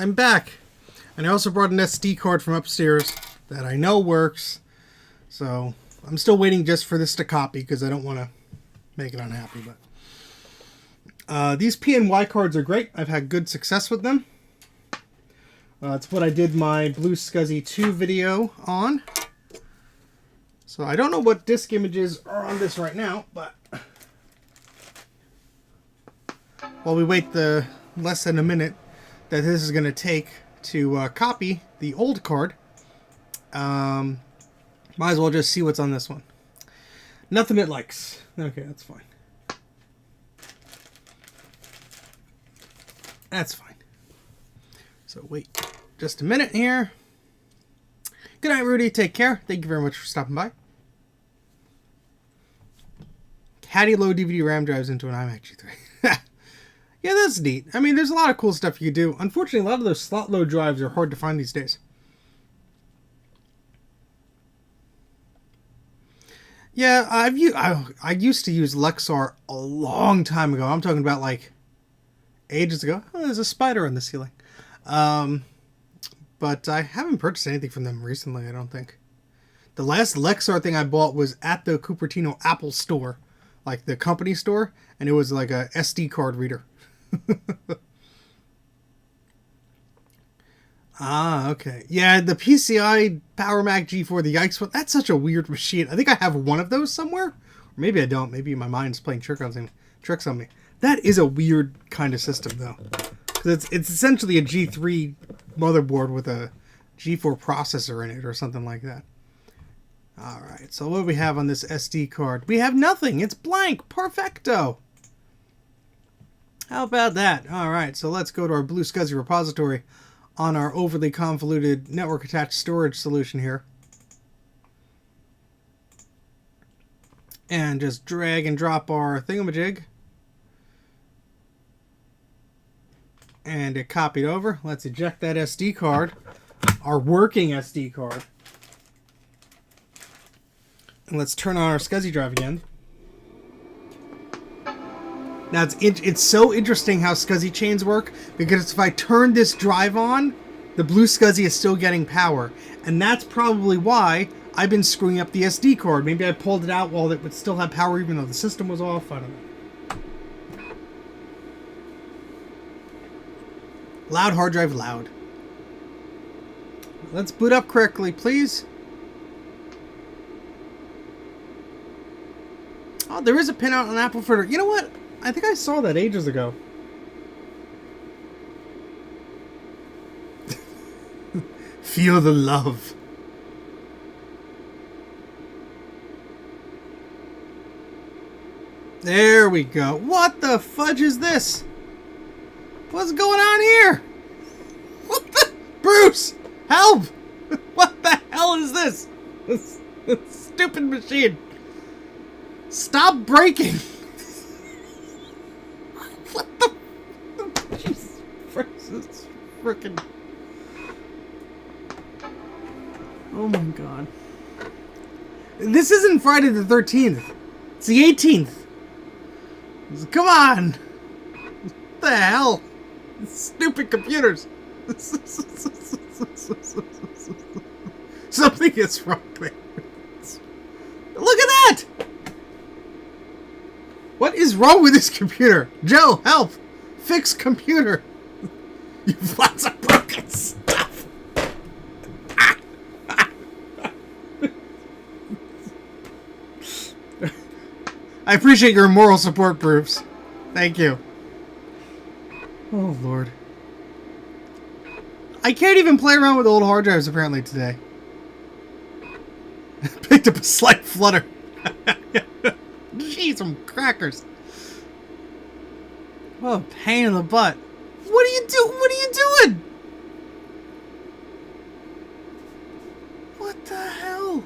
I'm back. And I also brought an SD card from upstairs that I know works. So I'm still waiting just for this to copy because I don't want to make it unhappy. But these PNY cards are great. I've had good success with them. It's what I did my Blue SCSI 2 video on. So I don't know what disk images are on this right now, but while we wait the less than a minute that this is going to take to copy the old card, might as well just see what's on this one. Nothing it likes. Okay, that's fine. That's fine. So wait just a minute here. Good night, Rudy. Take care. Thank you very much for stopping by. How do you load DVD RAM drives into an iMac G3? Yeah, that's neat. I mean, there's a lot of cool stuff you can do. Unfortunately, a lot of those slot load drives are hard to find these days. Yeah, I used to use Lexar a long time ago. I'm talking about like ages ago. Oh, there's a spider on the ceiling. But I haven't purchased anything from them recently, I don't think. The last Lexar thing I bought was at the Cupertino Apple store, like the company store, and it was like a SD card reader. Ah, okay. Yeah, the PCI Power Mac G4, the Yikes one, that's such a weird machine. I think I have one of those somewhere. Or maybe I don't. Maybe my mind's playing tricks on me. That is a weird kind of system, though. Because it's essentially a G3 motherboard with a G4 processor in it or something like that. Alright, so what do we have on this SD card? We have nothing. It's blank. Perfecto. How about that? Alright, so let's go to our Blue SCSI repository on our overly convoluted network attached storage solution here. And just drag and drop our thingamajig. And it copied over. Let's eject that SD card, our working SD card. And let's turn on our SCSI drive again. Now, it's so interesting how SCSI chains work, because if I turn this drive on, the Blue SCSI is still getting power. And that's probably why I've been screwing up the SD card. Maybe I pulled it out while it would still have power even though the system was off. I don't know. Loud hard drive, loud. Let's boot up correctly, please. Oh, there is a pinout on Apple for... You know what? I think I saw that ages ago. Feel the love. There we go. What the fudge is this? What's going on here? What the... Bruce! Help! What the hell is this? This stupid machine. Stop breaking! What the... Jesus Christ, frickin'... Oh my god. This isn't Friday the 13th. It's the 18th. Come on! What the hell? Stupid computers. Something is wrong there. Look at that! What is wrong with this computer? Joe, help! Fix computer! You've lots of broken stuff! I appreciate your moral support, Bruce. Thank you. Oh, Lord. I can't even play around with old hard drives, apparently, today. Picked up a slight flutter. Jeez, some crackers. What a pain in the butt. What are you doing? What are you doing? What the hell?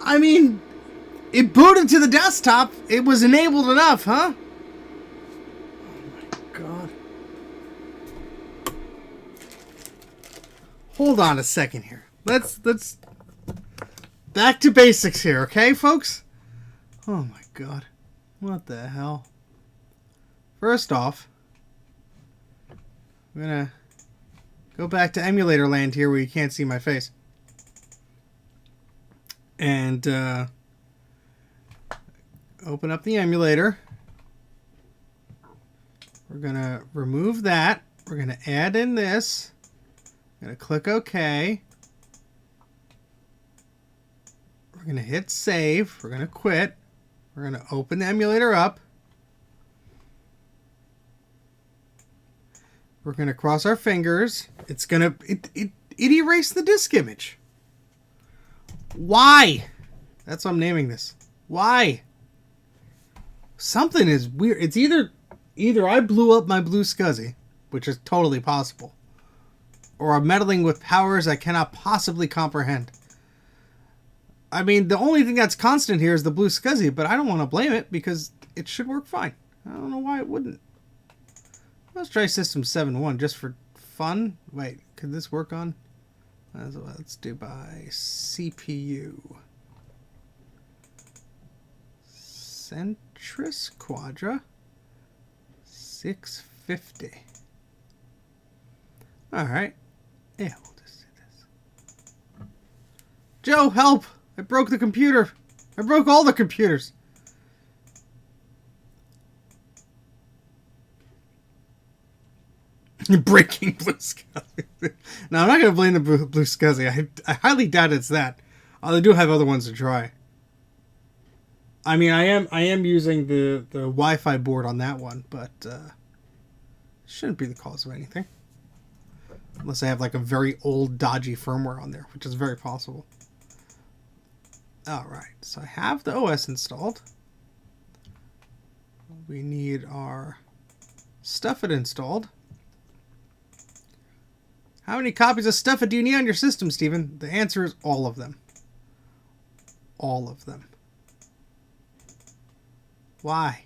I mean, it booted to the desktop. It was enabled enough, huh? Oh my god. Hold on a second here. Let's back to basics here, okay, folks? Oh my god. What the hell? First off, I'm gonna go back to emulator land here where you can't see my face. And open up the emulator. We're gonna remove that. We're gonna add in this. I'm gonna click OK. We're gonna hit save. We're gonna quit. We're gonna open the emulator up. We're gonna cross our fingers. It's gonna it erased the disk image. Why? That's what I'm naming this. Why? Something is weird. It's either I blew up my Blue SCSI, which is totally possible, or I'm meddling with powers I cannot possibly comprehend. I mean, the only thing that's constant here is the Blue SCSI, but I don't want to blame it because it should work fine. I don't know why it wouldn't. Let's try System 7.1 just for fun. Wait, could this work on? Let's do by CPU. Centris Quadra 650. Alright. Yeah, we'll just do this. Joe, help! I broke the computer. I broke all the computers. Breaking Blue SCSI. No, I'm not going to blame the Blue SCSI. I highly doubt it's that. They do have other ones to try. I mean, I am using the Wi-Fi board on that one, but shouldn't be the cause of anything. Unless I have like a very old, dodgy firmware on there, which is very possible. Alright, so I have the OS installed. We need our Stuffit installed. How many copies of Stuffit do you need on your system, Stephen? The answer is all of them. All of them. Why?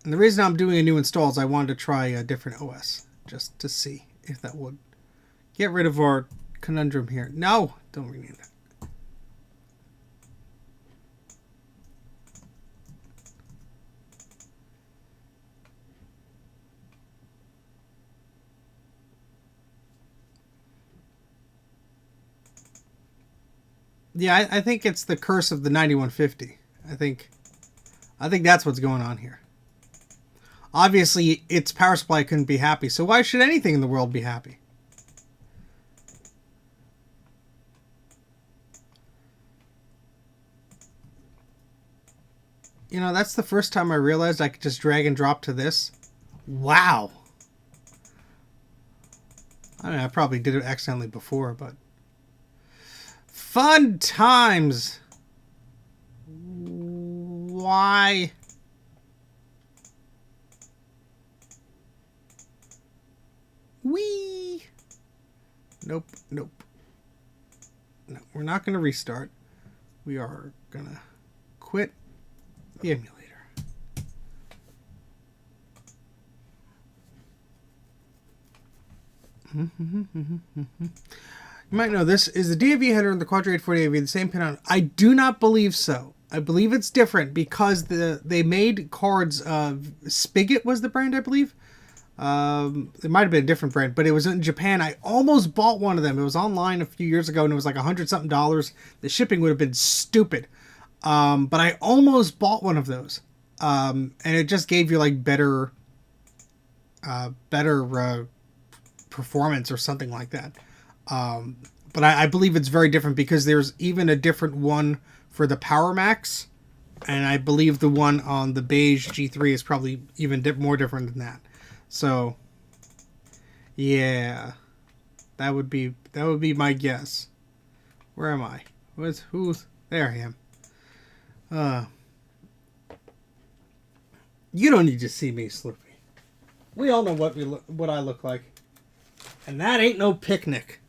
And the reason I'm doing a new install is I wanted to try a different OS. Just to see if that would get rid of our conundrum here. No! Don't rename that. Yeah, I think it's the curse of the 9150. I think that's what's going on here. Obviously, its power supply couldn't be happy, so why should anything in the world be happy? You know, that's the first time I realized I could just drag and drop to this. Wow! I mean, I probably did it accidentally before, but... Fun times! Why? Whee! Nope, nope. No, we're not going to restart. We are going to quit the emulator. You might know this. Is the DAV header and the Quadra 840 AV the same pin on? I do not believe so. I believe it's different because they made cards. Spigot was the brand, I believe. It might have been a different brand, but it was in Japan. I almost bought one of them. It was online a few years ago, and it was like $100-something. The shipping would have been stupid. But I almost bought one of those. And it just gave you like better performance or something like that. But I believe it's very different because there's even a different one for the Power Max, and I believe the one on the beige G3 is probably even more different than that. So, yeah, that would be my guess. Where am I? Who's there? I am. You don't need to see me, Sloopy. We all know what I look like, and that ain't no picnic.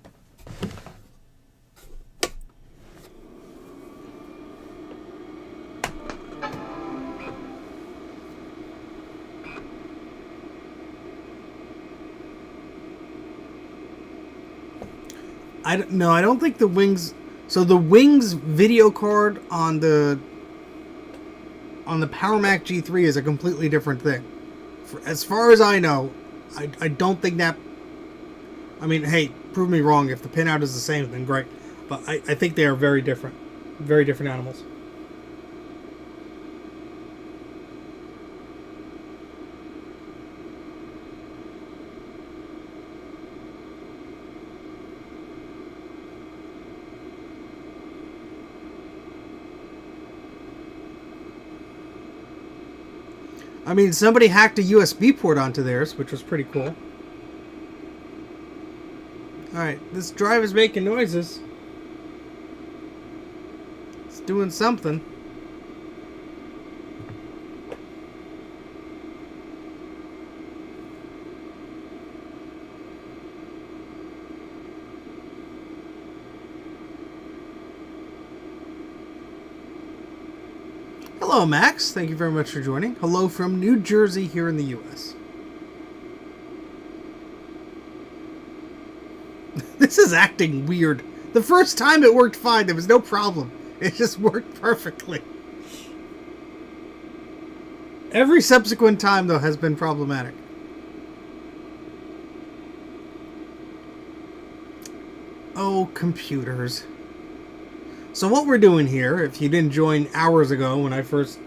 I don't think the Wings... So the Wings video card on the Power Mac G3 is a completely different thing As far as I know, I don't think that... I mean, hey, prove me wrong. If the pinout is the same, then great. But I think they are very different. Very different animals. I mean, somebody hacked a USB port onto theirs, which was pretty cool. Alright, this drive is making noises. It's doing something. Hello, Max. Thank you very much for joining. Hello from New Jersey here in the U.S. This is acting weird. The first time it worked fine. There was no problem. It just worked perfectly. Every subsequent time, though, has been problematic. Oh, computers. So what we're doing here, if you didn't join hours ago when I first...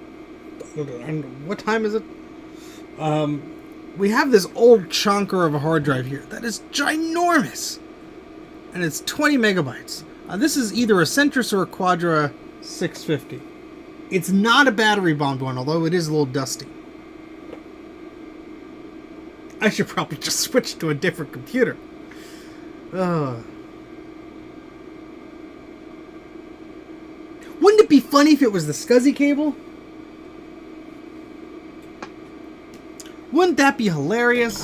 What time is it? We have this old chunker of a hard drive here that is ginormous. And it's 20 megabytes. This is either a Centris or a Quadra 650. It's not a battery bombed one, although it is a little dusty. I should probably just switch to a different computer. Wouldn't it be funny if it was the SCSI cable? Wouldn't that be hilarious?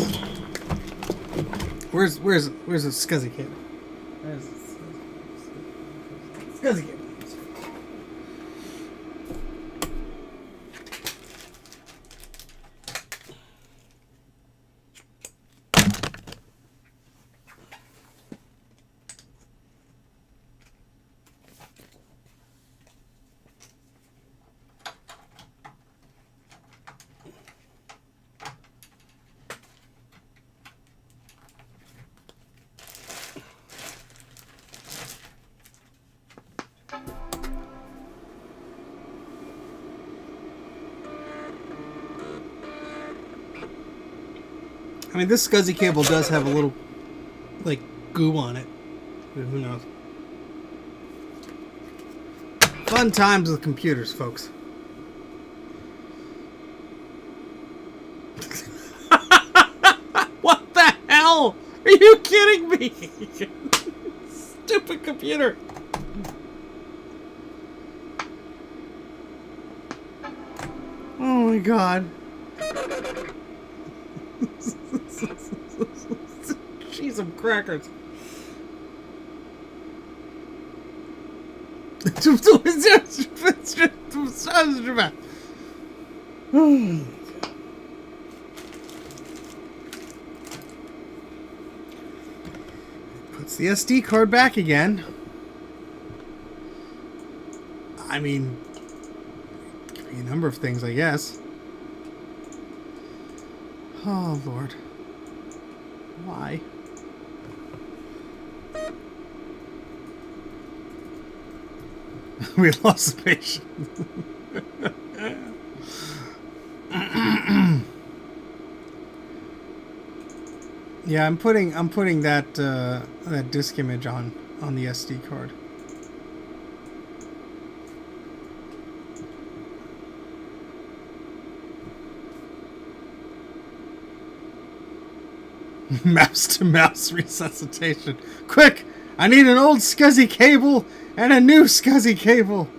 Where's the SCSI cable? Where's the SCSI cable? I mean, this SCSI cable does have a little, like, goo on it. But who knows? Fun times with computers, folks. What the hell? Are you kidding me? Stupid computer. Oh my god. Cheese and crackers. Puts the SD card back again. I mean, could be a number of things, I guess. Oh, Lord. Why? We lost the patient. Yeah, I'm putting that that disk image on the SD card. Mouse to mouse resuscitation. Quick! I need an old SCSI cable and a new SCSI cable.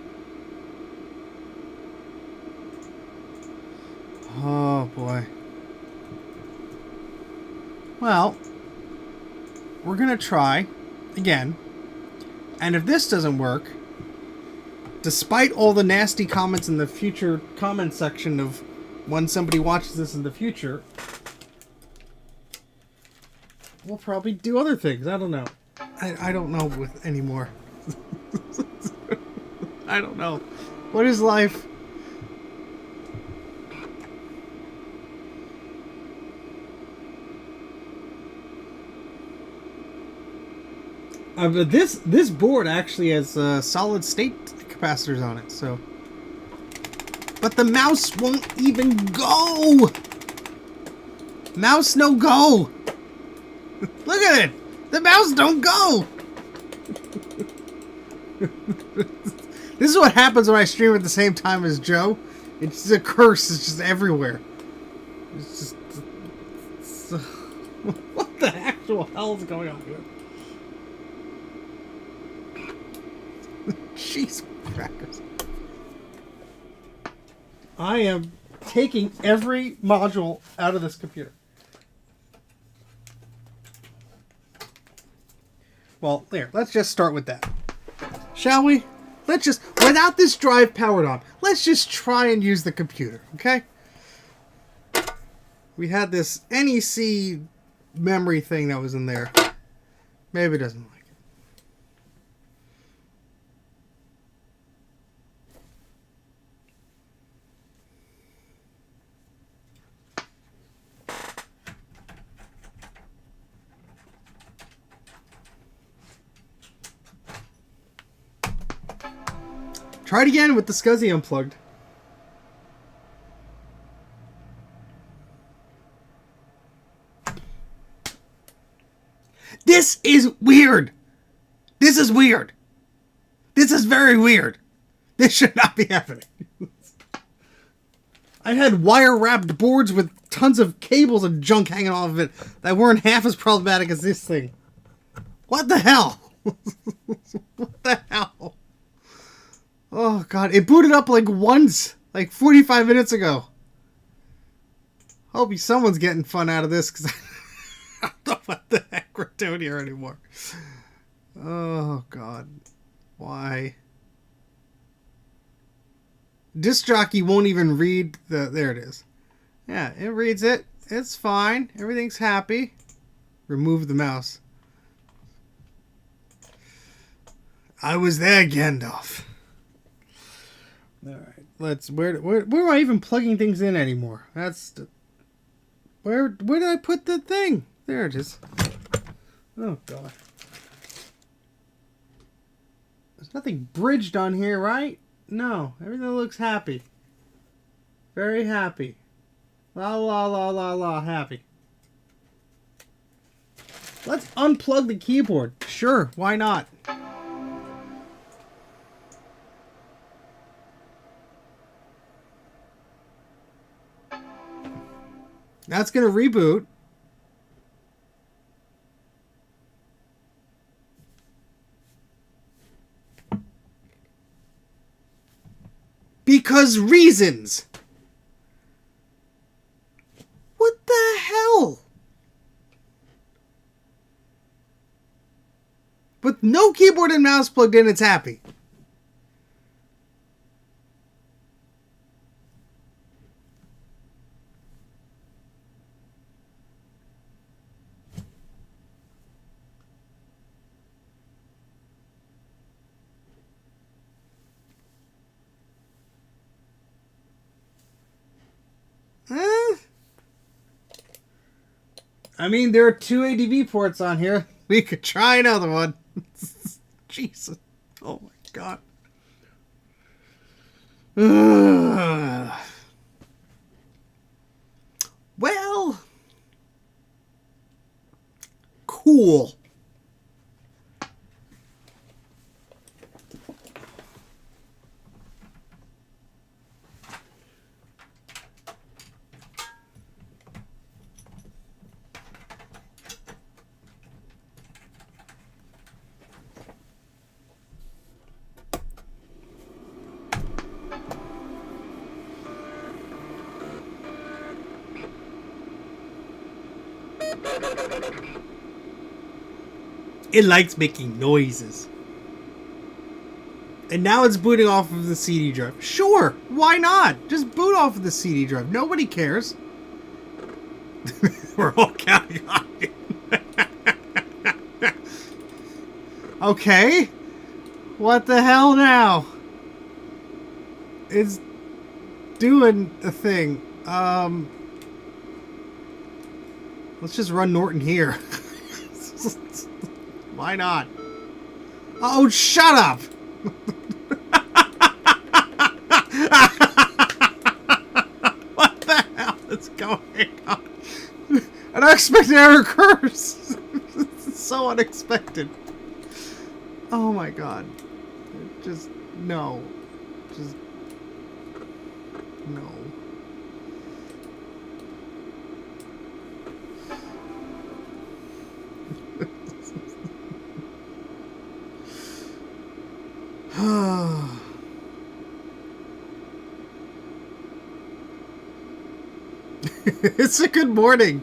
Oh boy. Well, we're gonna try again. And if this doesn't work, despite all the nasty comments in the future comment section of when somebody watches this in the future, we'll probably do other things. I don't know. I don't know with anymore. I don't know. What is life? But this board actually has solid state capacitors on it, so. But the mouse won't even go. Mouse no go. Look at it. The mouse don't go. This is what happens when I stream at the same time as Joe. It's just a curse. It's just everywhere. It's just. What the actual hell is going on here? Jeez, crackers. I am taking every module out of this computer. Well, there. Let's just start with that. Shall we? Let's just, without this drive powered on, let's just try and use the computer, okay? We had this NEC memory thing that was in there. Maybe it doesn't like it. Try it again with the SCSI unplugged. This is weird. This is weird. This is very weird. This should not be happening. I had wire-wrapped boards with tons of cables and junk hanging off of it that weren't half as problematic as this thing. What the hell? What the hell? Oh, God. It booted up like once, like 45 minutes ago. Hope someone's getting fun out of this, because I don't know what the heck we're doing here anymore. Oh, God. Why? Disc jockey won't even read the... There it is. Yeah, it reads it. It's fine. Everything's happy. Remove the mouse. I was there, Gandalf. Alright, let's... Where am I even plugging things in anymore? That's... Where did I put the thing? There it is. Oh, God. There's nothing bridged on here, right? No, everything looks happy. Very happy. La la la la la happy. Let's unplug the keyboard. Sure, why not? That's gonna reboot. Because reasons. What the hell? With no keyboard and mouse plugged in, it's happy. I mean, there are 2 ADV ports on here. We could try another one. Jesus. Oh my God. Well. Cool. It likes making noises. And now it's booting off of the CD drive. Sure, why not? Just boot off of the CD drive. Nobody cares. We're all counting on you. Okay. What the hell now? It's doing a thing. Let's just run Norton here. Why not? Oh, shut up! What the hell is going on? An unexpected error occurs! It's so unexpected. Oh my god. Just, no. Just, no. It's a good morning,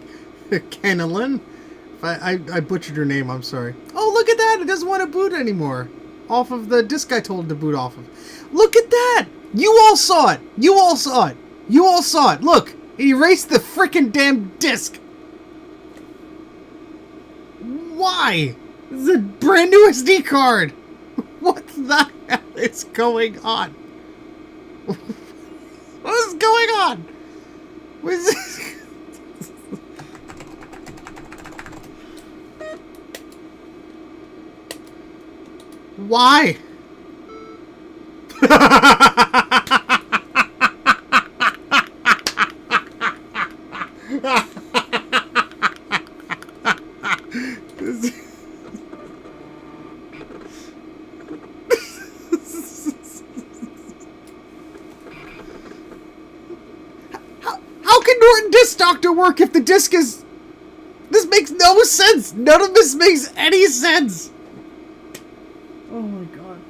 Canelin. I butchered your name, I'm sorry. Oh, look at that! It doesn't want to boot anymore. Off of the disk I told it to boot off of. Look at that! You all saw it! You all saw it! You all saw it! Look! It erased the frickin' damn disk! Why? This is a brand new SD card! What the hell is going on? What is going on? What is this? Why? How can Norton Disk Doctor work if the disk is... This makes no sense! None of this makes any sense! Oh my god.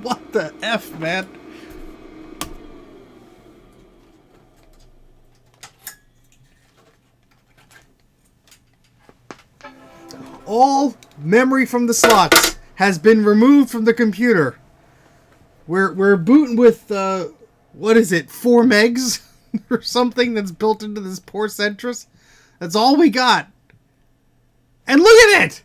What the F, man? All memory from the slots has been removed from the computer. We're booting with, what is it, 4 megs? Or something that's built into this poor Centrus? That's all we got. And look at it!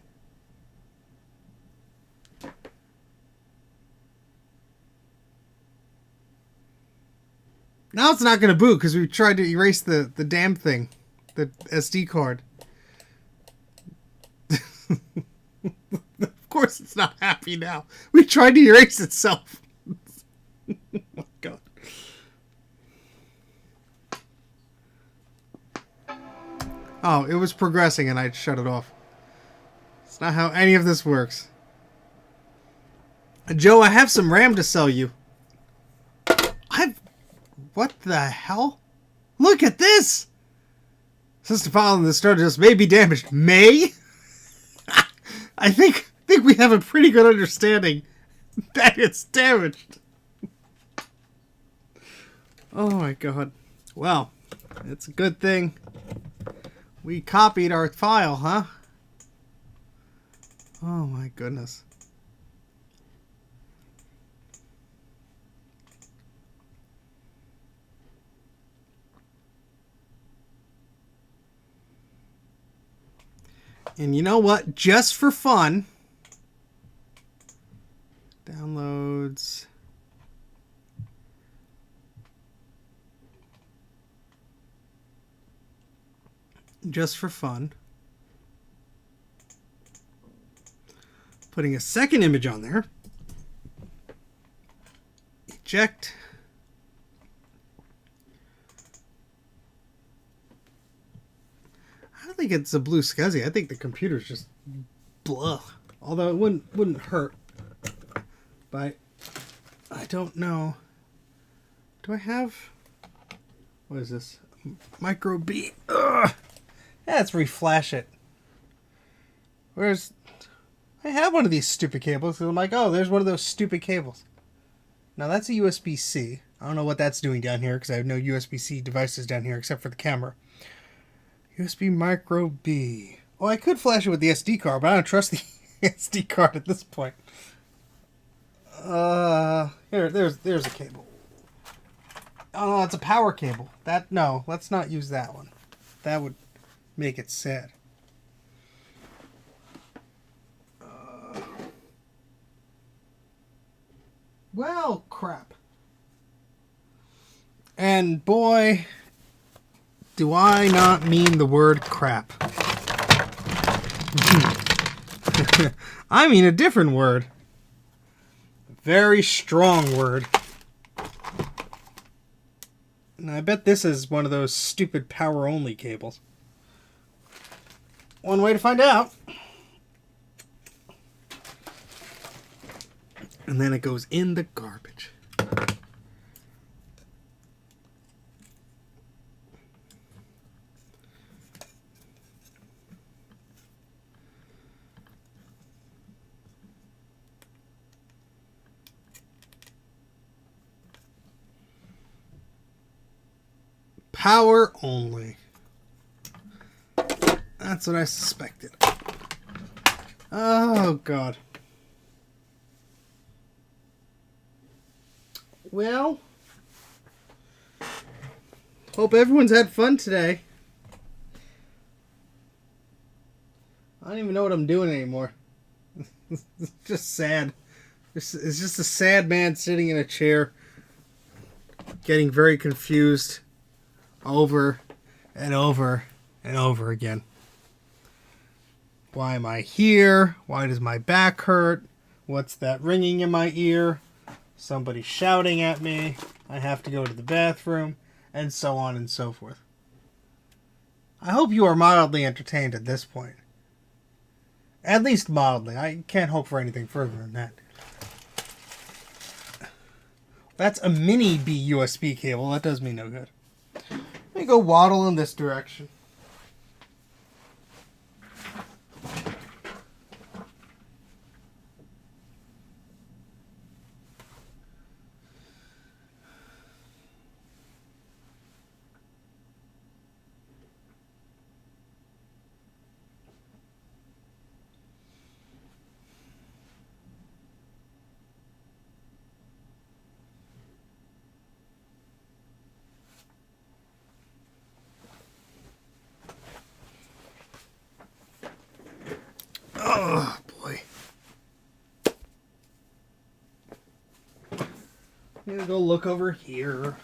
Now it's not going to boot because we tried to erase the damn thing. The SD card. Of course it's not happy now. We tried to erase itself. Oh my god. Oh, it was progressing and I shut it off. It's not how any of this works. Joe, I have some RAM to sell you. What the hell? Look at this! System file in the start just may be damaged. May? I think we have a pretty good understanding that it's damaged. Oh my god. Well, it's a good thing we copied our file, huh? Oh my goodness. And you know what? Just for fun, downloads. Just for fun, putting a second image on there. Eject. I don't think it's a blue SCSI. I think the computer's just blah. Although it wouldn't hurt. But I don't know. Do I have... What is this? Micro B. Ugh. Yeah, let's reflash it. Where's... I have one of these stupid cables. So I'm like, oh, there's one of those stupid cables. Now that's a USB-C. I don't know what that's doing down here because I have no USB-C devices down here except for the camera. USB Micro B. Oh, I could flash it with the SD card, but I don't trust the SD card at this point. There's a cable. Oh, no, it's a power cable. No, let's not use that one. That would make it sad. Well, crap. And boy, do I not mean the word crap. I mean a different word. A very strong word. And I bet this is one of those stupid power-only cables. One way to find out. And then it goes in the garbage. Power only. That's what I suspected. Oh, God. Well, hope everyone's had fun today. I don't even know what I'm doing anymore. It's just sad. It's just a sad man sitting in a chair, getting very confused over and over and over again. Why am I here? Why does my back hurt? What's that ringing in my ear? Somebody shouting at me. I have to go to the bathroom, and so on and so forth. I hope you are mildly entertained at this point. At least mildly. I can't hope for anything further than that. That's a mini B USB cable. That does me no good. Let me go waddle in this direction. Oh, boy. I'm gonna go look over here.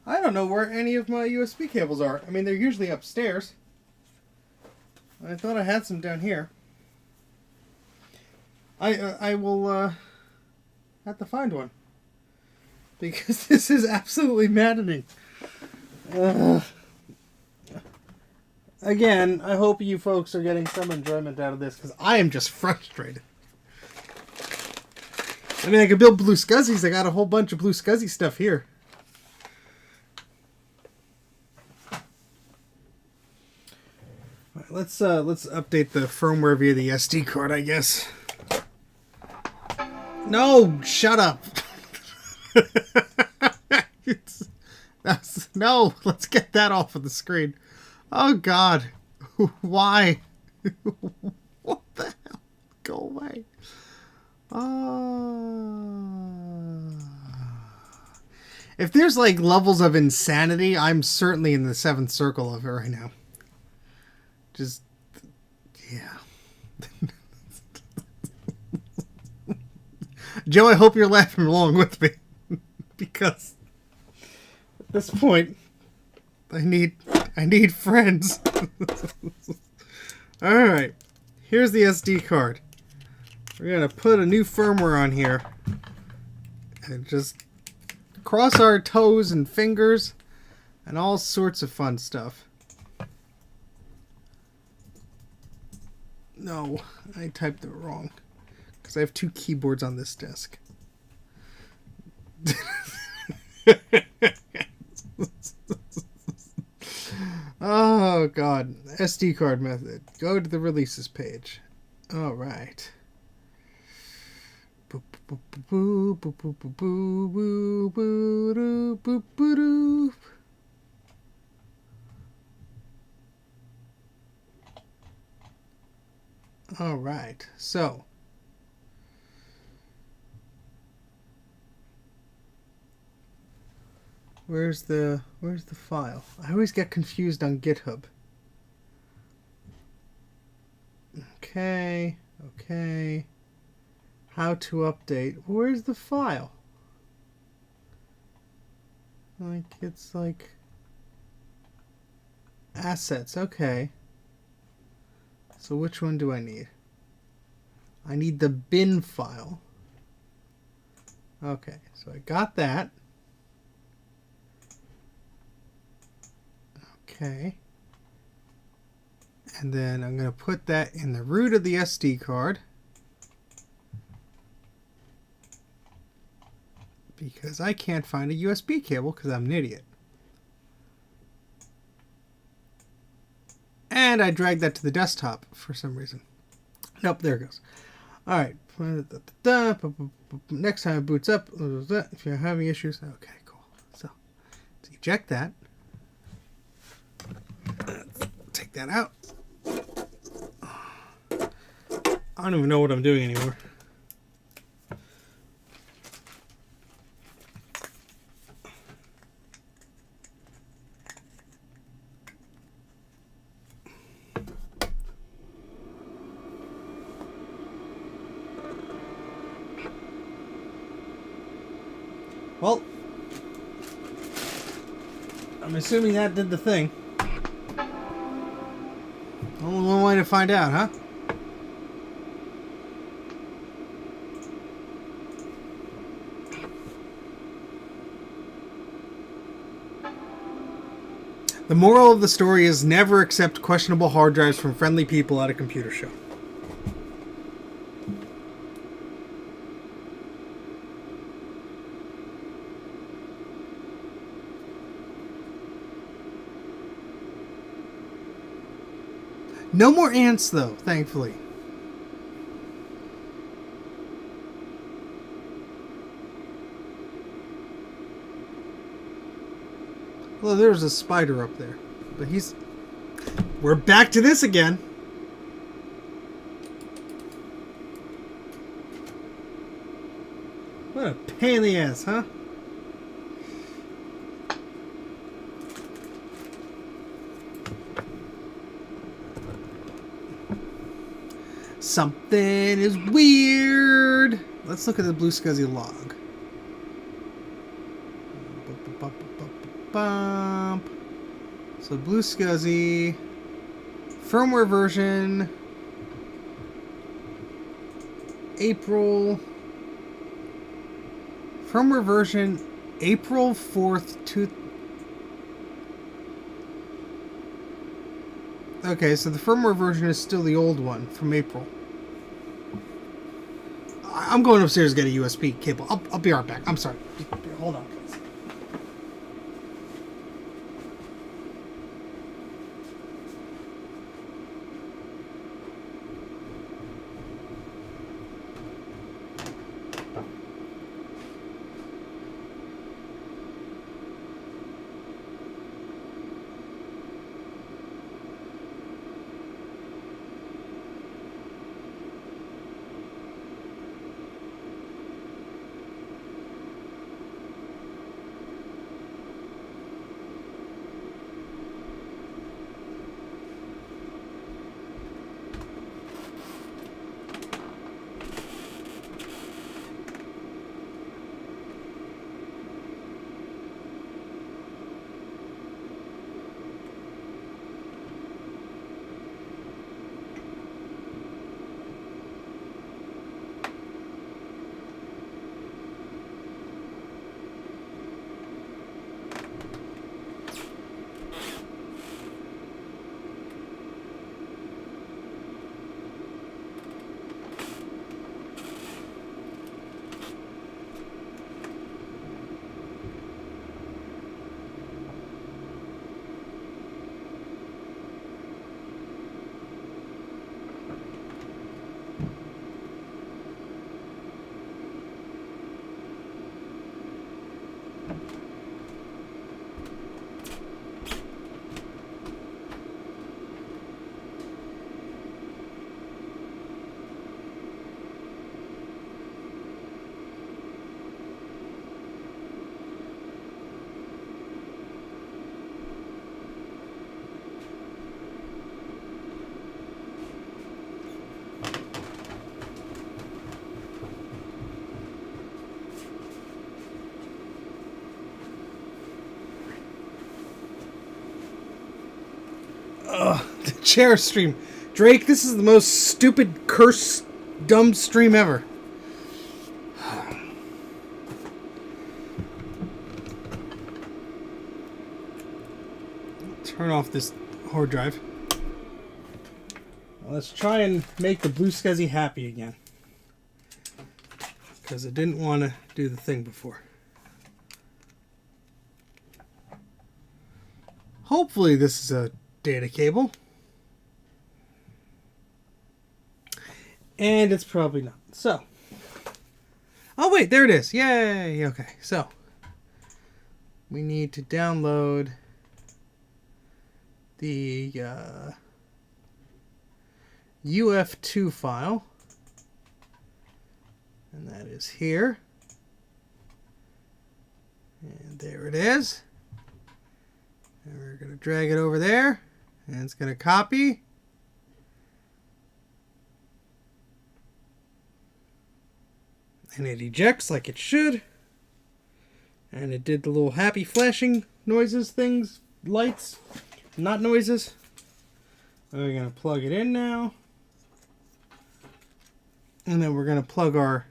I don't know where any of my USB cables are. I mean, they're usually upstairs. I thought I had some down here. I will have to find one. Because this is absolutely maddening. Again, I hope you folks are getting some enjoyment out of this, because I am just frustrated. I mean, I could build blue scuzzies. I got a whole bunch of blue scuzzy stuff here. Let's update the firmware via the SD card, I guess. No, shut up. No, let's get that off of the screen. Oh God, why? What the hell? Go away. If there's like levels of insanity, I'm certainly in the 7th circle of it right now. Just, yeah. Joe, I hope you're laughing along with me. Because at this point, I need friends. Alright. Here's the SD card. We're going to put a new firmware on here. And just cross our toes and fingers. And all sorts of fun stuff. No, I typed it wrong. Because I have 2 keyboards on this desk. Oh, God. SD card method. Go to the releases page. All right. All right. So, where's the file? I always get confused on GitHub. Okay. Okay. How to update. Where's the file? Like, it's like assets. Okay. So which one do I need? I need the bin file. Okay, so I got that. Okay. And then I'm going to put that in the root of the SD card. Because I can't find a USB cable because I'm an idiot. And I dragged that to the desktop for some reason. Nope, there it goes. All right. Next time it boots up, if you're having issues, okay, cool. So eject that. Take that out. I don't even know what I'm doing anymore. Well, I'm assuming that did the thing. Only one way to find out, huh? The moral of the story is never accept questionable hard drives from friendly people at a computer show. No more ants, though, thankfully. Well, there's a spider up there. But he's... We're back to this again. What a pain in the ass, huh? Something is weird. Let's look at the Blue Scuzzy log. So Blue Scuzzy firmware version April 4th. Okay, so the firmware version is still the old one from April. I'm going upstairs to get a USB cable. I'll be right back. I'm sorry. Hold on, please. The chair stream. Drake, this is the most stupid, cursed, dumb stream ever. Turn off this hard drive. Let's try and make the Blue Scuzzy happy again. Because it didn't want to do the thing before. Hopefully this is a data cable. And it's probably not. So. Oh wait, there it is. Yay! Okay, so. We need to download the UF2 file. And that is here. And there it is. And we're going to drag it over there. And it's going to copy. And it ejects like it should. And it did the little happy flashing noises, things, lights, not noises. We're going to plug it in now. And then we're going to plug our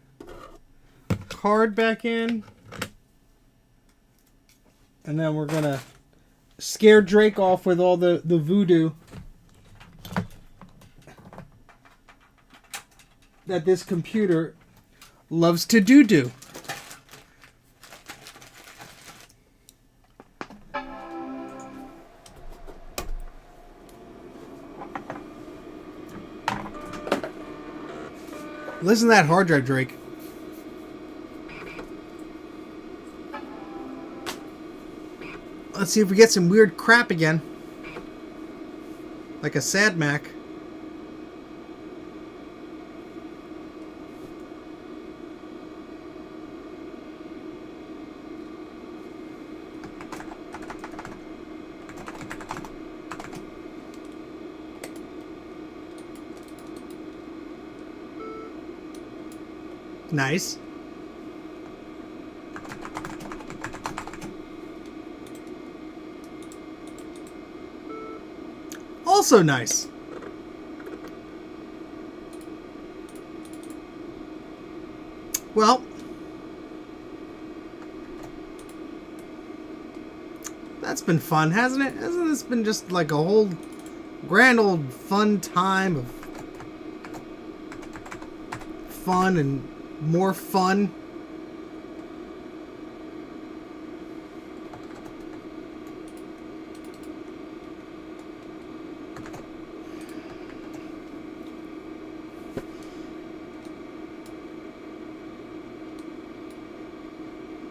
card back in. And then we're going to scare Drake off with all the voodoo that this computer loves to do. Listen to that hard drive, Drake. Let's see if we get some weird crap again. Like a sad Mac. Nice. Also nice. Well, that's been fun, hasn't it? Hasn't this been just like a whole grand old fun time of fun and more fun?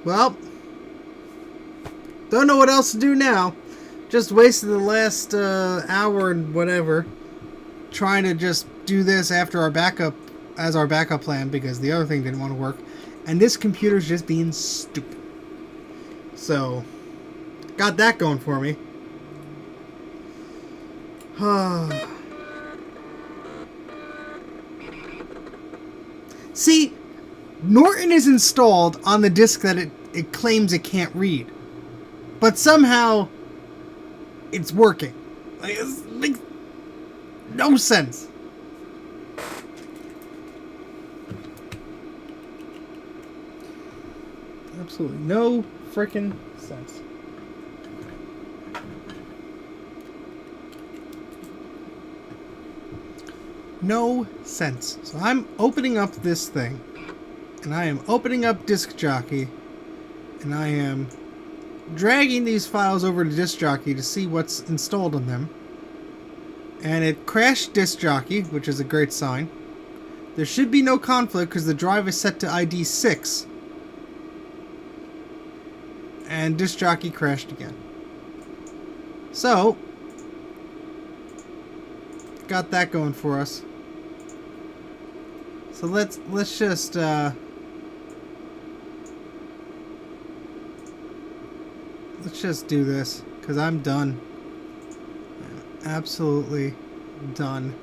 Well, don't know what else to do now. Just wasted the last hour and whatever trying to just do this after our backup, as our backup plan, because the other thing didn't want to work. And this computer's just being stupid. So, got that going for me. See, Norton is installed on the disk that it claims it can't read. But somehow, it's working. Like, it makes no sense. Absolutely no frickin' sense. No sense. So I'm opening up this thing. And I am opening up Disk Jockey. And I am dragging these files over to Disk Jockey to see what's installed on them. And it crashed Disk Jockey, which is a great sign. There should be no conflict because the drive is set to ID 6. And Disk Jockey crashed again. So, got that going for us. So let's just let's just do this, because I'm done. I'm absolutely done.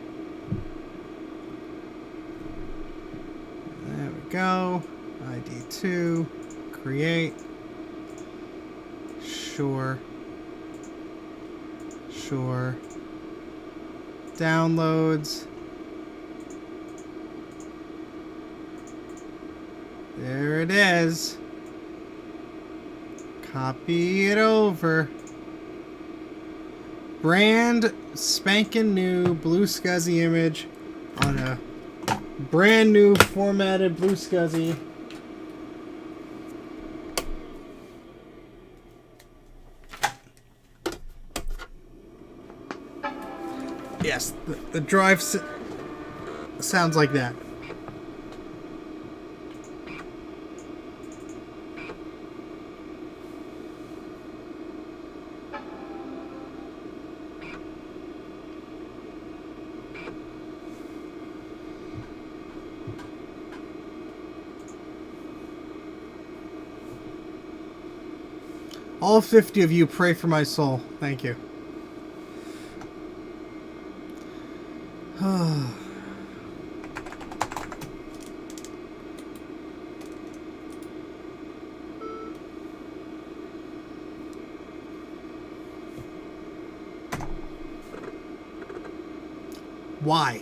There we go. ID 2. Create. Sure. Sure. Downloads. There it is. Copy it over. Brand spanking new Blue SCSI image on a brand new formatted Blue SCSI. Yes, the drive sounds like that. All 50 of you pray for my soul. Thank you. Why?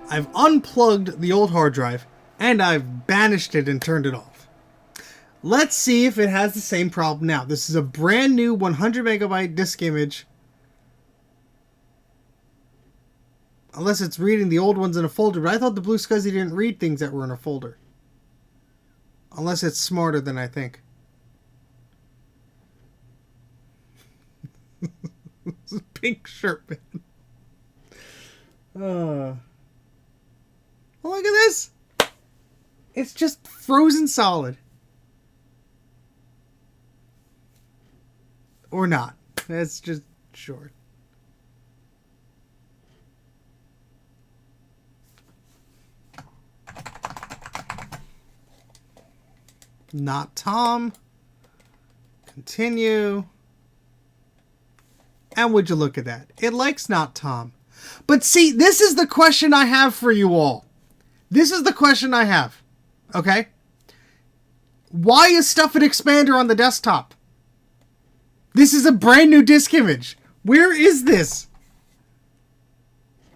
I've unplugged the old hard drive and I've banished it and turned it off. Let's see if it has the same problem now. This is a brand new 100 megabyte disk image. Unless it's reading the old ones in a folder. But I thought the Blue SCSI didn't read things that were in a folder. Unless it's smarter than I think. Pink shirt, man. Well, look at this. It's just frozen solid. Or not. It's just short. Not Tom. Continue. And would you look at that? It likes not Tom. But see, this is the question I have for you all. This is the question I have. Okay? Why is Stuff and Expander on the desktop? This is a brand new disk image. Where is this?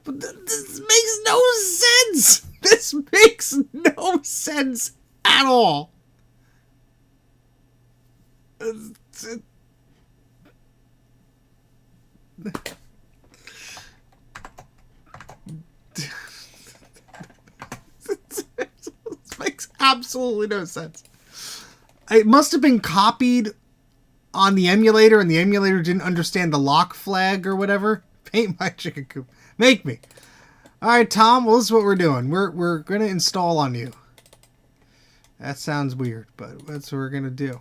But this makes no sense. This makes no sense at all. This makes absolutely no sense. It must have been copied on the emulator and the emulator didn't understand the lock flag or whatever. Paint my chicken coop. Make me. Alright, Tom, well, this is what we're doing. We're going to install on you. That sounds weird, but that's what we're going to do.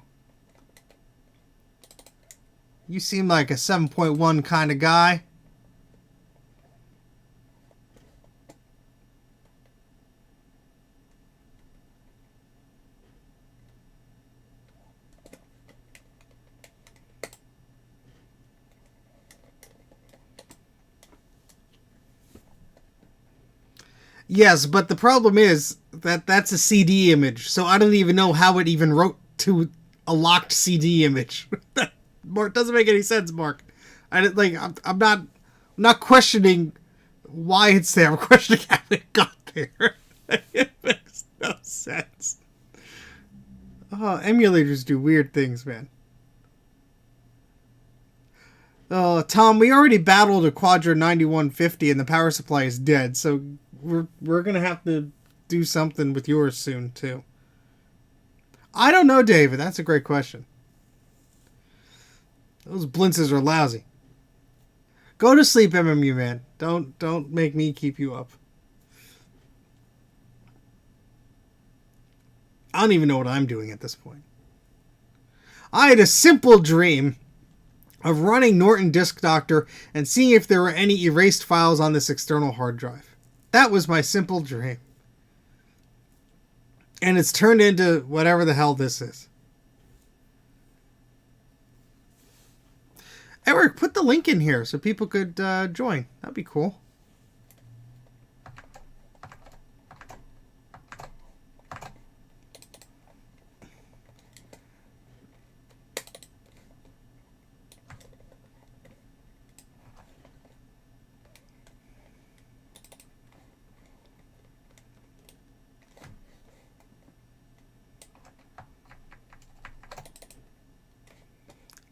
You seem like a 7.1 kind of guy. Yes, but the problem is that that's a CD image, so I don't even know how it even wrote to a locked CD image. Mark, doesn't make any sense, Mark. I'm not questioning why it's there. I'm questioning how it got there. It makes no sense. Oh, emulators do weird things, man. Oh, Tom, we already battled a Quadra 9150 and the power supply is dead, so we're gonna have to do something with yours soon too. I don't know, David. That's a great question. Those blintzes are lousy. Go to sleep, MMU man. Don't make me keep you up. I don't even know what I'm doing at this point. I had a simple dream of running Norton Disk Doctor and seeing if there were any erased files on this external hard drive. That was my simple dream. And it's turned into whatever the hell this is. Eric, put the link in here so people could join. That'd be cool.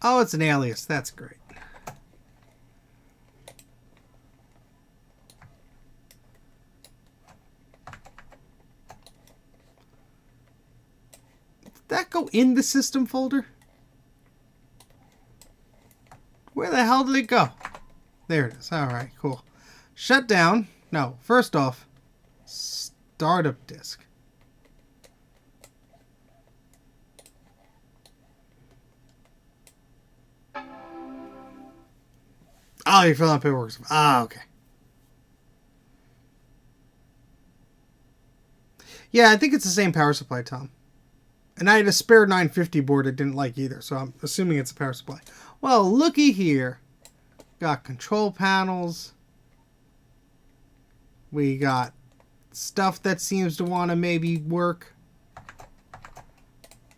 Oh, it's an alias. That's great. Did that go in the system folder? Where the hell did it go? There it is. All right, cool. Shut down. No, first off, startup disk. Oh, you fill out paperwork. Ah, okay. Yeah, I think it's the same power supply, Tom. And I had a spare 950 board I didn't like either, so I'm assuming it's a power supply. Well, looky here. Got control panels. We got stuff that seems to want to maybe work.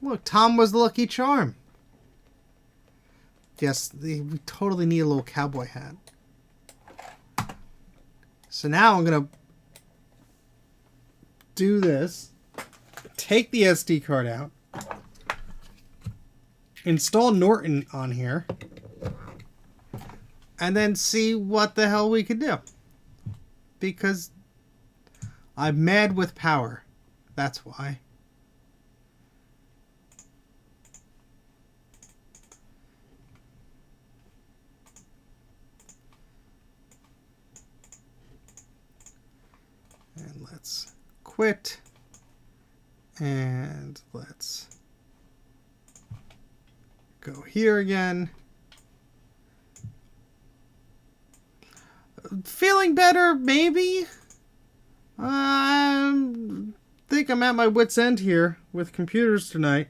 Look, Tom was the lucky charm. Yes, we totally need a little cowboy hat. So now I'm going to do this. Take the SD card out. Install Norton on here. And then see what the hell we could do. Because I'm mad with power. That's why. And let's quit. And let's go here again. Feeling better, maybe? I think I'm at my wit's end here with computers tonight.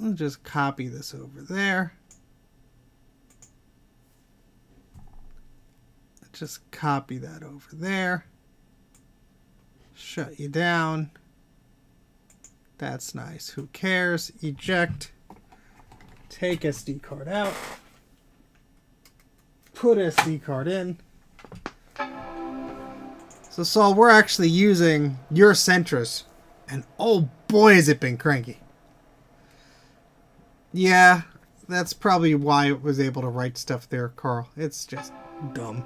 I'll just copy this over there. Just copy that over there. Shut you down. That's nice. Who cares? Eject. Take SD card out. Put SD card in. So Saul, we're actually using your Centris. And oh boy has it been cranky. Yeah, that's probably why it was able to write stuff there, Carl. It's just dumb.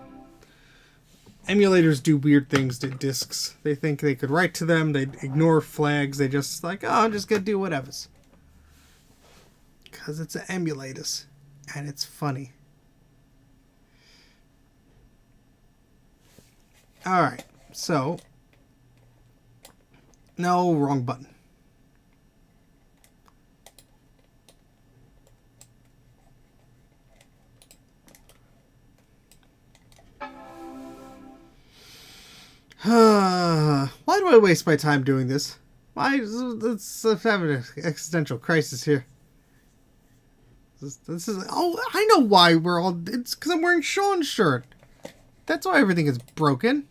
Emulators do weird things to disks. They think they could write to them. They ignore flags. They just like, oh, I'm just going to do whatever. Because it's an emulators. And it's funny. Alright, so. No, wrong button. Why do I waste my time doing this? Let's have an existential crisis here. This is... Oh, I know why we're all... It's because I'm wearing Sean's shirt. That's why everything is broken.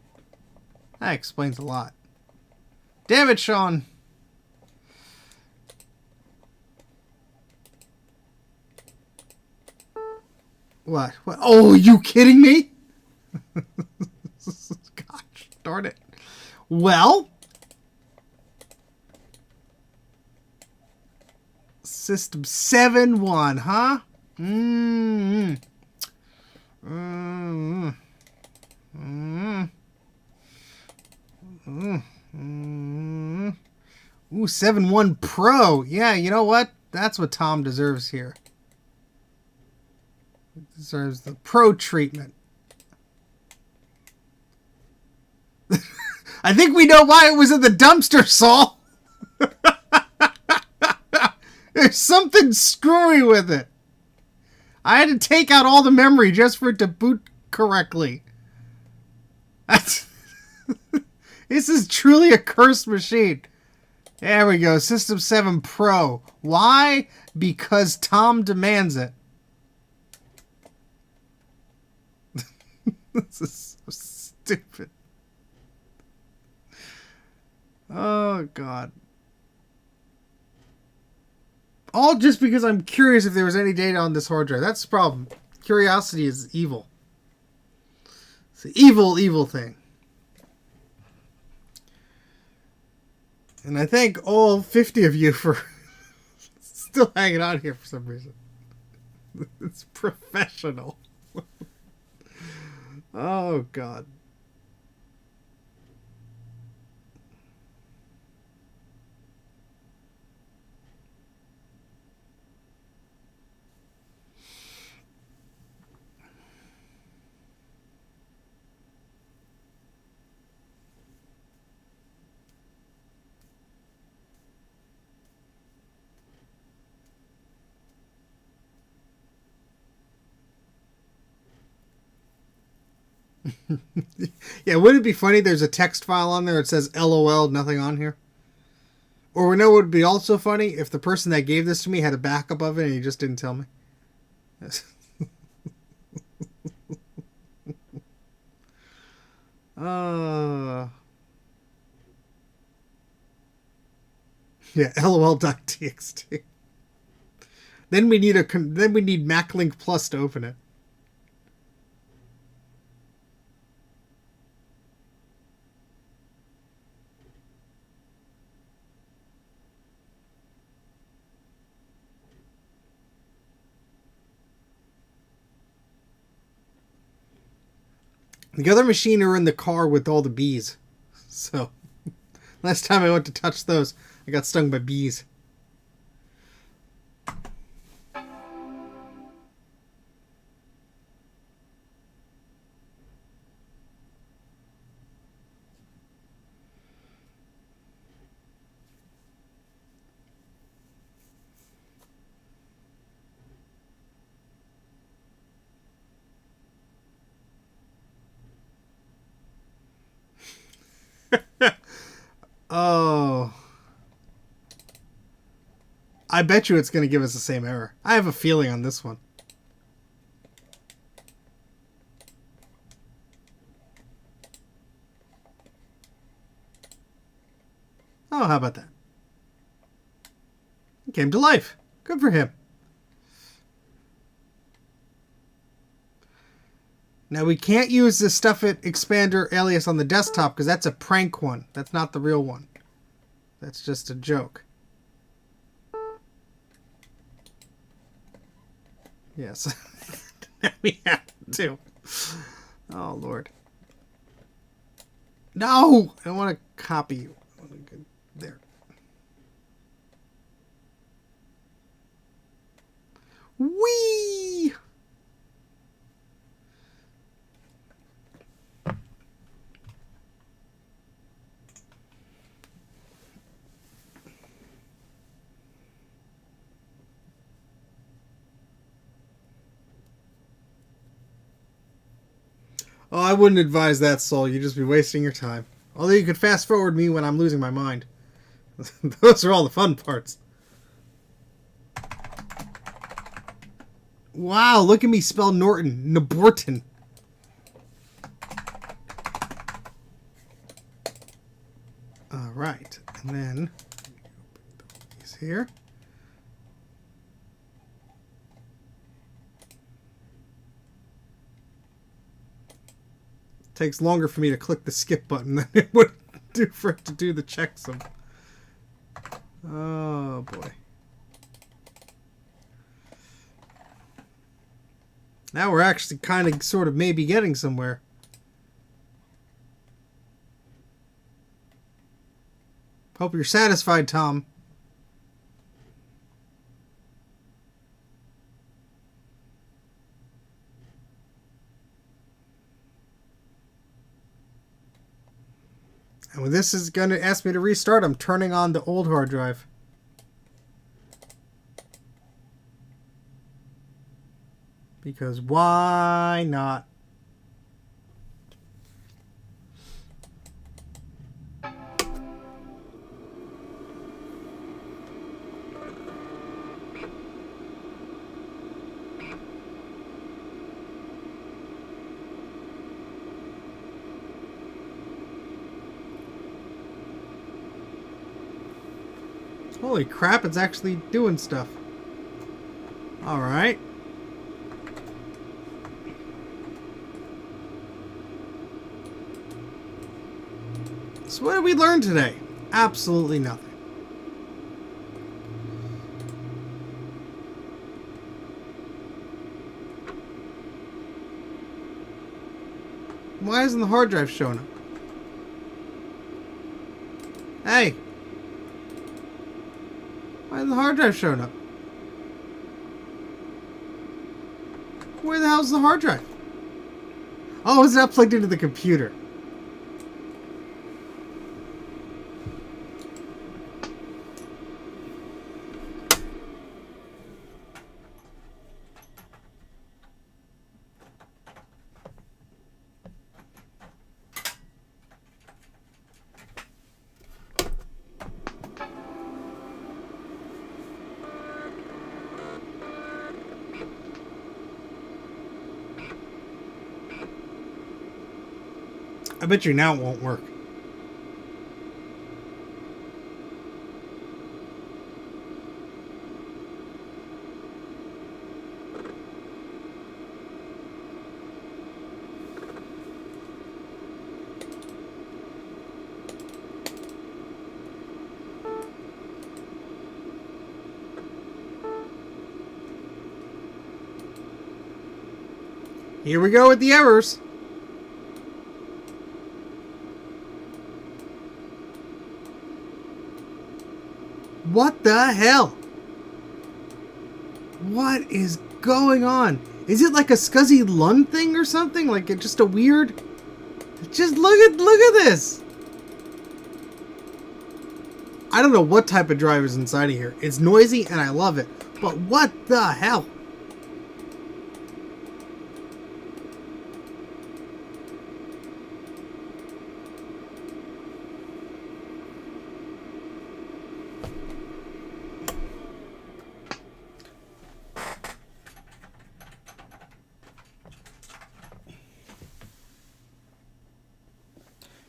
That explains a lot. Damn it, Sean. What? What? Oh, are you kidding me? Gosh, darn it. Well... System 7.1, huh? Ooh, 7.1 Pro. Yeah, you know what? That's what Tom deserves here. He deserves the Pro treatment. I think we know why it was in the dumpster, Saul. There's something screwy with it. I had to take out all the memory just for it to boot correctly. That's this is truly a cursed machine. There we go. System 7 Pro. Why? Because Tom demands it. This is so stupid. Oh, God. All just because I'm curious if there was any data on this hard drive. That's the problem. Curiosity is evil. It's an evil, evil thing. And I thank all 50 of you for still hanging on here for some reason. It's professional. Oh, God. Yeah, wouldn't it be funny? There's a text file on there. It says LOL, nothing on here. Or we know what would be also funny if the person that gave this to me had a backup of it and he just didn't tell me. Yeah, LOL.txt. Then we need MacLink Plus to open it. The other machine are in the car with all the bees. So, last time I went to touch those, I got stung by bees. Oh. I bet you it's going to give us the same error. I have a feeling on this one. Oh, how about that? It came to life. Good for him. Now, we can't use the Stuff It Expander alias on the desktop because that's a prank one. That's not the real one. That's just a joke. Yes. Now we have to. Oh, Lord. No! I don't want to copy you. There. Whee! Oh, I wouldn't advise that, Soul. You'd just be wasting your time. Although you could fast forward me when I'm losing my mind. Those are all the fun parts. Wow, look at me spell Norton. Naborton. Alright, and then these here. Takes longer for me to click the skip button than it would do for it to do the checksum. Oh boy. Now we're actually kind of sort of maybe getting somewhere. Hope you're satisfied, Tom. And when this is going to ask me to restart, I'm turning on the old hard drive. Because why not? Holy crap, it's actually doing stuff. Alright. So what did we learn today? Absolutely nothing. Why isn't the hard drive showing up? Hey! Why isn't the hard drive showing up? Where the hell's the hard drive? Oh, it's not plugged into the computer. I bet you now it won't work. Here we go with the errors. What the hell? What is going on? Is it like a Scuzzy Lund thing or something? Like it's just a weird... Just look at this. I don't know what type of drive is inside of here. It's noisy and I love it. But what the hell?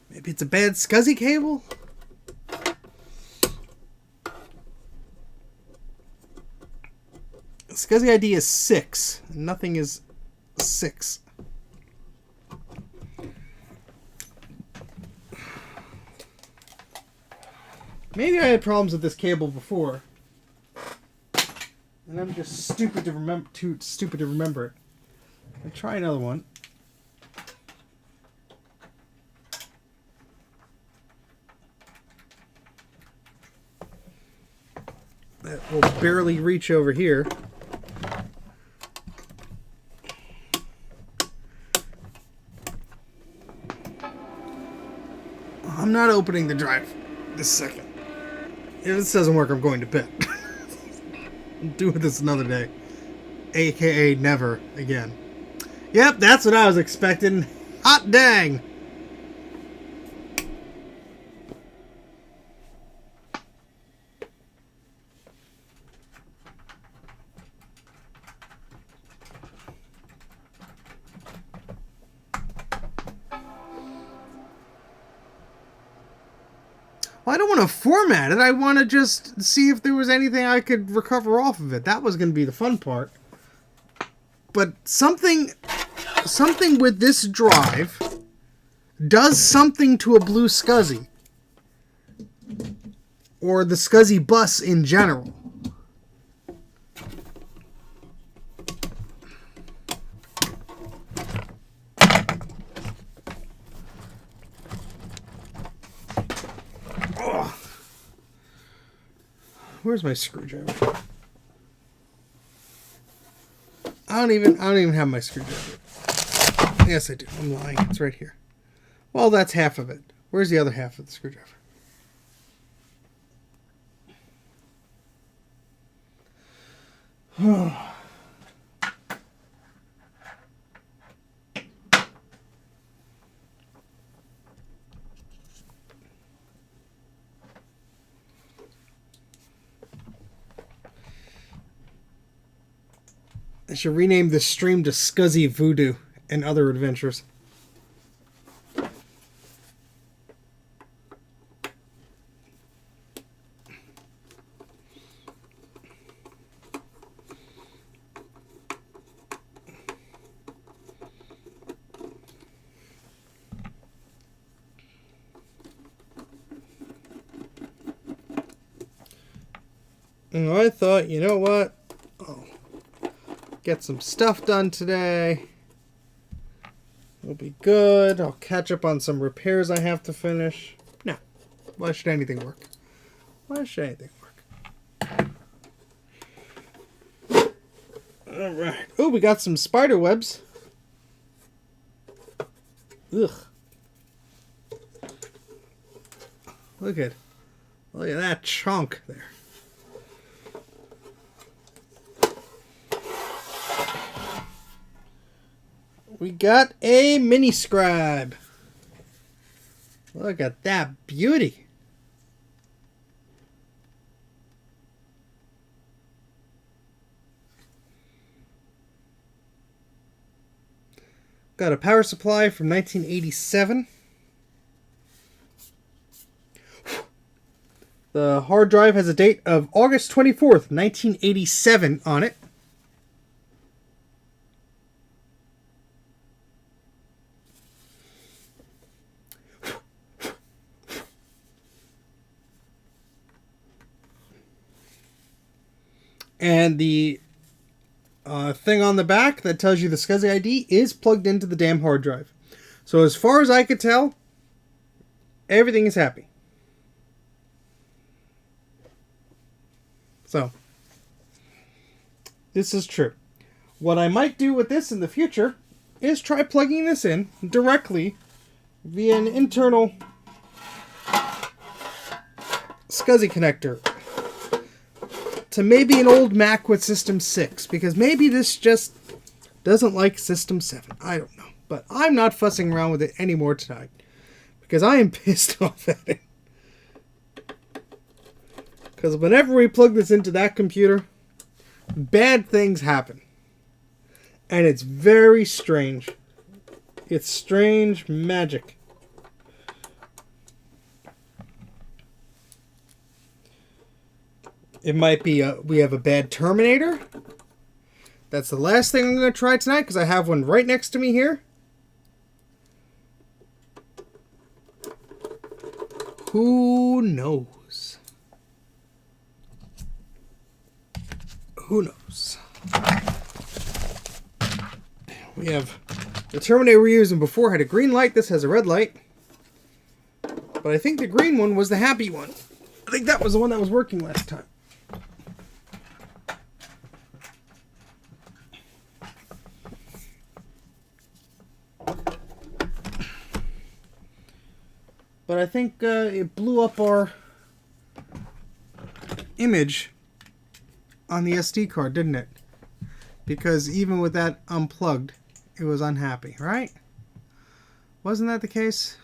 Maybe it's a bad Scuzzy cable? Scuzzy ID is 6. Nothing is 6. Maybe I had problems with this cable before. And I'm just stupid to remember it. I'll try another one. That will barely reach over here. I'm not opening the drive this second. If this doesn't work, I'm going to bed. I'm doing this another day. AKA never again. Yep, that's what I was expecting. Hot dang! Well, I don't want to format it. I want to just see if there was anything I could recover off of it. That was going to be the fun part. But something with this drive does something to a blue Scuzzy. Or the Scuzzy bus in general. Where's my screwdriver? I don't even have my screwdriver. Yes, I do. I'm lying. It's right here. Well, that's half of it. Where's the other half of the screwdriver? I should rename this stream to Scuzzy Voodoo and Other Adventures. And I thought, you know what? I'll get some stuff done today. It'll be good. I'll catch up on some repairs I have to finish. No. Why should anything work? Why should anything work? Alright. Oh, we got some spider webs. Ugh. Look at that chunk there. We got a mini scribe. Look at that beauty. Got a power supply from 1987. The hard drive has a date of August 24th, 1987 on it. And the thing on the back that tells you the SCSI ID is plugged into the damn hard drive. So as far as I could tell, everything is happy. So, this is true. What I might do with this in the future is try plugging this in directly via an internal SCSI connector to maybe an old Mac with System 6, because maybe this just doesn't like System 7. I don't know. But I'm not fussing around with it anymore tonight, because I am pissed off at it. Because whenever we plug this into that computer, bad things happen. And it's very strange. It's strange magic. It might be we have a bad terminator. That's the last thing I'm going to try tonight, because I have one right next to me here. Who knows? Who knows? We have the terminator we were using before had a green light. This has a red light. But I think the green one was the happy one. I think that was the one that was working last time. But I think it blew up our image on the SD card, didn't it? Because even with that unplugged, it was unhappy, right? Wasn't that the case?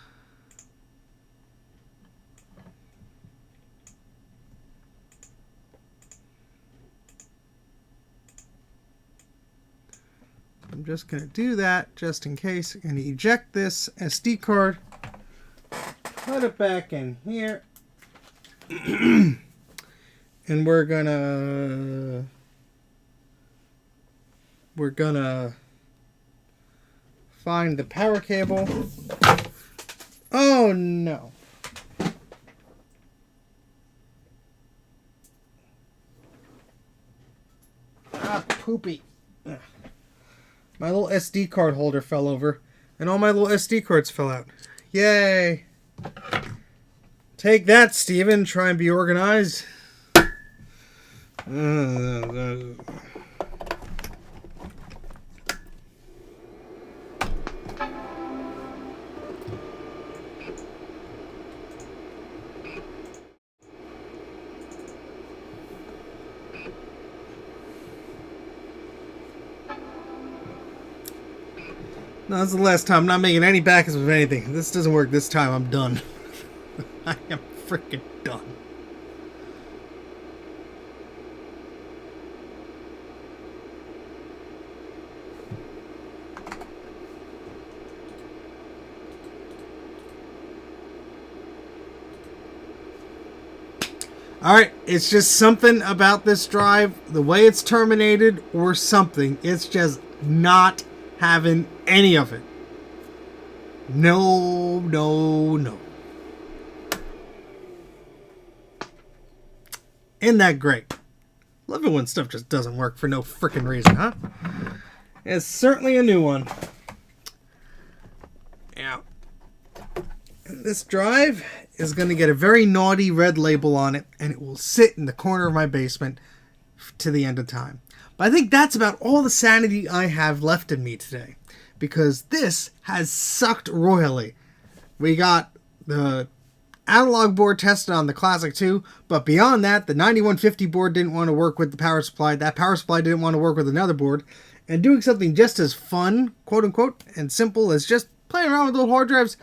I'm just going to do that just in case. I'm going to eject this SD card. Put it back in here. And we're gonna find the power cable. Oh no. Ah, poopy. Ugh. My little SD card holder fell over, and all my little SD cards fell out. Yay. Take that, Steven. Try and be organized. No, this is the last time. I'm not making any backups of anything. If this doesn't work this time, I'm done. I am freaking done. Alright, it's just something about this drive, the way it's terminated or something. It's just not having any of it. No, no, no. Isn't that great? Love it when stuff just doesn't work for no frickin' reason, huh? It's certainly a new one. Yeah. And this drive is going to get a very naughty red label on it, and it will sit in the corner of my basement to the end of time. But I think that's about all the sanity I have left in me today, because this has sucked royally. We got the analog board tested on the Classic II, but beyond that, the 9150 board didn't want to work with the power supply. That power supply didn't want to work with another board. And doing something just as fun, quote unquote, and simple as just playing around with little hard drives,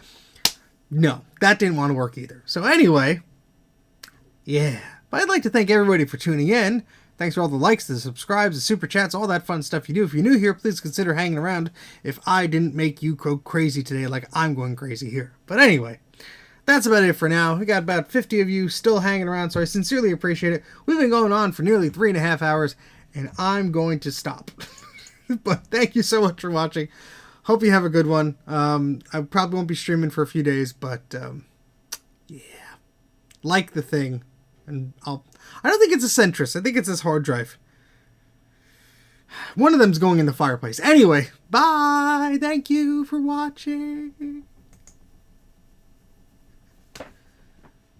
no, that didn't want to work either. So anyway, yeah. But I'd like to thank everybody for tuning in. Thanks for all the likes, the subscribes, the super chats, all that fun stuff you do. If you're new here, please consider hanging around if I didn't make you go crazy today like I'm going crazy here. But anyway, that's about it for now. We got about 50 of you still hanging around, so I sincerely appreciate it. We've been going on for nearly 3.5 hours, and I'm going to stop. But thank you so much for watching. Hope you have a good one. I probably won't be streaming for a few days, but yeah. Like the thing. And I don't think it's a centrist. I think it's this hard drive. One of them's going in the fireplace. Anyway, bye. Thank you for watching.